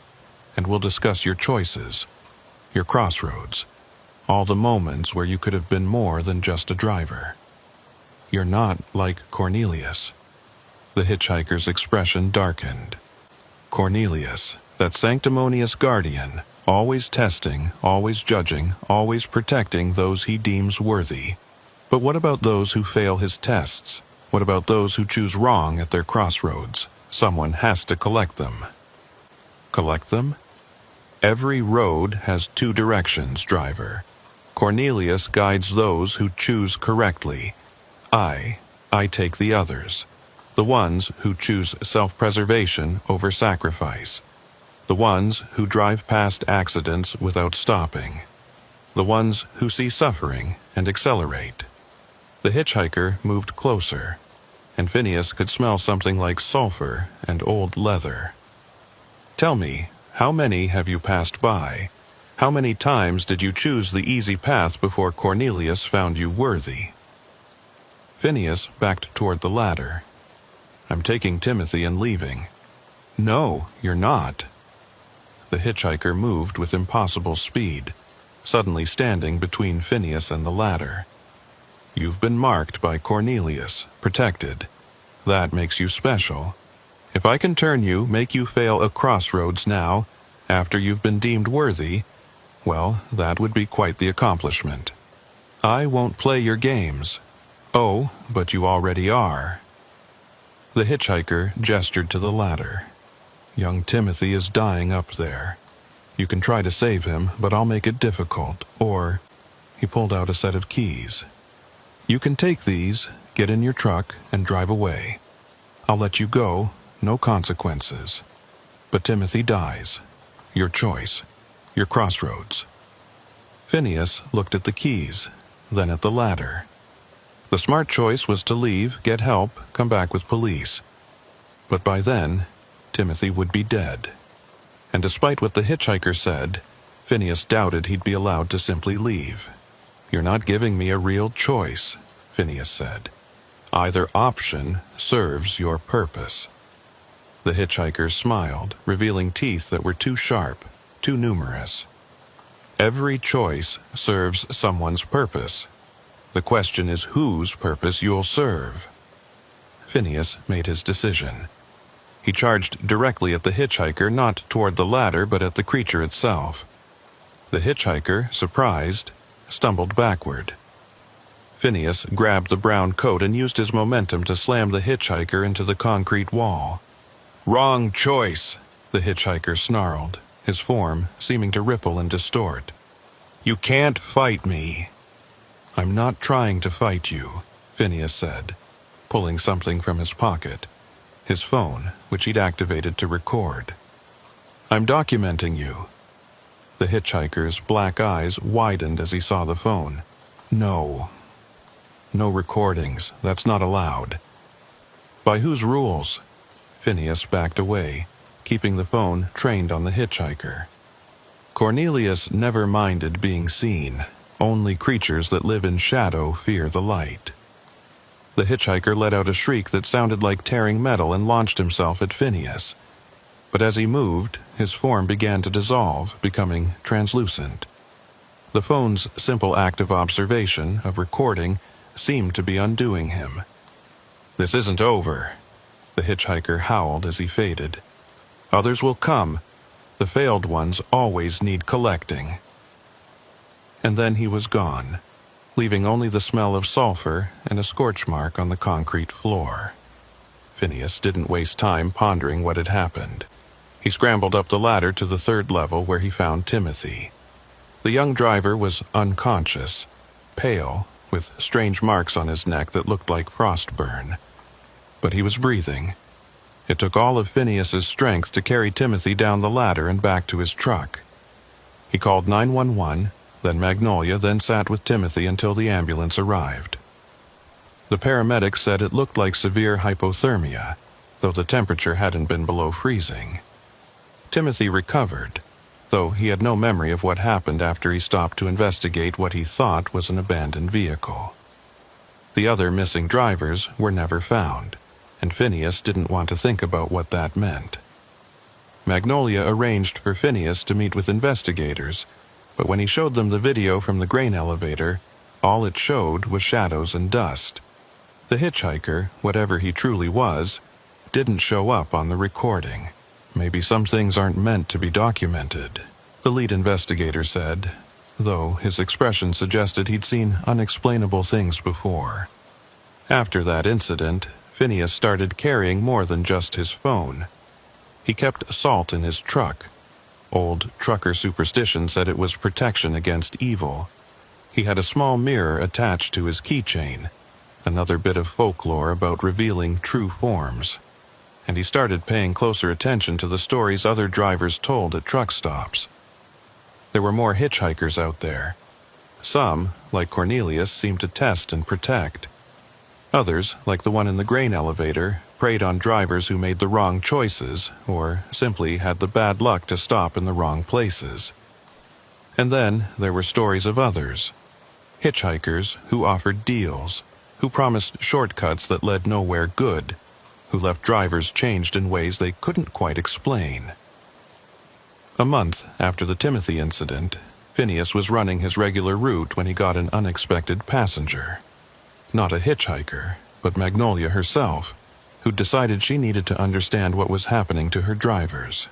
and we'll discuss your choices, your crossroads, all the moments where you could have been more than just a driver. You're not like Cornelius." The hitchhiker's expression darkened. Cornelius, that sanctimonious guardian, always testing, always judging, always protecting those he deems worthy. But what about those who fail his tests? What about those who choose wrong at their crossroads? Someone has to collect them. Collect them? Every road has 2 directions, driver. Cornelius guides those who choose correctly. I take the others. The ones who choose self-preservation over sacrifice. The ones who drive past accidents without stopping. The ones who see suffering and accelerate. The hitchhiker moved closer, and Phineas could smell something like sulfur and old leather. "Tell me, how many have you passed by? How many times did you choose the easy path before Cornelius found you worthy?" Phineas backed toward the ladder. "I'm taking Timothy and leaving." "No, you're not." The hitchhiker moved with impossible speed, suddenly standing between Phineas and the ladder. "You've been marked by Cornelius, protected. That makes you special. If I can turn you, make you fail a crossroads now, after you've been deemed worthy, well, that would be quite the accomplishment. I won't play your games. Oh, but you already are." The hitchhiker gestured to the ladder. "Young Timothy is dying up there. You can try to save him, but I'll make it difficult, or—" He pulled out a set of keys. "You can take these, get in your truck, and drive away. I'll let you go, no consequences. But Timothy dies. Your choice. Your crossroads." Phineas looked at the keys, then at the ladder. The smart choice was to leave, get help, come back with police. But by then, Timothy would be dead. And despite what the hitchhiker said, Phineas doubted he'd be allowed to simply leave. "You're not giving me a real choice," Phineas said. "Either option serves your purpose." The hitchhiker smiled, revealing teeth that were too sharp, too numerous. "Every choice serves someone's purpose. The question is whose purpose you'll serve." Phineas made his decision. He charged directly at the hitchhiker, not toward the ladder, but at the creature itself. The hitchhiker, surprised, stumbled backward. Phineas grabbed the brown coat and used his momentum to slam the hitchhiker into the concrete wall. "Wrong choice," the hitchhiker snarled, his form seeming to ripple and distort. "You can't fight me." "I'm not trying to fight you," Phineas said, pulling something from his pocket. His phone, which he'd activated to record. "I'm documenting you." The hitchhiker's black eyes widened as he saw the phone. "No. No recordings. That's not allowed." "By whose rules?" Phineas backed away, keeping the phone trained on the hitchhiker. "Cornelius never minded being seen. Only creatures that live in shadow fear the light." The hitchhiker let out a shriek that sounded like tearing metal and launched himself at Phineas. But as he moved, his form began to dissolve, becoming translucent. The phone's simple act of observation, of recording, seemed to be undoing him. "This isn't over," the hitchhiker howled as he faded. "Others will come. The failed ones always need collecting." And then he was gone, leaving only the smell of sulfur and a scorch mark on the concrete floor. Phineas didn't waste time pondering what had happened. He scrambled up the ladder to the third level where he found Timothy. The young driver was unconscious, pale, with strange marks on his neck that looked like frostburn. But he was breathing. It took all of Phineas's strength to carry Timothy down the ladder and back to his truck. He called 911, then Magnolia, then sat with Timothy until the ambulance arrived. The paramedics said it looked like severe hypothermia, though the temperature hadn't been below freezing. Timothy recovered, though he had no memory of what happened after he stopped to investigate what he thought was an abandoned vehicle. The other missing drivers were never found, and Phineas didn't want to think about what that meant. Magnolia arranged for Phineas to meet with investigators, but when he showed them the video from the grain elevator, all it showed was shadows and dust. The hitchhiker, whatever he truly was, didn't show up on the recording. "Maybe some things aren't meant to be documented," the lead investigator said, though his expression suggested he'd seen unexplainable things before. After that incident, Phineas started carrying more than just his phone. He kept salt in his truck. Old trucker superstition said it was protection against evil. He had a small mirror attached to his keychain, another bit of folklore about revealing true forms. And he started paying closer attention to the stories other drivers told at truck stops. There were more hitchhikers out there. Some, like Cornelius, seemed to test and protect. Others, like the one in the grain elevator, preyed on drivers who made the wrong choices or simply had the bad luck to stop in the wrong places. And then there were stories of others. Hitchhikers who offered deals, who promised shortcuts that led nowhere good, who left drivers changed in ways they couldn't quite explain. A month after the Timothy incident, Phineas was running his regular route when he got an unexpected passenger. Not a hitchhiker, but Magnolia herself, who decided she needed to understand what was happening to her drivers.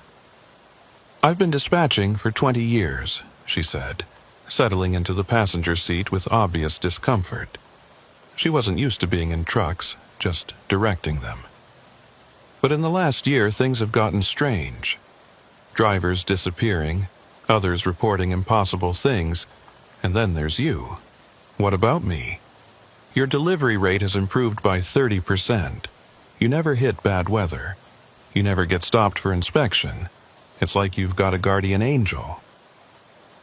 "I've been dispatching for 20 years, she said, settling into the passenger seat with obvious discomfort. She wasn't used to being in trucks, just directing them. But in the last year, things have gotten strange. Drivers disappearing, others reporting impossible things, and then there's you. What about me? Your delivery rate has improved by 30%. You never hit bad weather. You never get stopped for inspection. It's like you've got a guardian angel."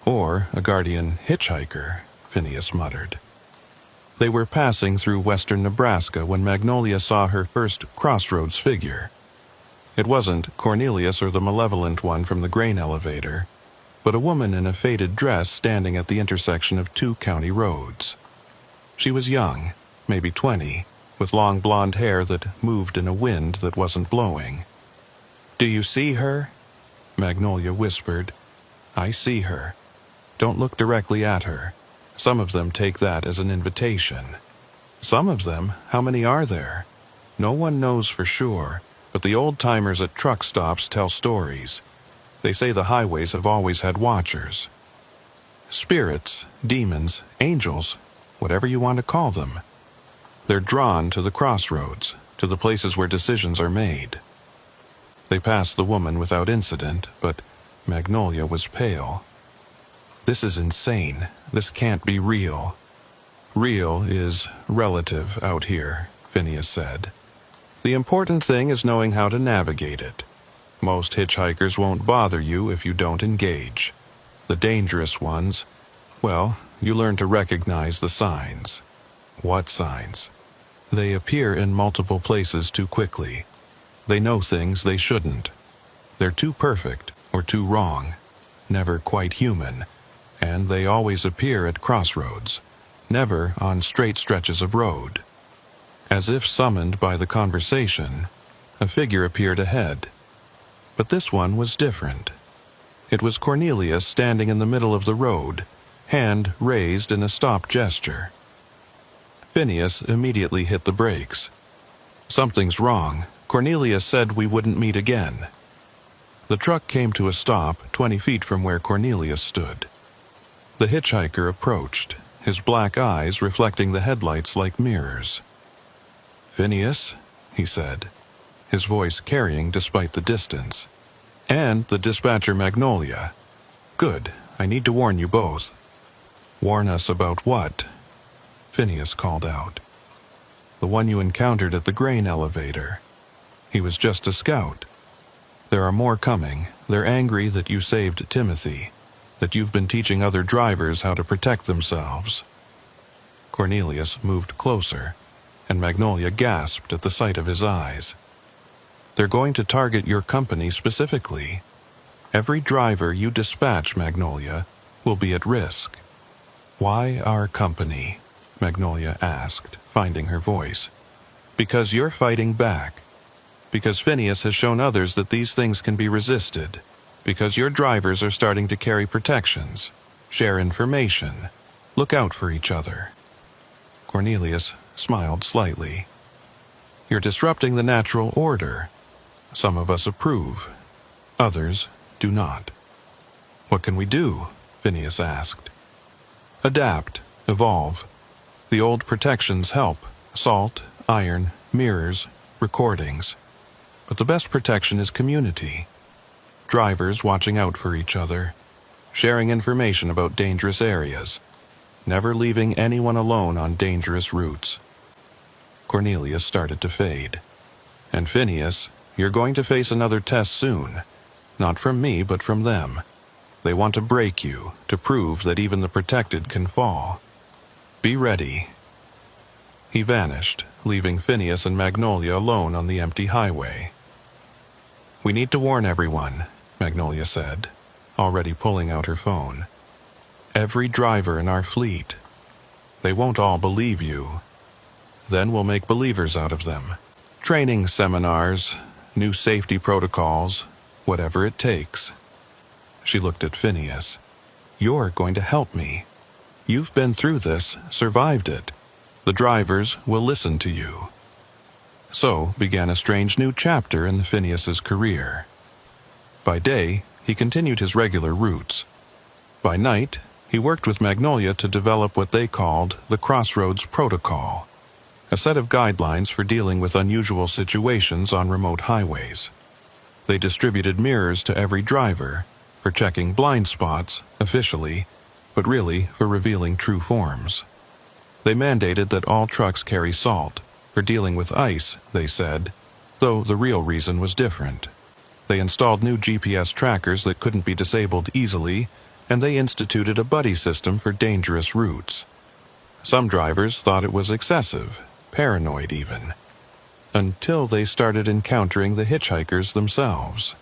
"Or a guardian hitchhiker," Phineas muttered. They were passing through western Nebraska when Magnolia saw her first crossroads figure. It wasn't Cornelius or the malevolent one from the grain elevator, but a woman in a faded dress standing at the intersection of two county roads. She was young, maybe 20, with long blonde hair that moved in a wind that wasn't blowing. "Do you see her?" Magnolia whispered. "I see her. Don't look directly at her. Some of them take that as an invitation." "Some of them? How many are there?" "No one knows for sure, but the old-timers at truck stops tell stories. They say the highways have always had watchers. Spirits, demons, angels, whatever you want to call them. They're drawn to the crossroads, to the places where decisions are made." They passed the woman without incident, but Magnolia was pale. "This is insane. This can't be real." "Real is relative out here," Phineas said. "The important thing is knowing how to navigate it. Most hitchhikers won't bother you if you don't engage. The dangerous ones, well, you learn to recognize the signs." "What signs?" "They appear in multiple places too quickly. They know things they shouldn't. They're too perfect or too wrong, never quite human, and they always appear at crossroads, never on straight stretches of road." As if summoned by the conversation, a figure appeared ahead. But this one was different. It was Cornelius standing in the middle of the road, hand raised in a stop gesture. Phineas immediately hit the brakes. "Something's wrong. Cornelius said we wouldn't meet again." The truck came to a stop 20 feet from where Cornelius stood. The hitchhiker approached, his black eyes reflecting the headlights like mirrors. "Phineas," he said, his voice carrying despite the distance. "And the dispatcher Magnolia. Good, I need to warn you both." "Warn us about what?" Phineas called out. "The one you encountered at the grain elevator. He was just a scout. There are more coming. They're angry that you saved Timothy, that you've been teaching other drivers how to protect themselves." Cornelius moved closer, and Magnolia gasped at the sight of his eyes. "They're going to target your company specifically. Every driver you dispatch, Magnolia, will be at risk." "Why our company?" Magnolia asked, finding her voice. "Because you're fighting back. Because Phineas has shown others that these things can be resisted. Because your drivers are starting to carry protections, share information, look out for each other." Cornelius smiled slightly. "You're disrupting the natural order. Some of us approve. Others do not." "What can we do?" Phineas asked. "Adapt, evolve. The old protections help. Salt, iron, mirrors, recordings. But the best protection is community. Drivers watching out for each other, sharing information about dangerous areas, never leaving anyone alone on dangerous routes." Cornelius started to fade. "And Phineas, you're going to face another test soon. Not from me, but from them. They want to break you, to prove that even the protected can fall. Be ready." He vanished, leaving Phineas and Magnolia alone on the empty highway. "We need to warn everyone," Magnolia said, already pulling out her phone. "Every driver in our fleet. They won't all believe you. Then we'll make believers out of them. Training seminars, new safety protocols, whatever it takes." She looked at Phineas. "You're going to help me. You've been through this, survived it. The drivers will listen to you." So began a strange new chapter in Phineas's career. By day, he continued his regular routes. By night, he worked with Magnolia to develop what they called the Crossroads Protocol, a set of guidelines for dealing with unusual situations on remote highways. They distributed mirrors to every driver, for checking blind spots, officially, but really for revealing true forms. They mandated that all trucks carry salt, for dealing with ice, they said, though the real reason was different. They installed new GPS trackers that couldn't be disabled easily, and they instituted a buddy system for dangerous routes. Some drivers thought it was excessive, paranoid even, until they started encountering the hitchhikers themselves.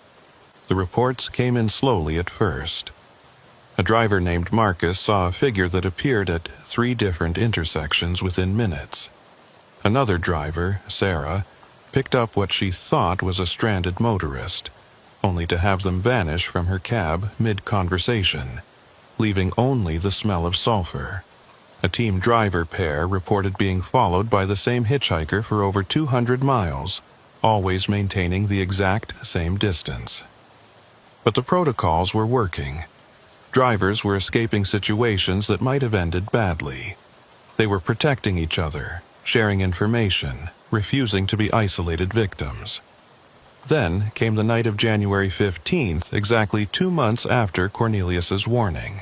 The reports came in slowly at first. A driver named Marcus saw a figure that appeared at 3 different intersections within minutes. Another driver, Sarah, picked up what she thought was a stranded motorist, only to have them vanish from her cab mid-conversation, leaving only the smell of sulfur. A team driver pair reported being followed by the same hitchhiker for over 200 miles, always maintaining the exact same distance. But the protocols were working. Drivers were escaping situations that might have ended badly. They were protecting each other, sharing information, refusing to be isolated victims. Then came the night of January 15th, exactly 2 months after Cornelius's warning.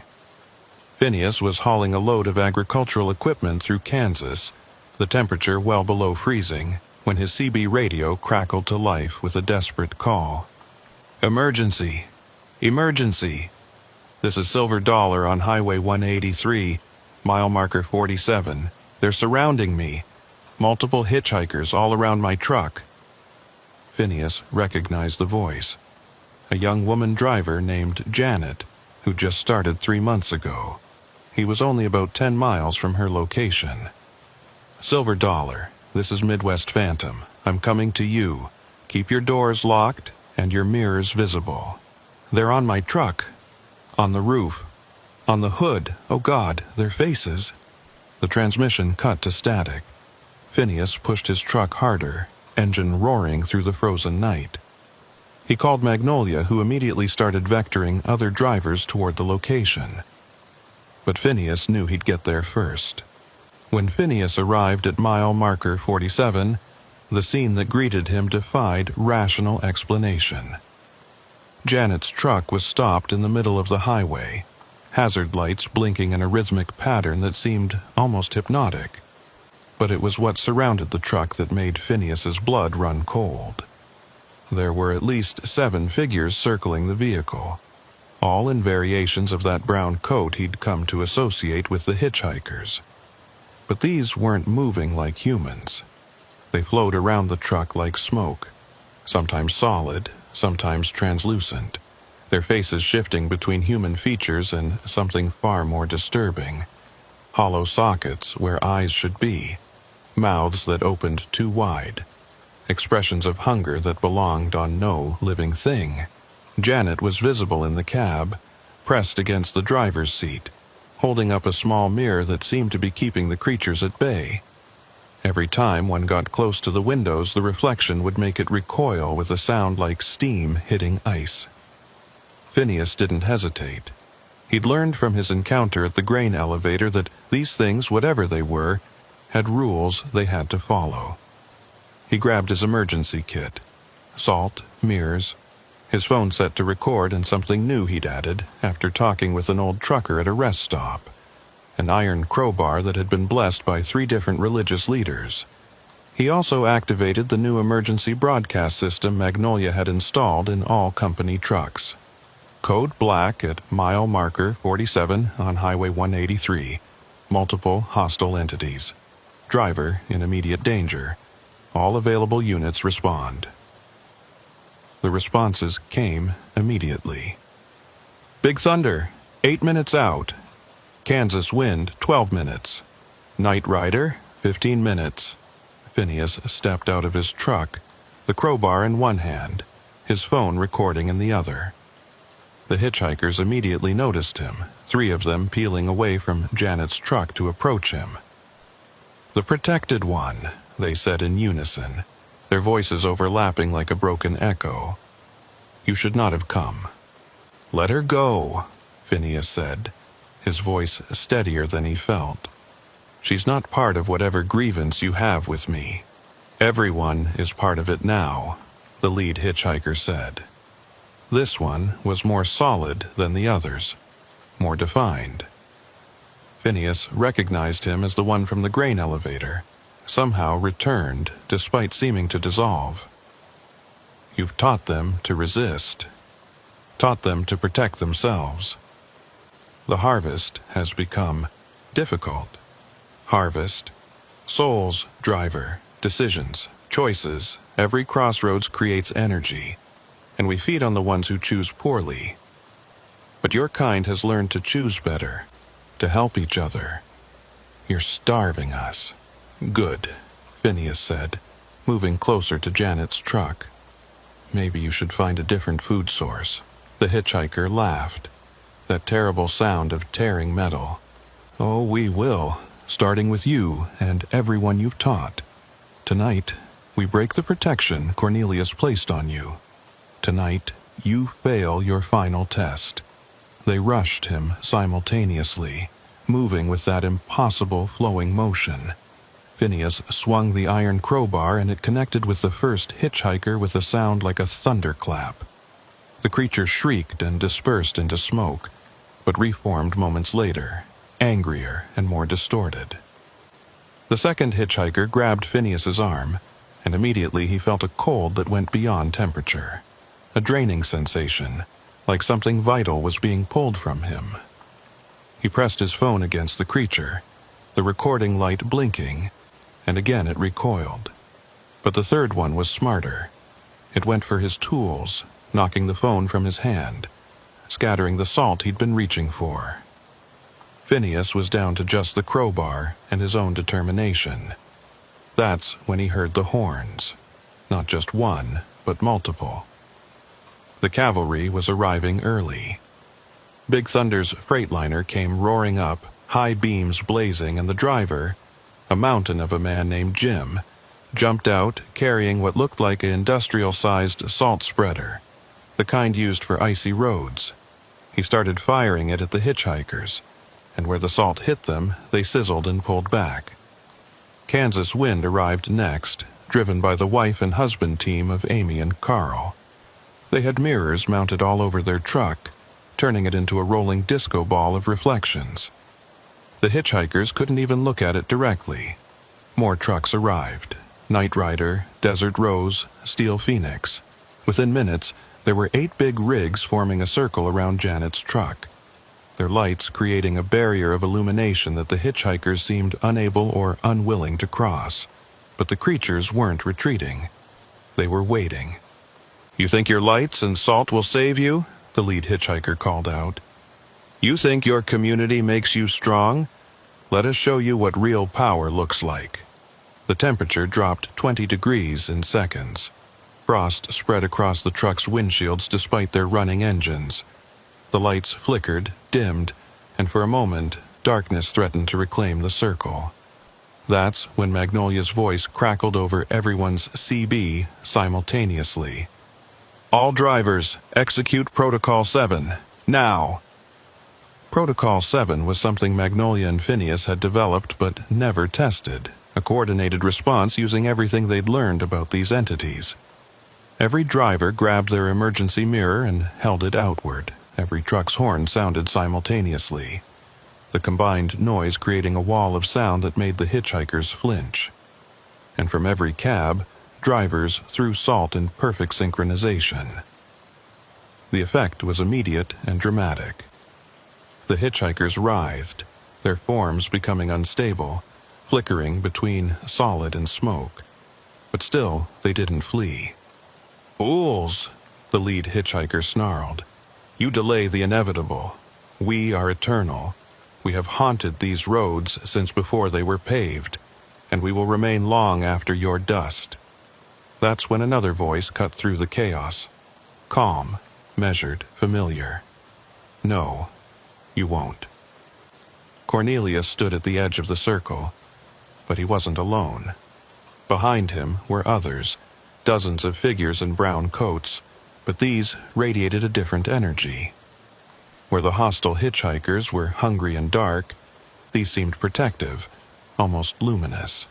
Phineas was hauling a load of agricultural equipment through Kansas, the temperature well below freezing, when his CB radio crackled to life with a desperate call. "Emergency! Emergency! This is Silver Dollar on Highway 183, mile marker 47. They're surrounding me. Multiple hitchhikers all around my truck." Phineas recognized the voice. A young woman driver named Janet, who just started 3 months ago. He was only about 10 miles from her location. "Silver Dollar, this is Midwest Phantom. I'm coming to you. Keep your doors locked and your mirrors visible. They're on my truck. On the roof. On the hood. Oh God, their faces." The transmission cut to static. Phineas pushed his truck harder, engine roaring through the frozen night. He called Magnolia, who immediately started vectoring other drivers toward the location. But Phineas knew he'd get there first. When Phineas arrived at mile marker 47, the scene that greeted him defied rational explanation. Janet's truck was stopped in the middle of the highway, hazard lights blinking in a rhythmic pattern that seemed almost hypnotic. But it was what surrounded the truck that made Phineas's blood run cold. There were at least 7 figures circling the vehicle, all in variations of that brown coat he'd come to associate with the hitchhikers. But these weren't moving like humans. They flowed around the truck like smoke, sometimes solid, sometimes translucent, their faces shifting between human features and something far more disturbing. Hollow sockets where eyes should be, mouths that opened too wide, expressions of hunger that belonged on no living thing. Janet was visible in the cab, pressed against the driver's seat, holding up a small mirror that seemed to be keeping the creatures at bay. Every time one got close to the windows, the reflection would make it recoil with a sound like steam hitting ice. Phineas didn't hesitate. He'd learned from his encounter at the grain elevator that these things, whatever they were, had rules they had to follow. He grabbed his emergency kit. Salt, mirrors, his phone set to record, and something new he'd added after talking with an old trucker at a rest stop. An iron crowbar that had been blessed by 3 different religious leaders. He also activated the new emergency broadcast system Magnolia had installed in all company trucks. Code black at mile marker 47 on Highway 183. Multiple hostile entities. Driver in immediate danger. All available units respond. The responses came immediately. Big Thunder, 8 minutes out. Kansas Wind, 12 minutes. Night Rider, 15 minutes. Phineas stepped out of his truck, the crowbar in one hand, his phone recording in the other. The hitchhikers immediately noticed him, 3 of them peeling away from Janet's truck to approach him. "The protected one," they said in unison, their voices overlapping like a broken echo. "You should not have come." "Let her go," Phineas said, his voice steadier than he felt. "She's not part of whatever grievance you have with me. Everyone is part of it now," the lead hitchhiker said. This one was more solid than the others, more defined. Phineas recognized him as the one from the grain elevator, somehow returned despite seeming to dissolve. "You've taught them to resist, taught them to protect themselves. The harvest has become difficult. Harvest, souls, driver, decisions, choices, every crossroads creates energy, and we feed on the ones who choose poorly. But your kind has learned to choose better, to help each other. You're starving us." "Good," Phineas said, moving closer to Janet's truck. "Maybe you should find a different food source." The hitchhiker laughed, that terrible sound of tearing metal. "Oh, we will, starting with you and everyone you've taught. Tonight, we break the protection Cornelius placed on you. Tonight, you fail your final test." They rushed him simultaneously, moving with that impossible flowing motion. Phineas swung the iron crowbar and it connected with the first hitchhiker with a sound like a thunderclap. The creature shrieked and dispersed into smoke, but reformed moments later, angrier and more distorted. The second hitchhiker grabbed Phineas's arm, and immediately he felt a cold that went beyond temperature. A draining sensation, like something vital was being pulled from him. He pressed his phone against the creature, the recording light blinking, and again it recoiled. But the third one was smarter. It went for his tools, knocking the phone from his hand, scattering the salt he'd been reaching for. Phineas was down to just the crowbar and his own determination. That's when he heard the horns. Not just one, but multiple. The cavalry was arriving early. Big Thunder's freightliner came roaring up, high beams blazing, and the driver, a mountain of a man named Jim, jumped out carrying what looked like an industrial-sized salt spreader, the kind used for icy roads. He started firing it at the hitchhikers, and where the salt hit them, they sizzled and pulled back. Kansas Wind arrived next, driven by the wife and husband team of Amy and Carl. They had mirrors mounted all over their truck, turning it into a rolling disco ball of reflections. The hitchhikers couldn't even look at it directly. More trucks arrived. Night Rider, Desert Rose, Steel Phoenix. Within minutes, there were 8 big rigs forming a circle around Janet's truck, their lights creating a barrier of illumination that the hitchhikers seemed unable or unwilling to cross. But the creatures weren't retreating. They were waiting. "You think your lights and salt will save you?" the lead hitchhiker called out. "You think your community makes you strong? Let us show you what real power looks like." The temperature dropped 20 degrees in seconds. Frost spread across the truck's windshields despite their running engines. The lights flickered, dimmed, and for a moment, darkness threatened to reclaim the circle. That's when Magnolia's voice crackled over everyone's CB simultaneously. "All drivers, execute Protocol 7, now!" Protocol 7 was something Magnolia and Phineas had developed but never tested, a coordinated response using everything they'd learned about these entities. Every driver grabbed their emergency mirror and held it outward. Every truck's horn sounded simultaneously, the combined noise creating a wall of sound that made the hitchhikers flinch. And from every cab, drivers threw salt in perfect synchronization. The effect was immediate and dramatic. The hitchhikers writhed, their forms becoming unstable, flickering between solid and smoke. But still, they didn't flee. "Fools!" the lead hitchhiker snarled. "You delay the inevitable. We are eternal. We have haunted these roads since before they were paved, and we will remain long after your dust." That's when another voice cut through the chaos. Calm, measured, familiar. "No, you won't." Cornelius stood at the edge of the circle, but he wasn't alone. Behind him were others, dozens of figures in brown coats, but these radiated a different energy. Where the hostile hitchhikers were hungry and dark, these seemed protective, almost luminous.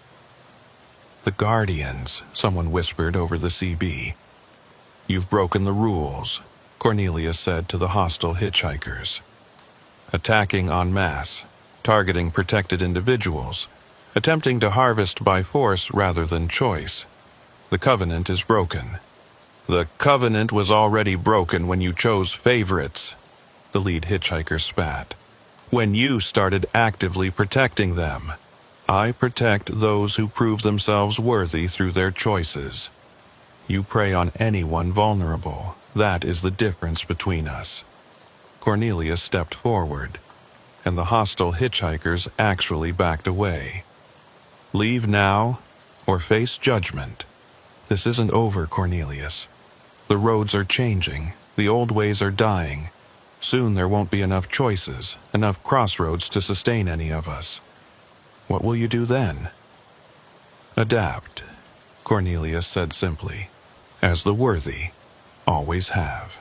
"The Guardians," someone whispered over the CB. "You've broken the rules," Cornelius said to the hostile hitchhikers. "Attacking en masse, targeting protected individuals, attempting to harvest by force rather than choice. The covenant is broken." "The covenant was already broken when you chose favorites," the lead hitchhiker spat. "When you started actively protecting them. I protect those who prove themselves worthy through their choices. You prey on anyone vulnerable. That is the difference between us." Cornelius stepped forward, and the hostile hitchhikers actually backed away. "Leave now, or face judgment." "This isn't over, Cornelius. The roads are changing. The old ways are dying. Soon there won't be enough choices, enough crossroads to sustain any of us. What will you do then?" "Adapt," Cornelius said simply, "as the worthy always have."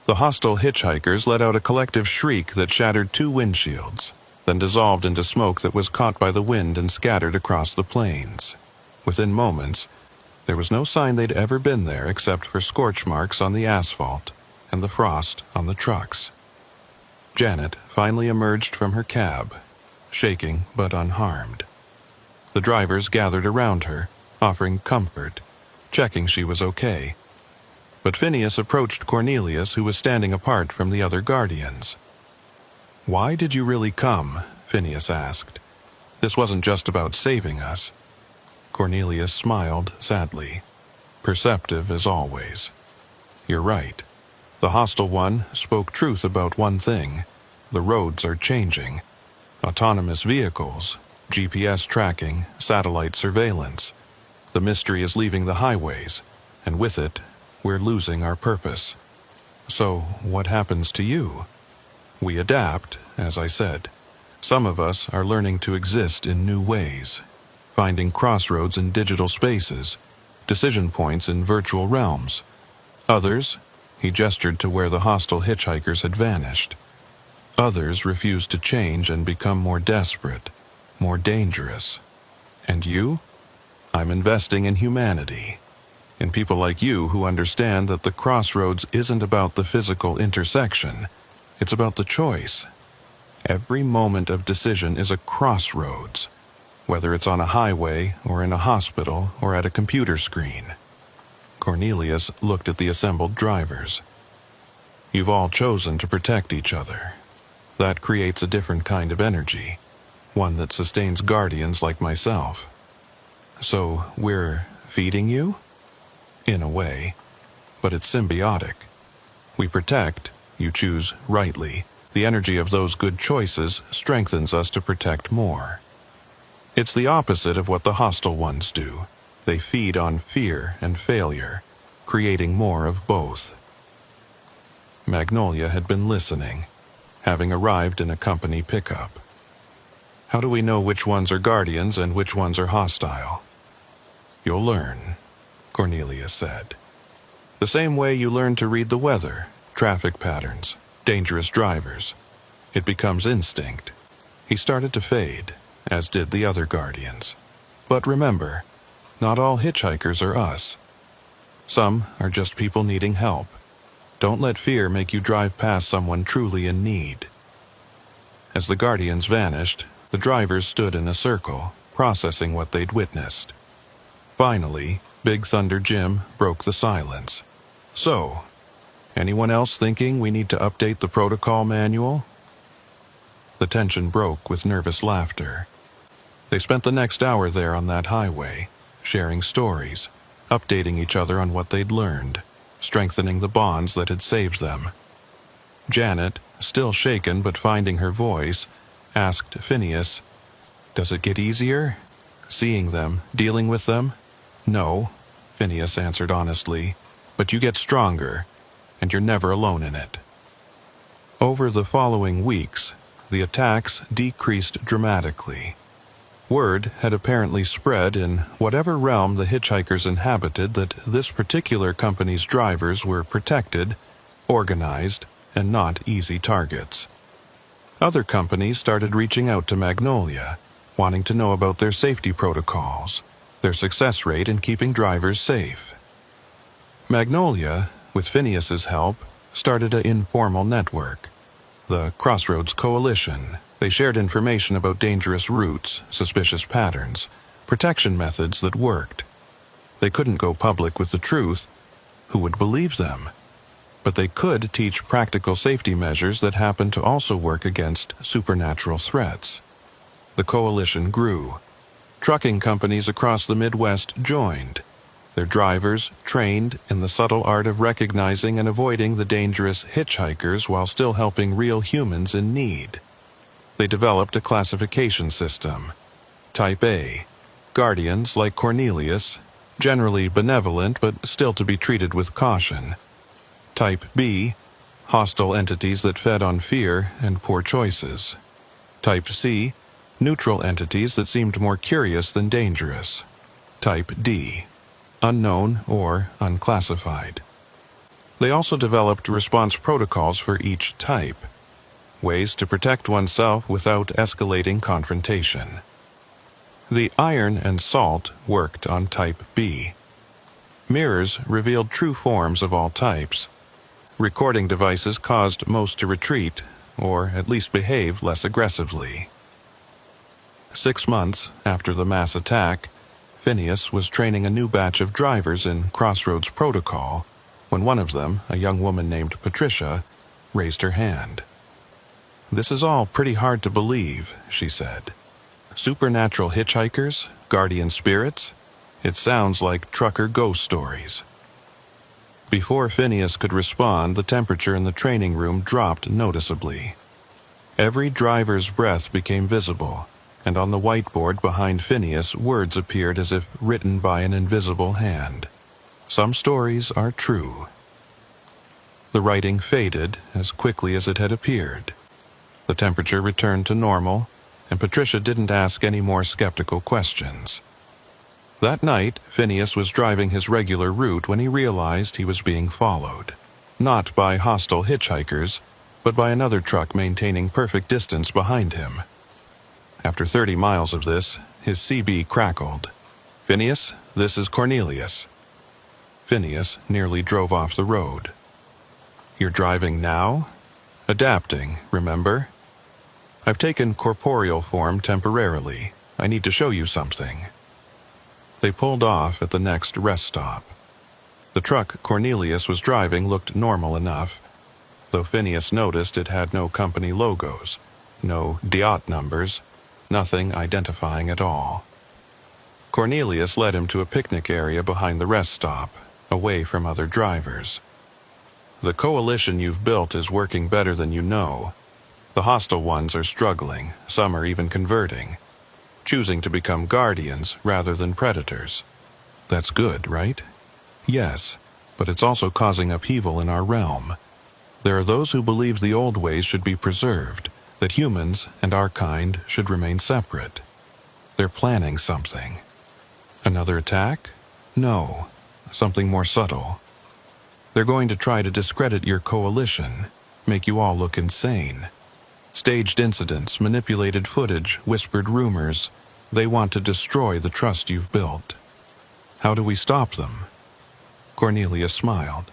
The hostile hitchhikers let out a collective shriek that shattered 2 windshields, then dissolved into smoke that was caught by the wind and scattered across the plains. Within moments, there was no sign they'd ever been there except for scorch marks on the asphalt and the frost on the trucks. Janet finally emerged from her cab, shaking but unharmed. The drivers gathered around her, offering comfort, checking she was okay. But Phineas approached Cornelius, who was standing apart from the other guardians. "Why did you really come?" Phineas asked. "This wasn't just about saving us." Cornelius smiled sadly, perceptive as always. "You're right. The hostile one spoke truth about one thing. The roads are changing. Autonomous vehicles, GPS tracking, satellite surveillance. The mystery is leaving the highways, and with it, we're losing our purpose. So, what happens to you? We adapt, as I said. Some of us are learning to exist in new ways, finding crossroads in digital spaces, decision points in virtual realms. Others," he gestured to where the hostile hitchhikers had vanished. "Others refuse to change and become more desperate, more dangerous. And you? I'm investing in humanity. In people like you who understand that the crossroads isn't about the physical intersection, it's about the choice. Every moment of decision is a crossroads, whether it's on a highway or in a hospital or at a computer screen." Cornelius looked at the assembled drivers. "You've all chosen to protect each other. That creates a different kind of energy, one that sustains guardians like myself. So we're feeding you? In a way, but it's symbiotic. We protect, you choose rightly. The energy of those good choices strengthens us to protect more. It's the opposite of what the hostile ones do. They feed on fear and failure, creating more of both." Magnolia had been listening, having arrived in a company pickup. "How do we know which ones are guardians and which ones are hostile?" "You'll learn," Cornelius said. "The same way you learn to read the weather, traffic patterns, dangerous drivers. It becomes instinct." He started to fade, as did the other guardians. "But remember, not all hitchhikers are us. Some are just people needing help. Don't let fear make you drive past someone truly in need." As the guardians vanished, the drivers stood in a circle, processing what they'd witnessed. Finally, Big Thunder Jim broke the silence. "So, Anyone else thinking we need to update the protocol manual? The tension broke with nervous laughter. They spent the next hour there on that highway, sharing stories, updating each other on what they'd learned, strengthening the bonds that had saved them. Janet, still shaken but finding her voice, asked Phineas, "Does it get easier? Seeing them, dealing with them?" "No," Phineas answered honestly, "but you get stronger, and you're never alone in it." Over the following weeks, the attacks decreased dramatically. Word had apparently spread in whatever realm the hitchhikers inhabited that this particular company's drivers were protected, organized, and not easy targets. Other companies started reaching out to Magnolia, wanting to know about their safety protocols, their success rate in keeping drivers safe. Magnolia, with Phineas's help, started an informal network, the Crossroads Coalition. They shared information about dangerous routes, suspicious patterns, protection methods that worked. They couldn't go public with the truth. Who would believe them? But they could teach practical safety measures that happened to also work against supernatural threats. The coalition grew. Trucking companies across the Midwest joined, their drivers trained in the subtle art of recognizing and avoiding the dangerous hitchhikers while still helping real humans in need. They developed a classification system. Type A, guardians like Cornelius, generally benevolent but still to be treated with caution. Type B, hostile entities that fed on fear and poor choices. Type C, neutral entities that seemed more curious than dangerous. Type D, unknown or unclassified. They also developed response protocols for each type, ways to protect oneself without escalating confrontation. The iron and salt worked on Type B. Mirrors revealed true forms of all types. Recording devices caused most to retreat, or at least behave less aggressively. 6 months after the mass attack, Phineas was training a new batch of drivers in Crossroads Protocol when one of them, a young woman named Patricia, raised her hand. "This is all pretty hard to believe," she said. "Supernatural hitchhikers? Guardian spirits? It sounds like trucker ghost stories." Before Phineas could respond, the temperature in the training room dropped noticeably. Every driver's breath became visible, and on the whiteboard behind Phineas words appeared as if written by an invisible hand. Some stories are true. The writing faded as quickly as it had appeared. The temperature returned to normal, and Patricia didn't ask any more skeptical questions. That night, Phineas was driving his regular route when he realized he was being followed. Not by hostile hitchhikers, but by another truck maintaining perfect distance behind him. After 30 miles of this, his CB crackled. "Phineas, this is Cornelius." Phineas nearly drove off the road. "You're driving now?" "Adapting, remember? I've taken corporeal form temporarily. I need to show you something." They pulled off at the next rest stop. The truck Cornelius was driving looked normal enough, though Phineas noticed it had no company logos, no DIOT numbers, nothing identifying at all. Cornelius led him to a picnic area behind the rest stop, away from other drivers. "The coalition you've built is working better than you know. The hostile ones are struggling, some are even converting, choosing to become guardians rather than predators. That's good, right?" "Yes, but it's also causing upheaval in our realm. There are those who believe the old ways should be preserved, that humans and our kind should remain separate. They're planning something." "Another attack?" "No, something more subtle. They're going to try to discredit your coalition, make you all look insane. Staged incidents, manipulated footage, whispered rumors. They want to destroy the trust you've built. How do we stop them?" Cornelius smiled.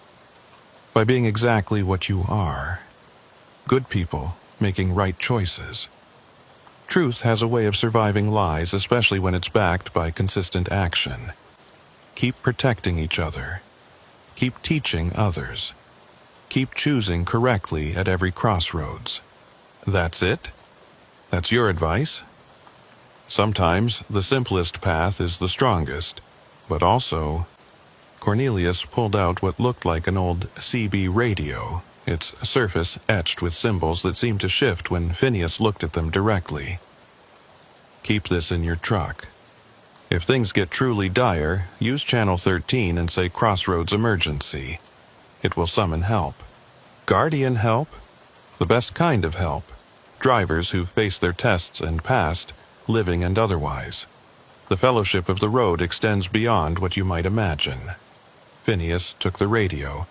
"By being exactly what you are. Good people making right choices. Truth has a way of surviving lies, especially when it's backed by consistent action. Keep protecting each other. Keep teaching others. Keep choosing correctly at every crossroads. That's it? That's your advice? Sometimes the simplest path is the strongest, but also... Cornelius pulled out what looked like an old CB radio, its surface etched with symbols that seemed to shift when Phineas looked at them directly. Keep this in your truck. If things get truly dire, use Channel 13 and say Crossroads Emergency. It will summon help. Guardian help? The best kind of help. Drivers who faced their tests and passed, living and otherwise. The fellowship of the road extends beyond what you might imagine. Phineas took the radio,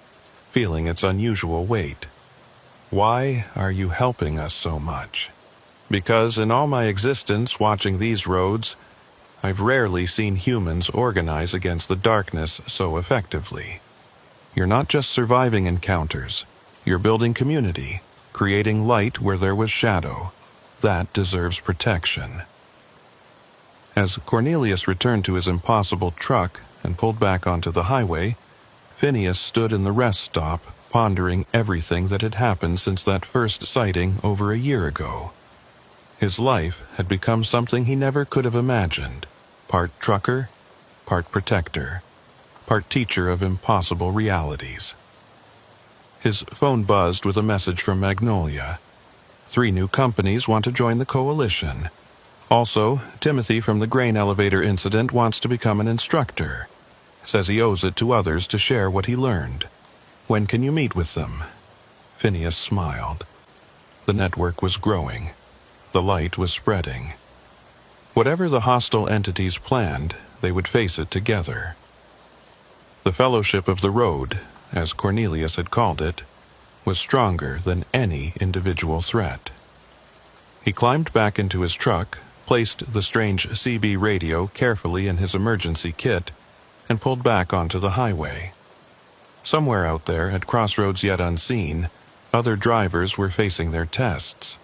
feeling its unusual weight. Why are you helping us so much? Because in all my existence watching these roads, I've rarely seen humans organize against the darkness so effectively. You're not just surviving encounters. You're building community, creating light where there was shadow. That deserves protection. As Cornelius returned to his impossible truck and pulled back onto the highway, Phineas stood in the rest stop, pondering everything that had happened since that first sighting over a year ago. His life had become something he never could have imagined. Part trucker, part protector, part teacher of impossible realities. His phone buzzed with a message from Magnolia. 3 new companies want to join the coalition. Also, Timothy from the grain elevator incident wants to become an instructor. Says he owes it to others to share what he learned. When can you meet with them? Phineas smiled. The network was growing. The light was spreading. Whatever the hostile entities planned, they would face it together. The fellowship of the road, as Cornelius had called it, was stronger than any individual threat. He climbed back into his truck, placed the strange CB radio carefully in his emergency kit, and pulled back onto the highway. Somewhere out there, at crossroads yet unseen, other drivers were facing their tests.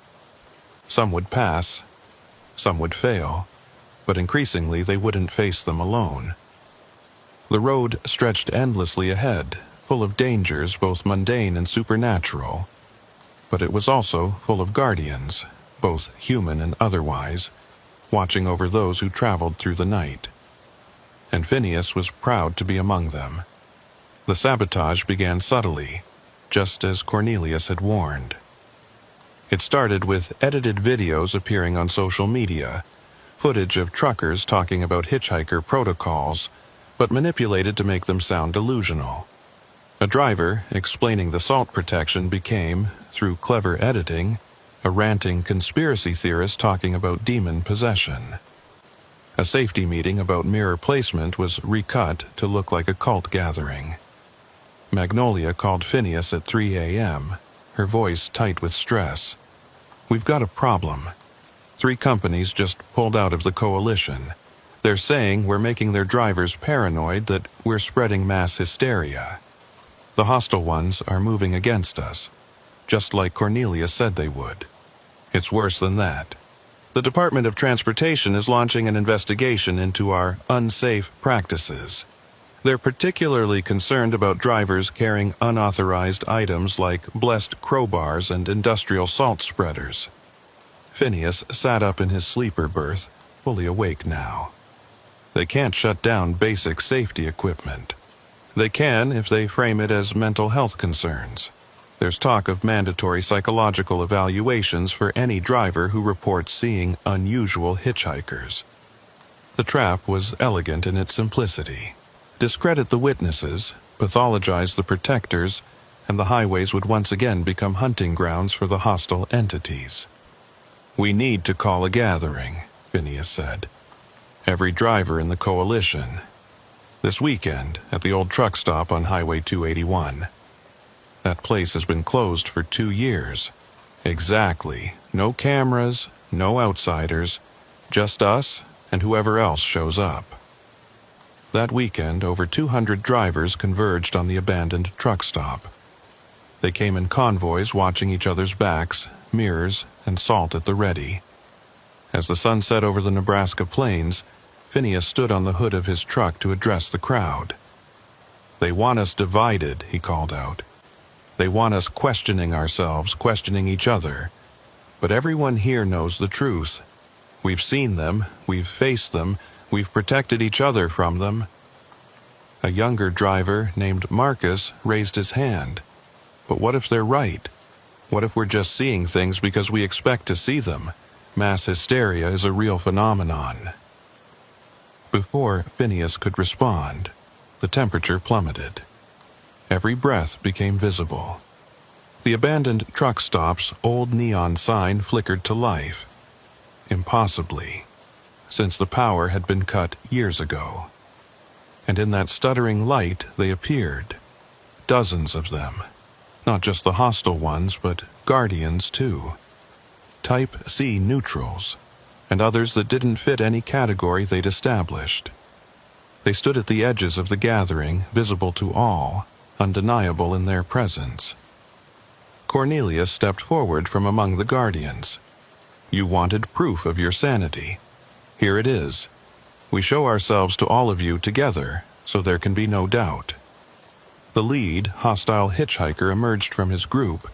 Some would pass, some would fail, but increasingly they wouldn't face them alone. The road stretched endlessly ahead, full of dangers both mundane and supernatural. But it was also full of guardians, both human and otherwise, watching over those who traveled through the night. And Phineas was proud to be among them. The sabotage began subtly, just as Cornelius had warned. It started with edited videos appearing on social media, footage of truckers talking about hitchhiker protocols, but manipulated to make them sound delusional. A driver explaining the salt protection became, through clever editing, a ranting conspiracy theorist talking about demon possession. A safety meeting about mirror placement was recut to look like a cult gathering. Magnolia called Phineas at 3 a.m., her voice tight with stress. "We've got a problem. 3 companies just pulled out of the coalition. They're saying we're making their drivers paranoid that we're spreading mass hysteria. The hostile ones are moving against us, just like Cornelia said they would. It's worse than that. The Department of Transportation is launching an investigation into our unsafe practices. They're particularly concerned about drivers carrying unauthorized items like blessed crowbars and industrial salt spreaders." Phineas sat up in his sleeper berth, fully awake now. They can't shut down basic safety equipment. They can if they frame it as mental health concerns. There's talk of mandatory psychological evaluations for any driver who reports seeing unusual hitchhikers. The trap was elegant in its simplicity. Discredit the witnesses, pathologize the protectors, and the highways would once again become hunting grounds for the hostile entities. "We need to call a gathering," Phineas said. "Every driver in the coalition. This weekend at the old truck stop on Highway 281. That place has been closed for 2 years. Exactly. No cameras, no outsiders, just us and whoever else shows up." That weekend, over 200 drivers converged on the abandoned truck stop. They came in convoys watching each other's backs, mirrors, and salt at the ready. As the sun set over the Nebraska plains, Phineas stood on the hood of his truck to address the crowd. "They want us divided," he called out. They want us questioning ourselves, questioning each other. But everyone here knows the truth. We've seen them, we've faced them, we've protected each other from them. A younger driver named Marcus raised his hand. But what if they're right? What if we're just seeing things because we expect to see them? Mass hysteria is a real phenomenon. Before Phineas could respond, the temperature plummeted. Every breath became visible. The abandoned truck stop's old neon sign flickered to life. Impossibly, since the power had been cut years ago. And in that stuttering light they appeared. Dozens of them. Not just the hostile ones, but guardians too. Type C neutrals, and others that didn't fit any category they'd established. They stood at the edges of the gathering, visible to all, undeniable in their presence. Cornelius stepped forward from among the guardians. You wanted proof of your sanity. Here it is. We show ourselves to all of you together, so there can be no doubt. The lead, hostile hitchhiker emerged from his group,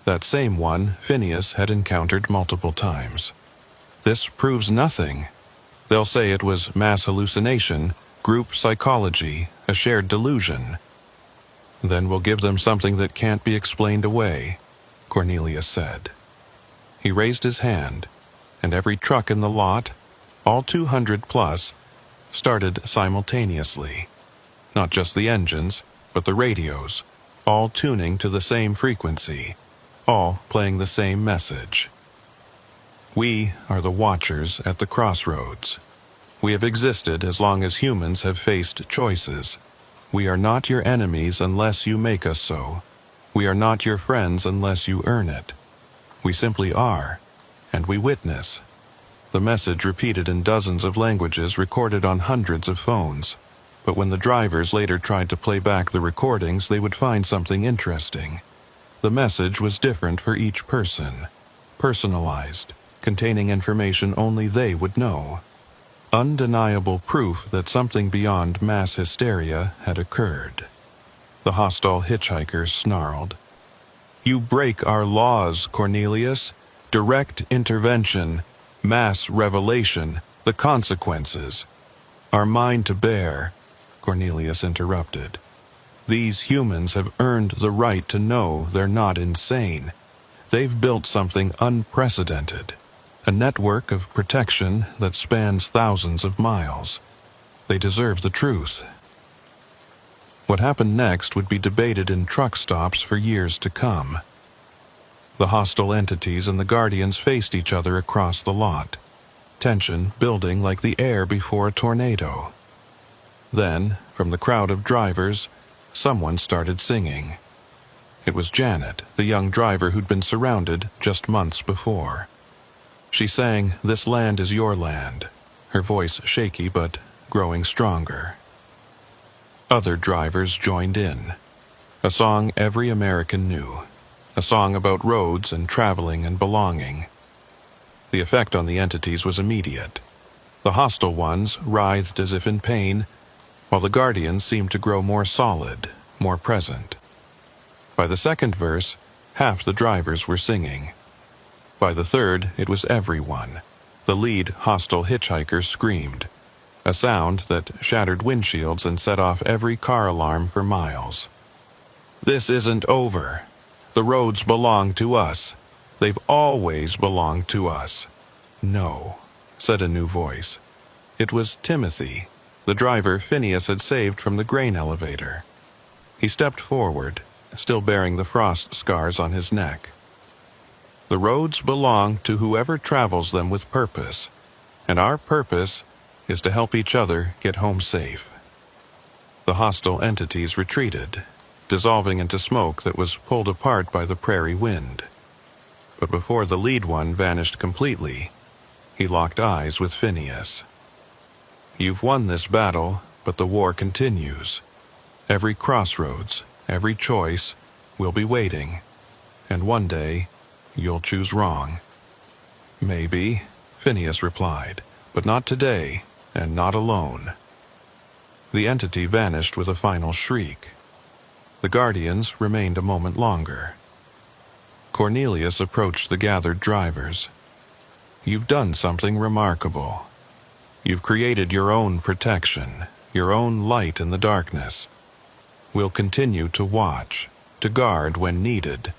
that same one Phineas had encountered multiple times. This proves nothing. They'll say it was mass hallucination, group psychology, a shared delusion. Then we'll give them something that can't be explained away, Cornelius said. He raised his hand, and every truck in the lot, all 200 plus, started simultaneously. Not just the engines, but the radios, all tuning to the same frequency, all playing the same message. We are the watchers at the crossroads. We have existed as long as humans have faced choices. We are not your enemies unless you make us so. We are not your friends unless you earn it. We simply are, and we witness. The message repeated in dozens of languages recorded on hundreds of phones. But when the drivers later tried to play back the recordings, they would find something interesting. The message was different for each person, personalized, containing information only they would know. Undeniable proof that something beyond mass hysteria had occurred. The hostile hitchhiker snarled. You break our laws, Cornelius. Direct intervention, mass revelation, the consequences are mine to bear, Cornelius interrupted. These humans have earned the right to know they're not insane. They've built something unprecedented, a network of protection that spans thousands of miles. They deserve the truth. What happened next would be debated in truck stops for years to come. The hostile entities and the guardians faced each other across the lot, tension building like the air before a tornado. Then, from the crowd of drivers, someone started singing. It was Janet, the young driver who'd been surrounded just months before. She sang, "This land is your land," her voice shaky but growing stronger. Other drivers joined in. A song every American knew. A song about roads and traveling and belonging. The effect on the entities was immediate. The hostile ones writhed as if in pain, while the guardians seemed to grow more solid, more present. By the second verse, half the drivers were singing. By the third, it was everyone. The lead hostile hitchhiker screamed, a sound that shattered windshields and set off every car alarm for miles. This isn't over. The roads belong to us. They've always belonged to us. No, said a new voice. It was Timothy, the driver Phineas had saved from the grain elevator. He stepped forward, still bearing the frost scars on his neck. The roads belong to whoever travels them with purpose, and our purpose is to help each other get home safe. The hostile entities retreated, dissolving into smoke that was pulled apart by the prairie wind. But before the lead one vanished completely, he locked eyes with Phineas. You've won this battle, but the war continues. Every crossroads, every choice, will be waiting, and one day, you'll choose wrong. Maybe, Phineas replied, but not today, and not alone. The entity vanished with a final shriek. The Guardians remained a moment longer. Cornelius approached the gathered drivers. "You've done something remarkable. You've created your own protection, your own light in the darkness. We'll continue to watch, to guard when needed,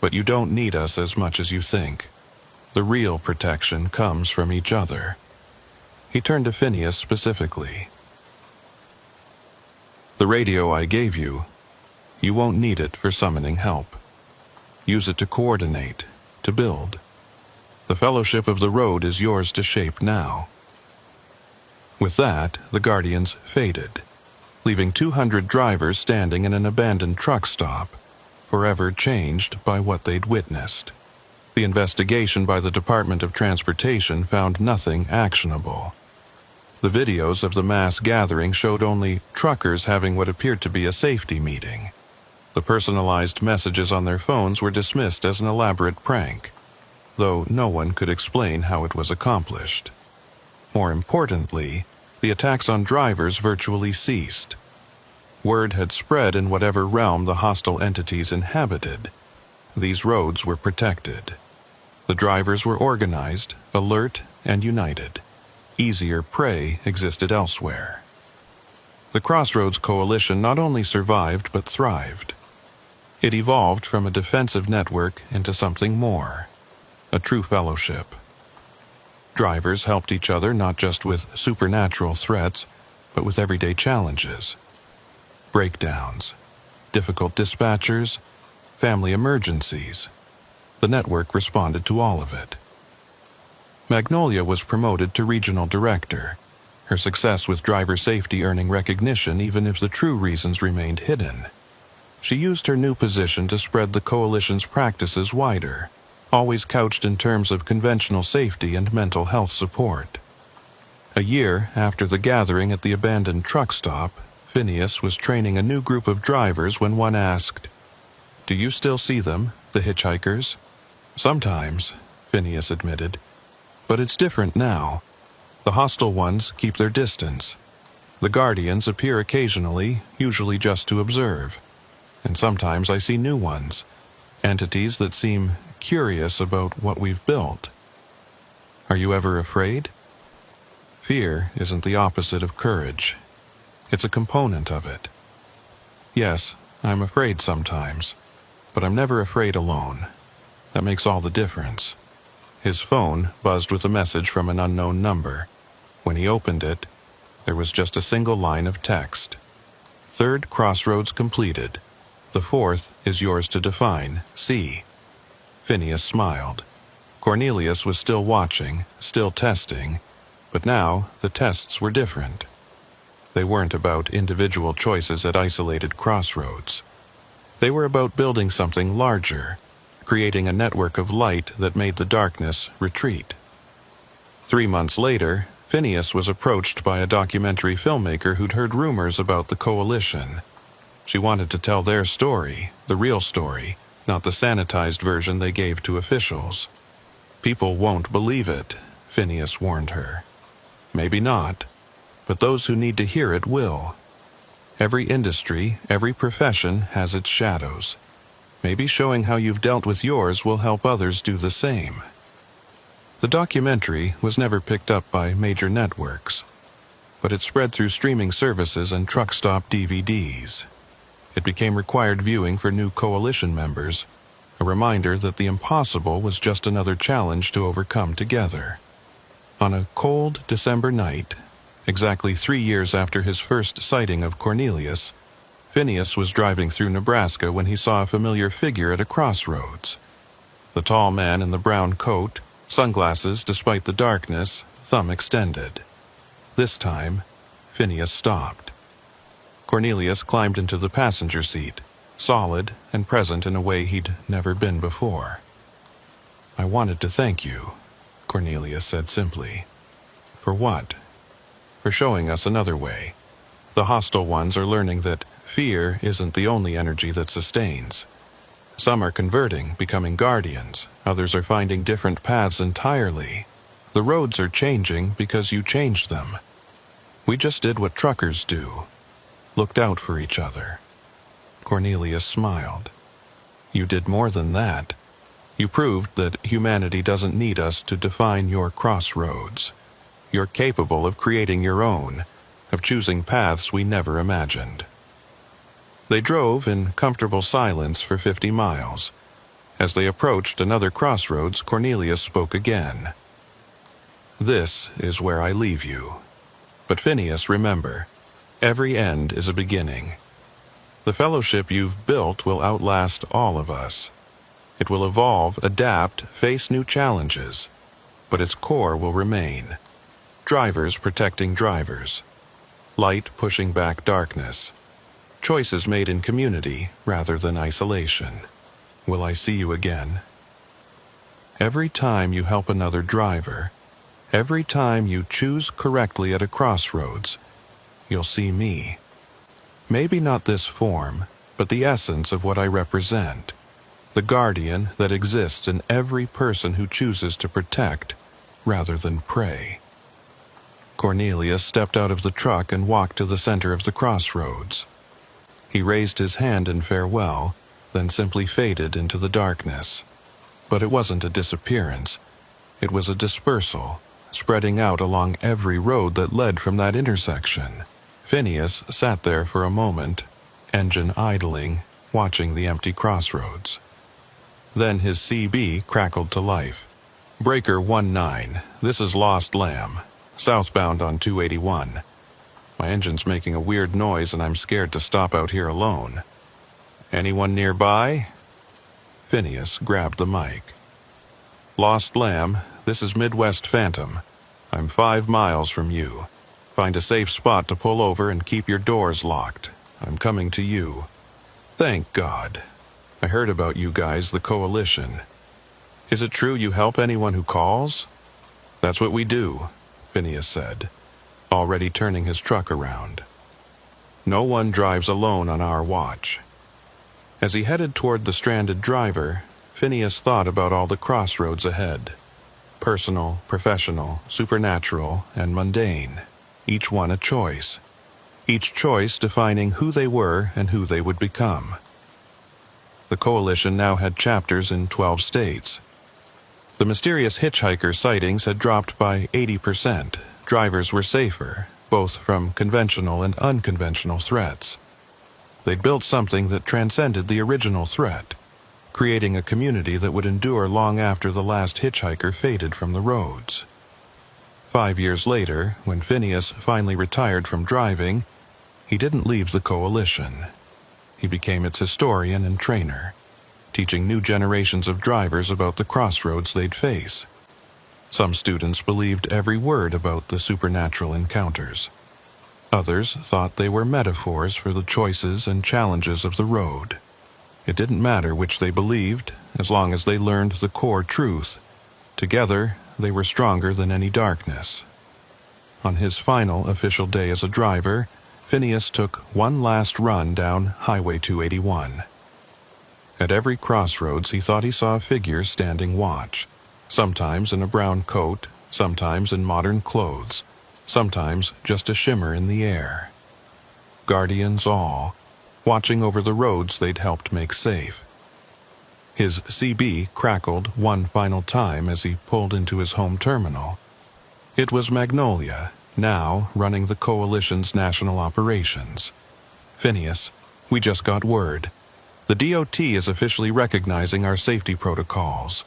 but you don't need us as much as you think. The real protection comes from each other." He turned to Phineas specifically. "The radio I gave you, you won't need it for summoning help. Use it to coordinate, to build. The Fellowship of the Road is yours to shape now." With that, the Guardians faded, leaving 200 drivers standing in an abandoned truck stop, forever changed by what they'd witnessed. The investigation by the Department of Transportation found nothing actionable. The videos of the mass gathering showed only truckers having what appeared to be a safety meeting. The personalized messages on their phones were dismissed as an elaborate prank, though no one could explain how it was accomplished. More importantly, the attacks on drivers virtually ceased. Word had spread in whatever realm the hostile entities inhabited. These roads were protected. The drivers were organized, alert, and united. Easier prey existed elsewhere. The Crossroads Coalition not only survived but thrived. It evolved from a defensive network into something more, a true fellowship. Drivers helped each other not just with supernatural threats, but with everyday challenges. Breakdowns, difficult dispatchers, family emergencies. The network responded to all of it. Magnolia was promoted to regional director, her success with driver safety earning recognition even if the true reasons remained hidden. She used her new position to spread the coalition's practices wider, always couched in terms of conventional safety and mental health support. A year after the gathering at the abandoned truck stop, Phineas was training a new group of drivers when one asked, "Do you still see them, the hitchhikers?" "Sometimes," Phineas admitted. "But it's different now. The hostile ones keep their distance. The Guardians appear occasionally, usually just to observe. And sometimes I see new ones, entities that seem curious about what we've built." "Are you ever afraid?" "Fear isn't the opposite of courage. It's a component of it. Yes, I'm afraid sometimes, but I'm never afraid alone. That makes all the difference." His phone buzzed with a message from an unknown number. When he opened it, there was just a single line of text. "Third crossroads completed. The fourth is yours to define. See." Phineas smiled. Cornelius was still watching, still testing, but now the tests were different. They weren't about individual choices at isolated crossroads. They were about building something larger, creating a network of light that made the darkness retreat. 3 months later, Phineas was approached by a documentary filmmaker who'd heard rumors about the coalition. She wanted to tell their story, the real story, not the sanitized version they gave to officials. "People won't believe it," Phineas warned her. "Maybe not, but those who need to hear it will. Every industry, every profession has its shadows. Maybe showing how you've dealt with yours will help others do the same." The documentary was never picked up by major networks, but it spread through streaming services and truck stop DVDs. It became required viewing for new coalition members, a reminder that the impossible was just another challenge to overcome together. On a cold December night, exactly 3 years after his first sighting of Cornelius, Phineas was driving through Nebraska when he saw a familiar figure at a crossroads. The tall man in the brown coat, sunglasses despite the darkness, thumb extended. This time, Phineas stopped. Cornelius climbed into the passenger seat, solid and present in a way he'd never been before. "I wanted to thank you," Cornelius said simply. "For what?" "For showing us another way. The hostile ones are learning that fear isn't the only energy that sustains. Some are converting, becoming guardians. Others are finding different paths entirely. The roads are changing because you changed them. We just did what truckers do. Looked out for each other." Cornelius smiled. You did more than that. You proved that humanity doesn't need us to define your crossroads. You're capable of creating your own, of choosing paths we never imagined. They drove in comfortable silence for 50 miles. As they approached another crossroads, Cornelius spoke again. This is where I leave you. But Phineas, remember, every end is a beginning. The fellowship you've built will outlast all of us. It will evolve, adapt, face new challenges, but its core will remain. Drivers protecting drivers. Light pushing back darkness. Choices made in community rather than isolation. Will I see you again? Every time you help another driver, every time you choose correctly at a crossroads, you'll see me. Maybe not this form, but the essence of what I represent. The guardian that exists in every person who chooses to protect rather than prey. Cornelius stepped out of the truck and walked to the center of the crossroads. He raised his hand in farewell, then simply faded into the darkness. But it wasn't a disappearance. It was a dispersal, spreading out along every road that led from that intersection. Phineas sat there for a moment, engine idling, watching the empty crossroads. Then his CB crackled to life. Breaker 19, this is Lost Lamb, southbound on 281. My engine's making a weird noise and I'm scared to stop out here alone. Anyone nearby? Phineas grabbed the mic. Lost Lamb, this is Midwest Phantom. I'm 5 miles from you. Find a safe spot to pull over and keep your doors locked. I'm coming to you. Thank God. I heard about you guys, the Coalition. Is it true you help anyone who calls? That's what we do, Phineas said, already turning his truck around. No one drives alone on our watch. As he headed toward the stranded driver, Phineas thought about all the crossroads ahead. Personal, professional, supernatural, and mundane. Each one a choice. Each choice defining who they were and who they would become. The Coalition now had chapters in 12 states. The mysterious hitchhiker sightings had dropped by 80%. Drivers were safer, both from conventional and unconventional threats. They'd built something that transcended the original threat, creating a community that would endure long after the last hitchhiker faded from the roads. 5 years later, when Phineas finally retired from driving, he didn't leave the Coalition. He became its historian and trainer, teaching new generations of drivers about the crossroads they'd face. Some students believed every word about the supernatural encounters. Others thought they were metaphors for the choices and challenges of the road. It didn't matter which they believed, as long as they learned the core truth. Together, they were stronger than any darkness. On his final official day as a driver, Phineas took one last run down Highway 281. At every crossroads he thought he saw a figure standing watch, sometimes in a brown coat, sometimes in modern clothes, sometimes just a shimmer in the air. Guardians all, watching over the roads they'd helped make safe. His CB crackled one final time as he pulled into his home terminal. It was Magnolia, now running the Coalition's national operations. Phineas, we just got word. The DOT is officially recognizing our safety protocols.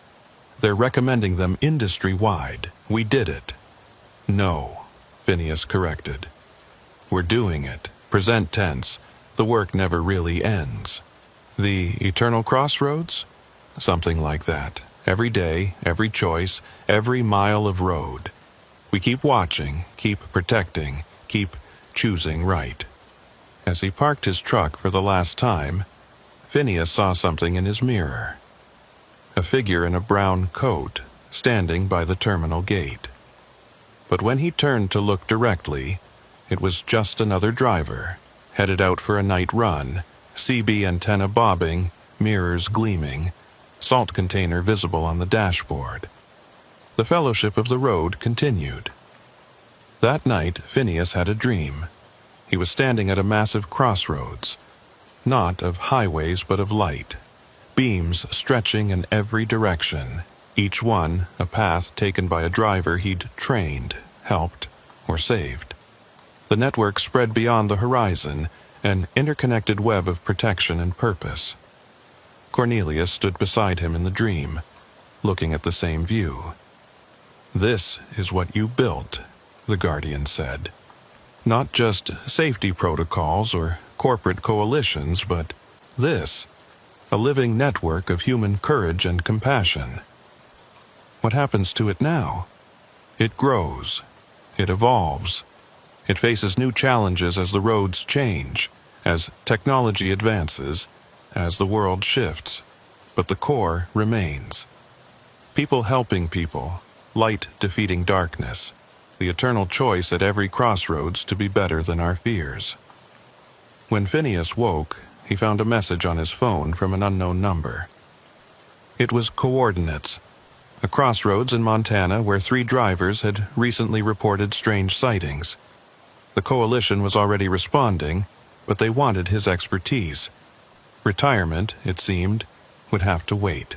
They're recommending them industry-wide. We did it. No, Phineas corrected. We're doing it. Present tense. The work never really ends. The eternal crossroads? Something like that. Every day, every choice, every mile of road. We keep watching, keep protecting, keep choosing right. As he parked his truck for the last time, Phineas saw something in his mirror. A figure in a brown coat, standing by the terminal gate. But when he turned to look directly, it was just another driver, headed out for a night run, CB antenna bobbing, mirrors gleaming, salt container visible on the dashboard. The fellowship of the road continued. That night, Phineas had a dream. He was standing at a massive crossroads. not of highways but of light, beams stretching in every direction, each one a path taken by a driver he'd trained, helped, or saved. The network spread beyond the horizon, an interconnected web of protection and purpose. Cornelius stood beside him in the dream, looking at the same view. "This is what you built," the Guardian said. "Not just safety protocols or corporate coalitions, but this, a living network of human courage and compassion. What happens to it now? It grows. It evolves. It faces new challenges as the roads change, as technology advances, as the world shifts. But the core remains. People helping people, light defeating darkness, the eternal choice at every crossroads to be better than our fears." When Phineas woke, he found a message on his phone from an unknown number. It was coordinates, a crossroads in Montana where 3 drivers had recently reported strange sightings. The coalition was already responding, but they wanted his expertise. Retirement, it seemed, would have to wait.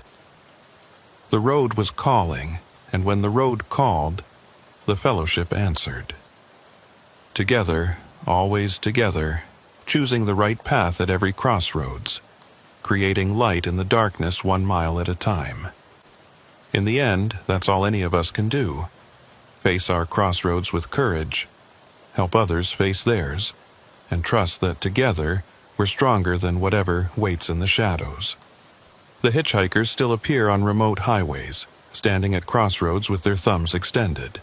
The road was calling, and when the road called, the fellowship answered. Together, always together, choosing the right path at every crossroads, creating light in the darkness 1 mile at a time. In the end, that's all any of us can do. Face our crossroads with courage, help others face theirs, and trust that together we're stronger than whatever waits in the shadows. The hitchhikers still appear on remote highways, standing at crossroads with their thumbs extended.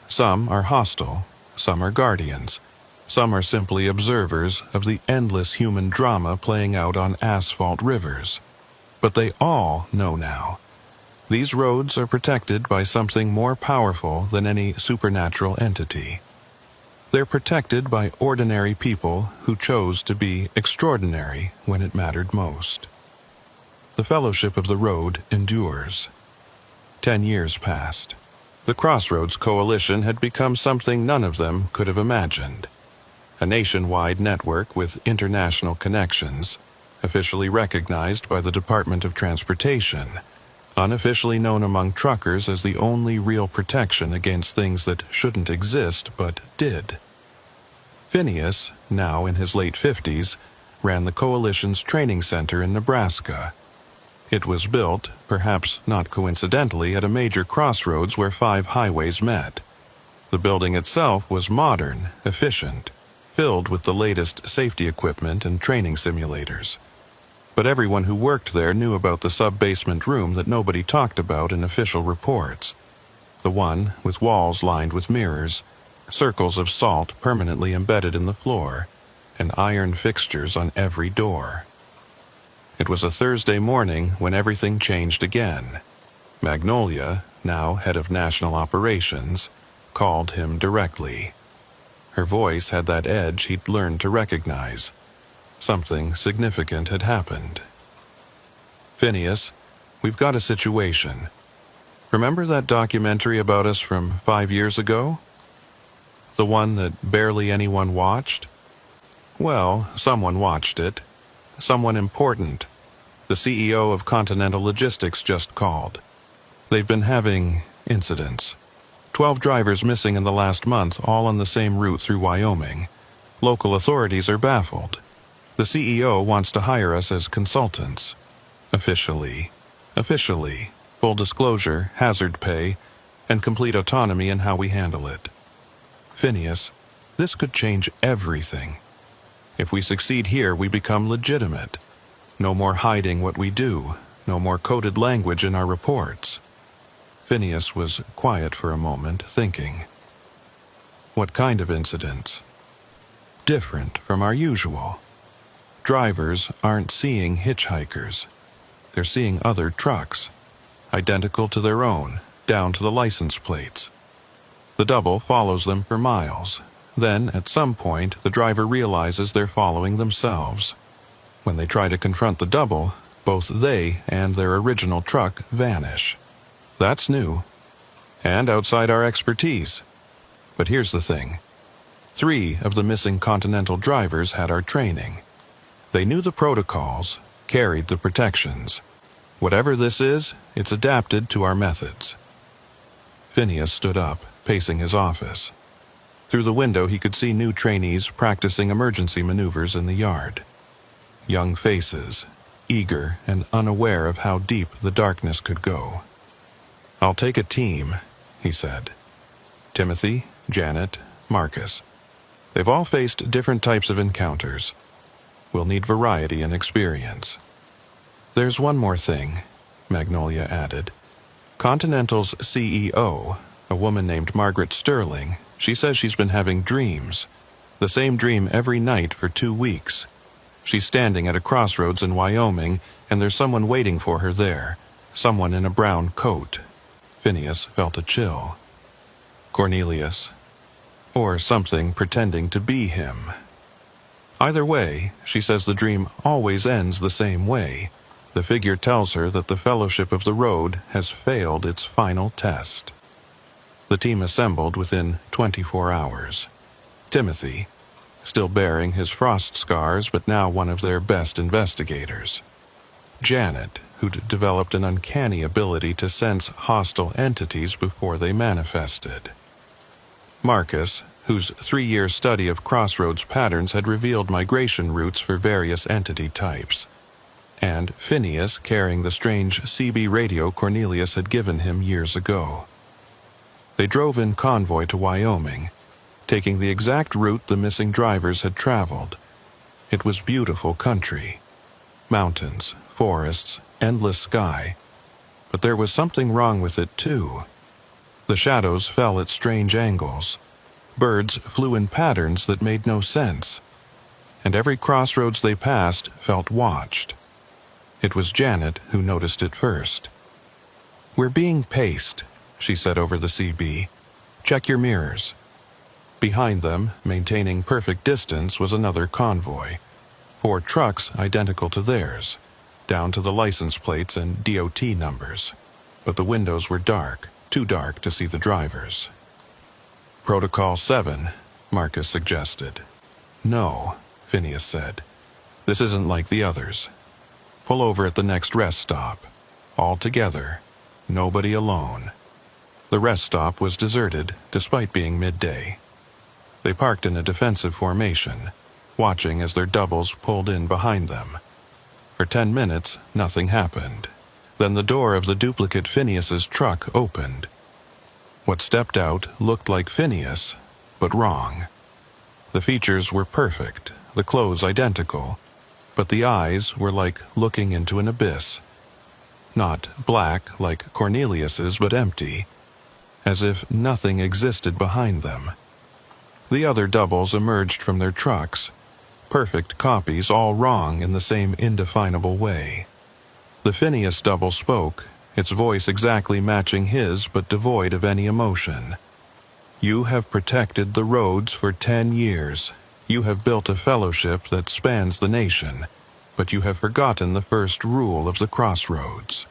Some are hostile, some are guardians, some are simply observers of the endless human drama playing out on asphalt rivers. But they all know now. These roads are protected by something more powerful than any supernatural entity. They're protected by ordinary people who chose to be extraordinary when it mattered most. The fellowship of the road endures. 10 years passed. The Crossroads Coalition had become something none of them could have imagined. A nationwide network with international connections, officially recognized by the Department of Transportation, unofficially known among truckers as the only real protection against things that shouldn't exist but did. Phineas, now in his late 50s, ran the Coalition's training center in Nebraska. It was built, perhaps not coincidentally, at a major crossroads where 5 highways met. The building itself was modern, efficient, filled with the latest safety equipment and training simulators. But everyone who worked there knew about the sub-basement room that nobody talked about in official reports. The one with walls lined with mirrors, circles of salt permanently embedded in the floor, and iron fixtures on every door. It was a Thursday morning when everything changed again. Magnolia, now head of national operations, called him directly. Her voice had that edge he'd learned to recognize. Something significant had happened. "Phineas, we've got a situation. Remember that documentary about us from 5 years ago? The one that barely anyone watched? Well, someone watched it. Someone important. The CEO of Continental Logistics just called. They've been having incidents. 12 drivers missing in the last month, all on the same route through Wyoming. Local authorities are baffled. The CEO wants to hire us as consultants. Officially, full disclosure, hazard pay, and complete autonomy in how we handle it. Phineas, this could change everything. If we succeed here, we become legitimate. No more hiding what we do, no more coded language in our reports." Phineas was quiet for a moment, thinking. What kind of incidents? Different from our usual. Drivers aren't seeing hitchhikers. They're seeing other trucks, identical to their own, down to the license plates. The double follows them for miles. Then, at some point, the driver realizes they're following themselves. When they try to confront the double, both they and their original truck vanish. That's new, and outside our expertise. But here's the thing. 3 of the missing Continental drivers had our training. They knew the protocols, carried the protections. Whatever this is, it's adapted to our methods. Phineas stood up, pacing his office. Through the window he could see new trainees practicing emergency maneuvers in the yard. Young faces, eager and unaware of how deep the darkness could go. "I'll take a team," he said. "Timothy, Janet, Marcus. They've all faced different types of encounters. We'll need variety and experience." "There's one more thing," Magnolia added. "Continental's CEO, a woman named Margaret Sterling, she says she's been having dreams. The same dream every night for 2 weeks. She's standing at a crossroads in Wyoming, and there's someone waiting for her there. Someone in a brown coat." Phineas felt a chill. Cornelius. Or something pretending to be him. Either way, she says the dream always ends the same way. The figure tells her that the Fellowship of the Road has failed its final test. The team assembled within 24 hours. Timothy, still bearing his frost scars but now one of their best investigators. Janet, who'd developed an uncanny ability to sense hostile entities before they manifested. Marcus, whose 3-year study of crossroads patterns had revealed migration routes for various entity types. And Phineas carrying the strange CB radio Cornelius had given him years ago. They drove in convoy to Wyoming, taking the exact route the missing drivers had traveled. It was beautiful country. Mountains, forests, endless sky. But there was something wrong with it, too. The shadows fell at strange angles. Birds flew in patterns that made no sense. And every crossroads they passed felt watched. It was Janet who noticed it first. "We're being paced," she said over the CB. "Check your mirrors." Behind them, maintaining perfect distance, was another convoy. 4 trucks identical to theirs, down to the license plates and DOT numbers. But the windows were dark, too dark to see the drivers. "Protocol 7, Marcus suggested. "No," Phineas said. "This isn't like the others. Pull over at the next rest stop. All together. Nobody alone." The rest stop was deserted, despite being midday. They parked in a defensive formation, watching as their doubles pulled in behind them. For 10 minutes, nothing happened. Then the door of the duplicate Phineas's truck opened. What stepped out looked like Phineas, but wrong. The features were perfect, the clothes identical, but the eyes were like looking into an abyss. Not black like Cornelius's, but empty, as if nothing existed behind them. The other doubles emerged from their trucks, perfect copies, all wrong in the same indefinable way. The Phineas double spoke, its voice exactly matching his but devoid of any emotion. "You have protected the roads for 10 years. You have built a fellowship that spans the nation, but you have forgotten the first rule of the crossroads."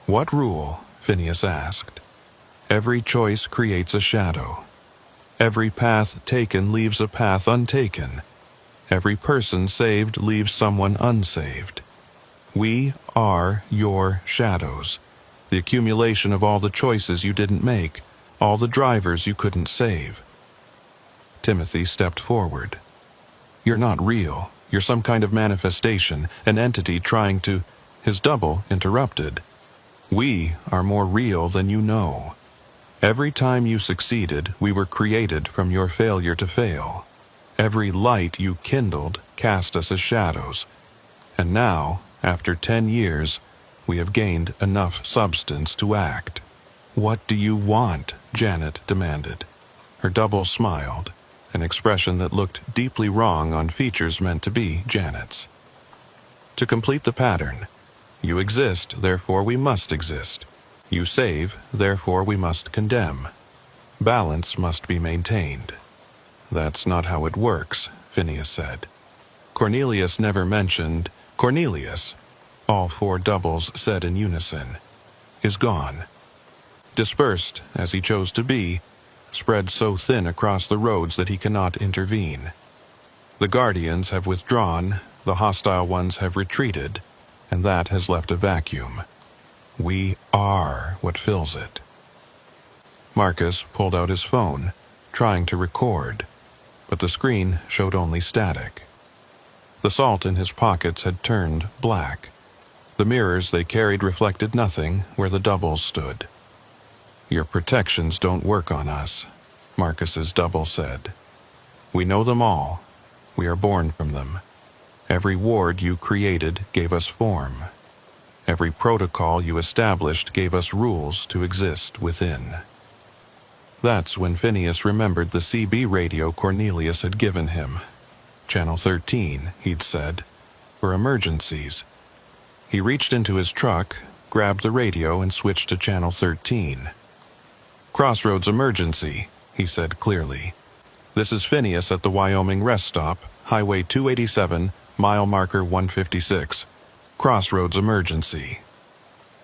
"What rule?" Phineas asked. "Every choice creates a shadow. Every path taken leaves a path untaken. Every person saved leaves someone unsaved. We are your shadows, the accumulation of all the choices you didn't make, all the drivers you couldn't save." Timothy stepped forward. "You're not real. You're some kind of manifestation, an entity trying to—" His double interrupted. "We are more real than you know. Every time you succeeded, we were created from your failure to fail. Every light you kindled cast us as shadows. And now, after 10 years, we have gained enough substance to act." "What do you want?" Janet demanded. Her double smiled, an expression that looked deeply wrong on features meant to be Janet's. "To complete the pattern. You exist, therefore we must exist. You save, therefore we must condemn. Balance must be maintained." "That's not how it works," Phineas said. "Cornelius never mentioned—" "Cornelius," all 4 doubles said in unison, "is gone. Dispersed, as he chose to be, spread so thin across the roads that he cannot intervene. The Guardians have withdrawn, the hostile ones have retreated, and that has left a vacuum. We are what fills it. Marcus pulled out his phone, trying to record, but the screen showed only static. The salt in his pockets had turned black. The mirrors they carried reflected nothing where the doubles stood. "Your protections don't work on us," Marcus's double said. "We know them all. We are born from them. Every ward you created gave us form. Every protocol you established gave us rules to exist within." That's when Phineas remembered the CB radio Cornelius had given him. Channel 13, he'd said, for emergencies. He reached into his truck, grabbed the radio, and switched to Channel 13. "Crossroads emergency," he said clearly. "This is Phineas at the Wyoming rest stop, Highway 287, mile marker 156. Crossroads emergency."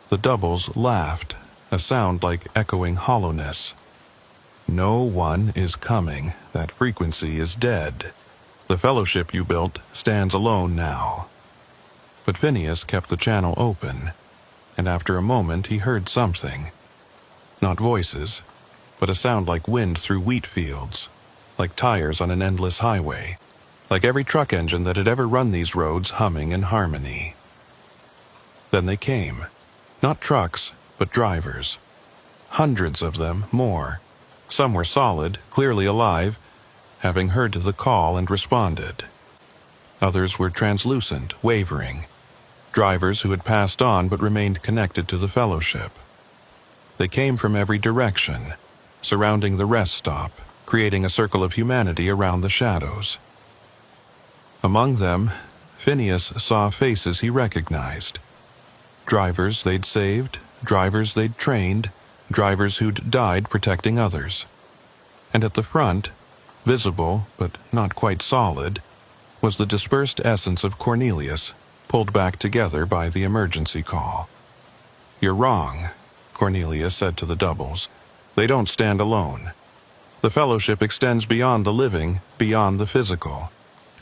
The doubles laughed, a sound like echoing hollowness. "No one is coming. That frequency is dead. The fellowship you built stands alone now." But Phineas kept the channel open, and after a moment he heard something. Not voices, but a sound like wind through wheat fields, like tires on an endless highway, like every truck engine that had ever run these roads humming in harmony. Then they came. Not trucks, but drivers. Hundreds of them, more. Some were solid, clearly alive, having heard the call and responded. Others were translucent, wavering. Drivers who had passed on but remained connected to the fellowship. They came from every direction, surrounding the rest stop, creating a circle of humanity around the shadows. Among them, Phineas saw faces he recognized. Drivers they'd saved, drivers they'd trained, drivers who'd died protecting others. And at the front, visible but not quite solid, was the dispersed essence of Cornelius, pulled back together by the emergency call. "You're wrong," Cornelius said to the doubles. "They don't stand alone. The fellowship extends beyond the living, beyond the physical.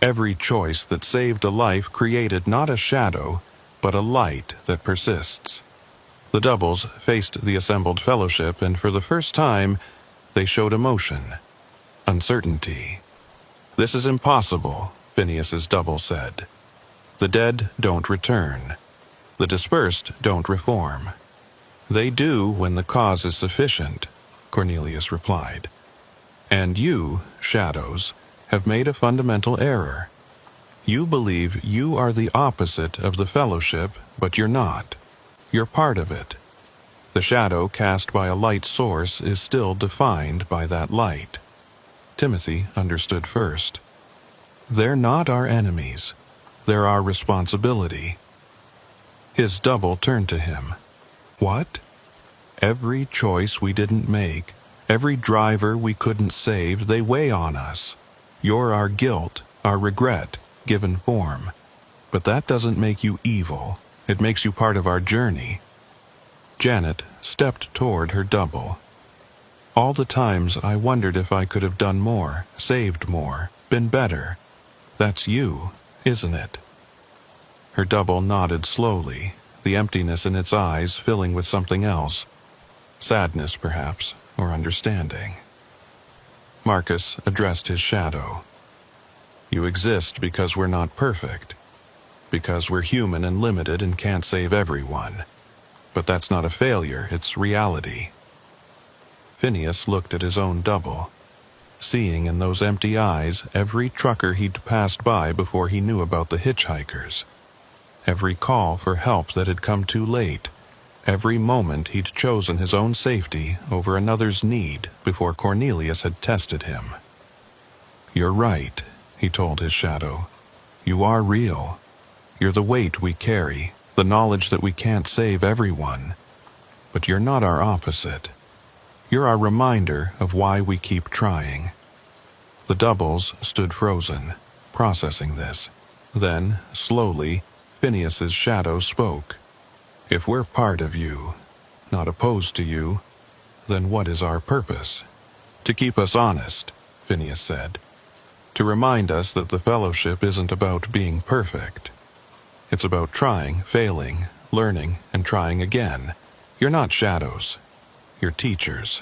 Every choice that saved a life created not a shadow, but a light that persists." The doubles faced the assembled fellowship, and for the first time, they showed emotion. Uncertainty. "This is impossible," Phineas's double said. "The dead don't return. The dispersed don't reform." "They do when the cause is sufficient," Cornelius replied. "And you, shadows, have made a fundamental error. You believe you are the opposite of the fellowship, but you're not. You're part of it. The shadow cast by a light source is still defined by that light." Timothy understood first. "They're not our enemies. They're our responsibility." His double turned to him. "What?" "Every choice we didn't make, every driver we couldn't save, they weigh on us. You're our guilt, our regret, given form. But that doesn't make you evil. It makes you part of our journey." Janet stepped toward her double. "All the times I wondered if I could have done more, saved more, been better. That's you, isn't it?" Her double nodded slowly, the emptiness in its eyes filling with something else. Sadness, perhaps, or understanding. Marcus addressed his shadow. "You exist because we're not perfect. Because we're human and limited and can't save everyone. But that's not a failure, it's reality." Phineas looked at his own double, seeing in those empty eyes every trucker he'd passed by before he knew about the hitchhikers. Every call for help that had come too late. Every moment he'd chosen his own safety over another's need before Cornelius had tested him. "You're right," he told his shadow. "You are real. You're the weight we carry, the knowledge that we can't save everyone. But you're not our opposite. You're our reminder of why we keep trying." The doubles stood frozen, processing this. Then, slowly, Phineas's shadow spoke. "If we're part of you, not opposed to you, then what is our purpose?" "To keep us honest," Phineas said. to remind us that the fellowship isn't about being perfect. It's about trying, failing, learning, and trying again. You're not shadows. You're teachers.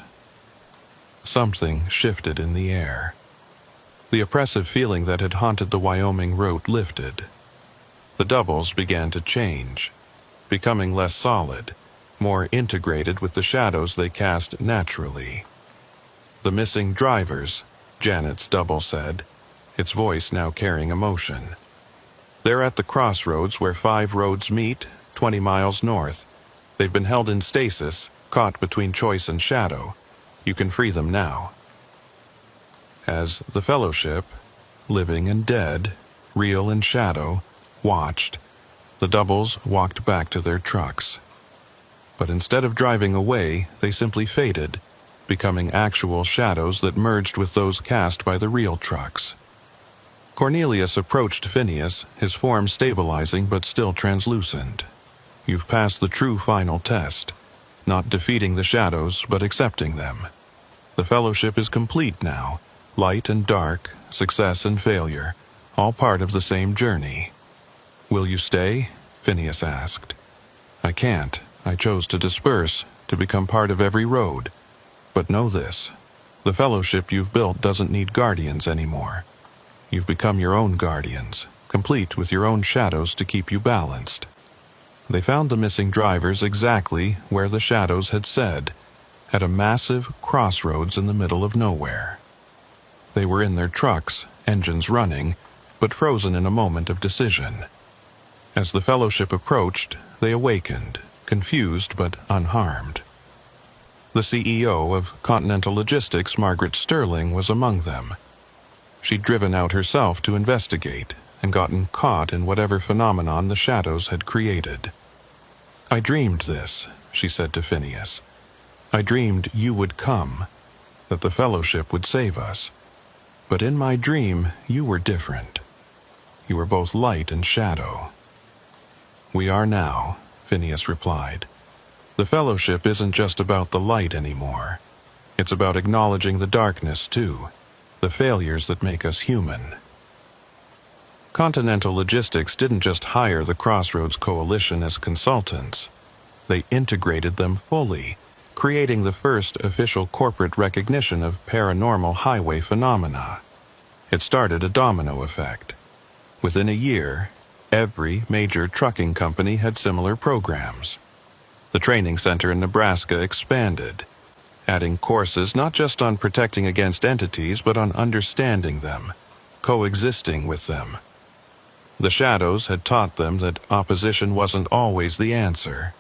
Something shifted in the air. The oppressive feeling that had haunted the Wyoming route lifted. The doubles began to change, becoming less solid, more integrated with the shadows they cast naturally. The missing drivers, Janet's double said, its voice now carrying emotion. They're at the crossroads where 5 roads meet, 20 miles north. They've been held in stasis, caught between choice and shadow. You can free them now. As the fellowship, living and dead, real and shadow, watched, the doubles walked back to their trucks. But instead of driving away, they simply faded, becoming actual shadows that merged with those cast by the real trucks. Cornelius approached Phineas, his form stabilizing but still translucent. You've passed the true final test, not defeating the shadows but accepting them. The fellowship is complete now, light and dark, success and failure, all part of the same journey. Will you stay? Phineas asked. I can't. I chose to disperse, to become part of every road. But know this, the fellowship you've built doesn't need guardians anymore. You've become your own guardians, complete with your own shadows to keep you balanced. They found the missing drivers exactly where the shadows had said, at a massive crossroads in the middle of nowhere. They were in their trucks, engines running, but frozen in a moment of decision. As the fellowship approached, they awakened, confused but unharmed. The CEO of Continental Logistics, Margaret Sterling, was among them. She'd driven out herself to investigate and gotten caught in whatever phenomenon the shadows had created. I dreamed this, she said to Phineas. I dreamed you would come, that the fellowship would save us. But in my dream, you were different. You were both light and shadow. We are now, Phineas replied. The fellowship isn't just about the light anymore. It's about acknowledging the darkness, too, the failures that make us human. Continental Logistics didn't just hire the Crossroads Coalition as consultants. They integrated them fully, creating the first official corporate recognition of paranormal highway phenomena. It started a domino effect. Within a year, every major trucking company had similar programs. The training center in Nebraska expanded, adding courses not just on protecting against entities but on understanding them, coexisting with them. The shadows had taught them that opposition wasn't always the answer.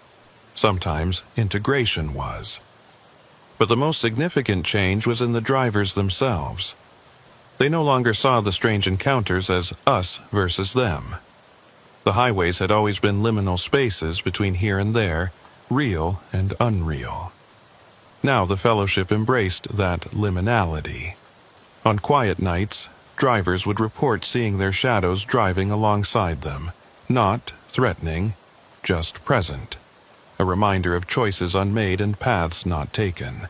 Sometimes integration was. But the most significant change was in the drivers themselves. They no longer saw the strange encounters as us versus them. The highways had always been liminal spaces between here and there, real and unreal. Now the fellowship embraced that liminality. On quiet nights, drivers would report seeing their shadows driving alongside them, not threatening, just present, a reminder of choices unmade and paths not taken.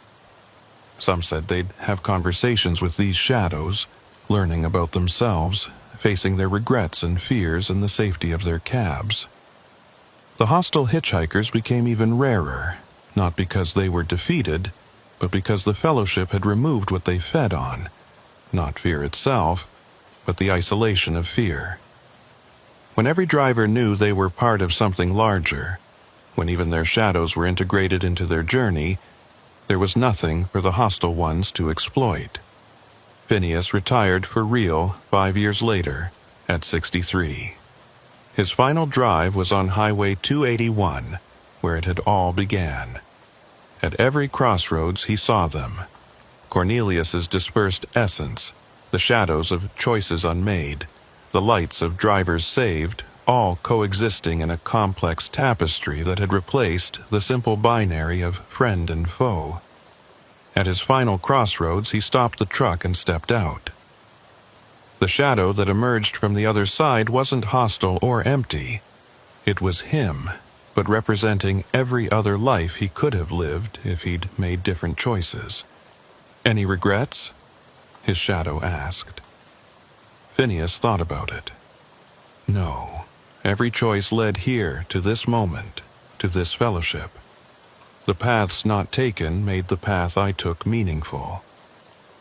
Some said they'd have conversations with these shadows, learning about themselves, facing their regrets and fears in the safety of their cabs. The hostile hitchhikers became even rarer, not because they were defeated, but because the fellowship had removed what they fed on, not fear itself, but the isolation of fear. When every driver knew they were part of something larger, when even their shadows were integrated into their journey, there was nothing for the hostile ones to exploit. Phineas retired for real 5 years later, at 63. His final drive was on Highway 281, where it had all began. At every crossroads he saw them. Cornelius's dispersed essence, the shadows of choices unmade, the lights of drivers saved, all coexisting in a complex tapestry that had replaced the simple binary of friend and foe. At his final crossroads, he stopped the truck and stepped out. The shadow that emerged from the other side wasn't hostile or empty. It was him, but representing every other life he could have lived if he'd made different choices. Any regrets? His shadow asked. Phineas thought about it. No, every choice led here, to this moment, to this fellowship. The paths not taken made the path I took meaningful.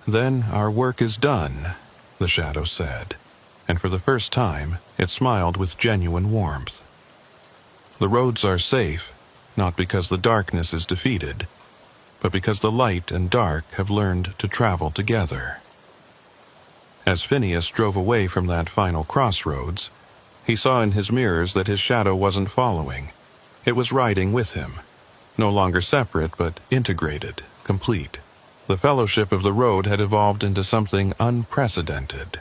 Then our work is done, the shadow said, and for the first time it smiled with genuine warmth. The roads are safe, not because the darkness is defeated, but because the light and dark have learned to travel together. As Phineas drove away from that final crossroads, he saw in his mirrors that his shadow wasn't following. It was riding with him, no longer separate but integrated, complete. The fellowship of the road had evolved into something unprecedented,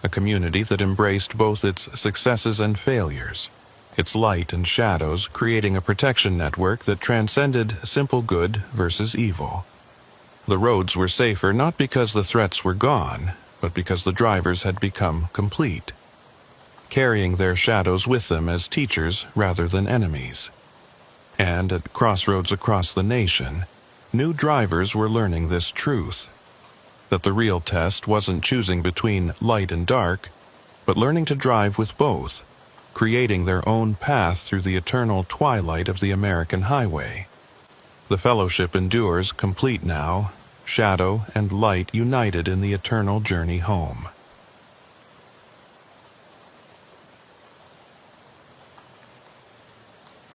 a community that embraced both its successes and failures, its light and shadows creating a protection network that transcended simple good versus evil. The roads were safer not because the threats were gone, but because the drivers had become complete, carrying their shadows with them as teachers rather than enemies. And at crossroads across the nation, new drivers were learning this truth, that the real test wasn't choosing between light and dark, but learning to drive with both, creating their own path through the eternal twilight of the American highway. The fellowship endures complete now, shadow and light united in the eternal journey home.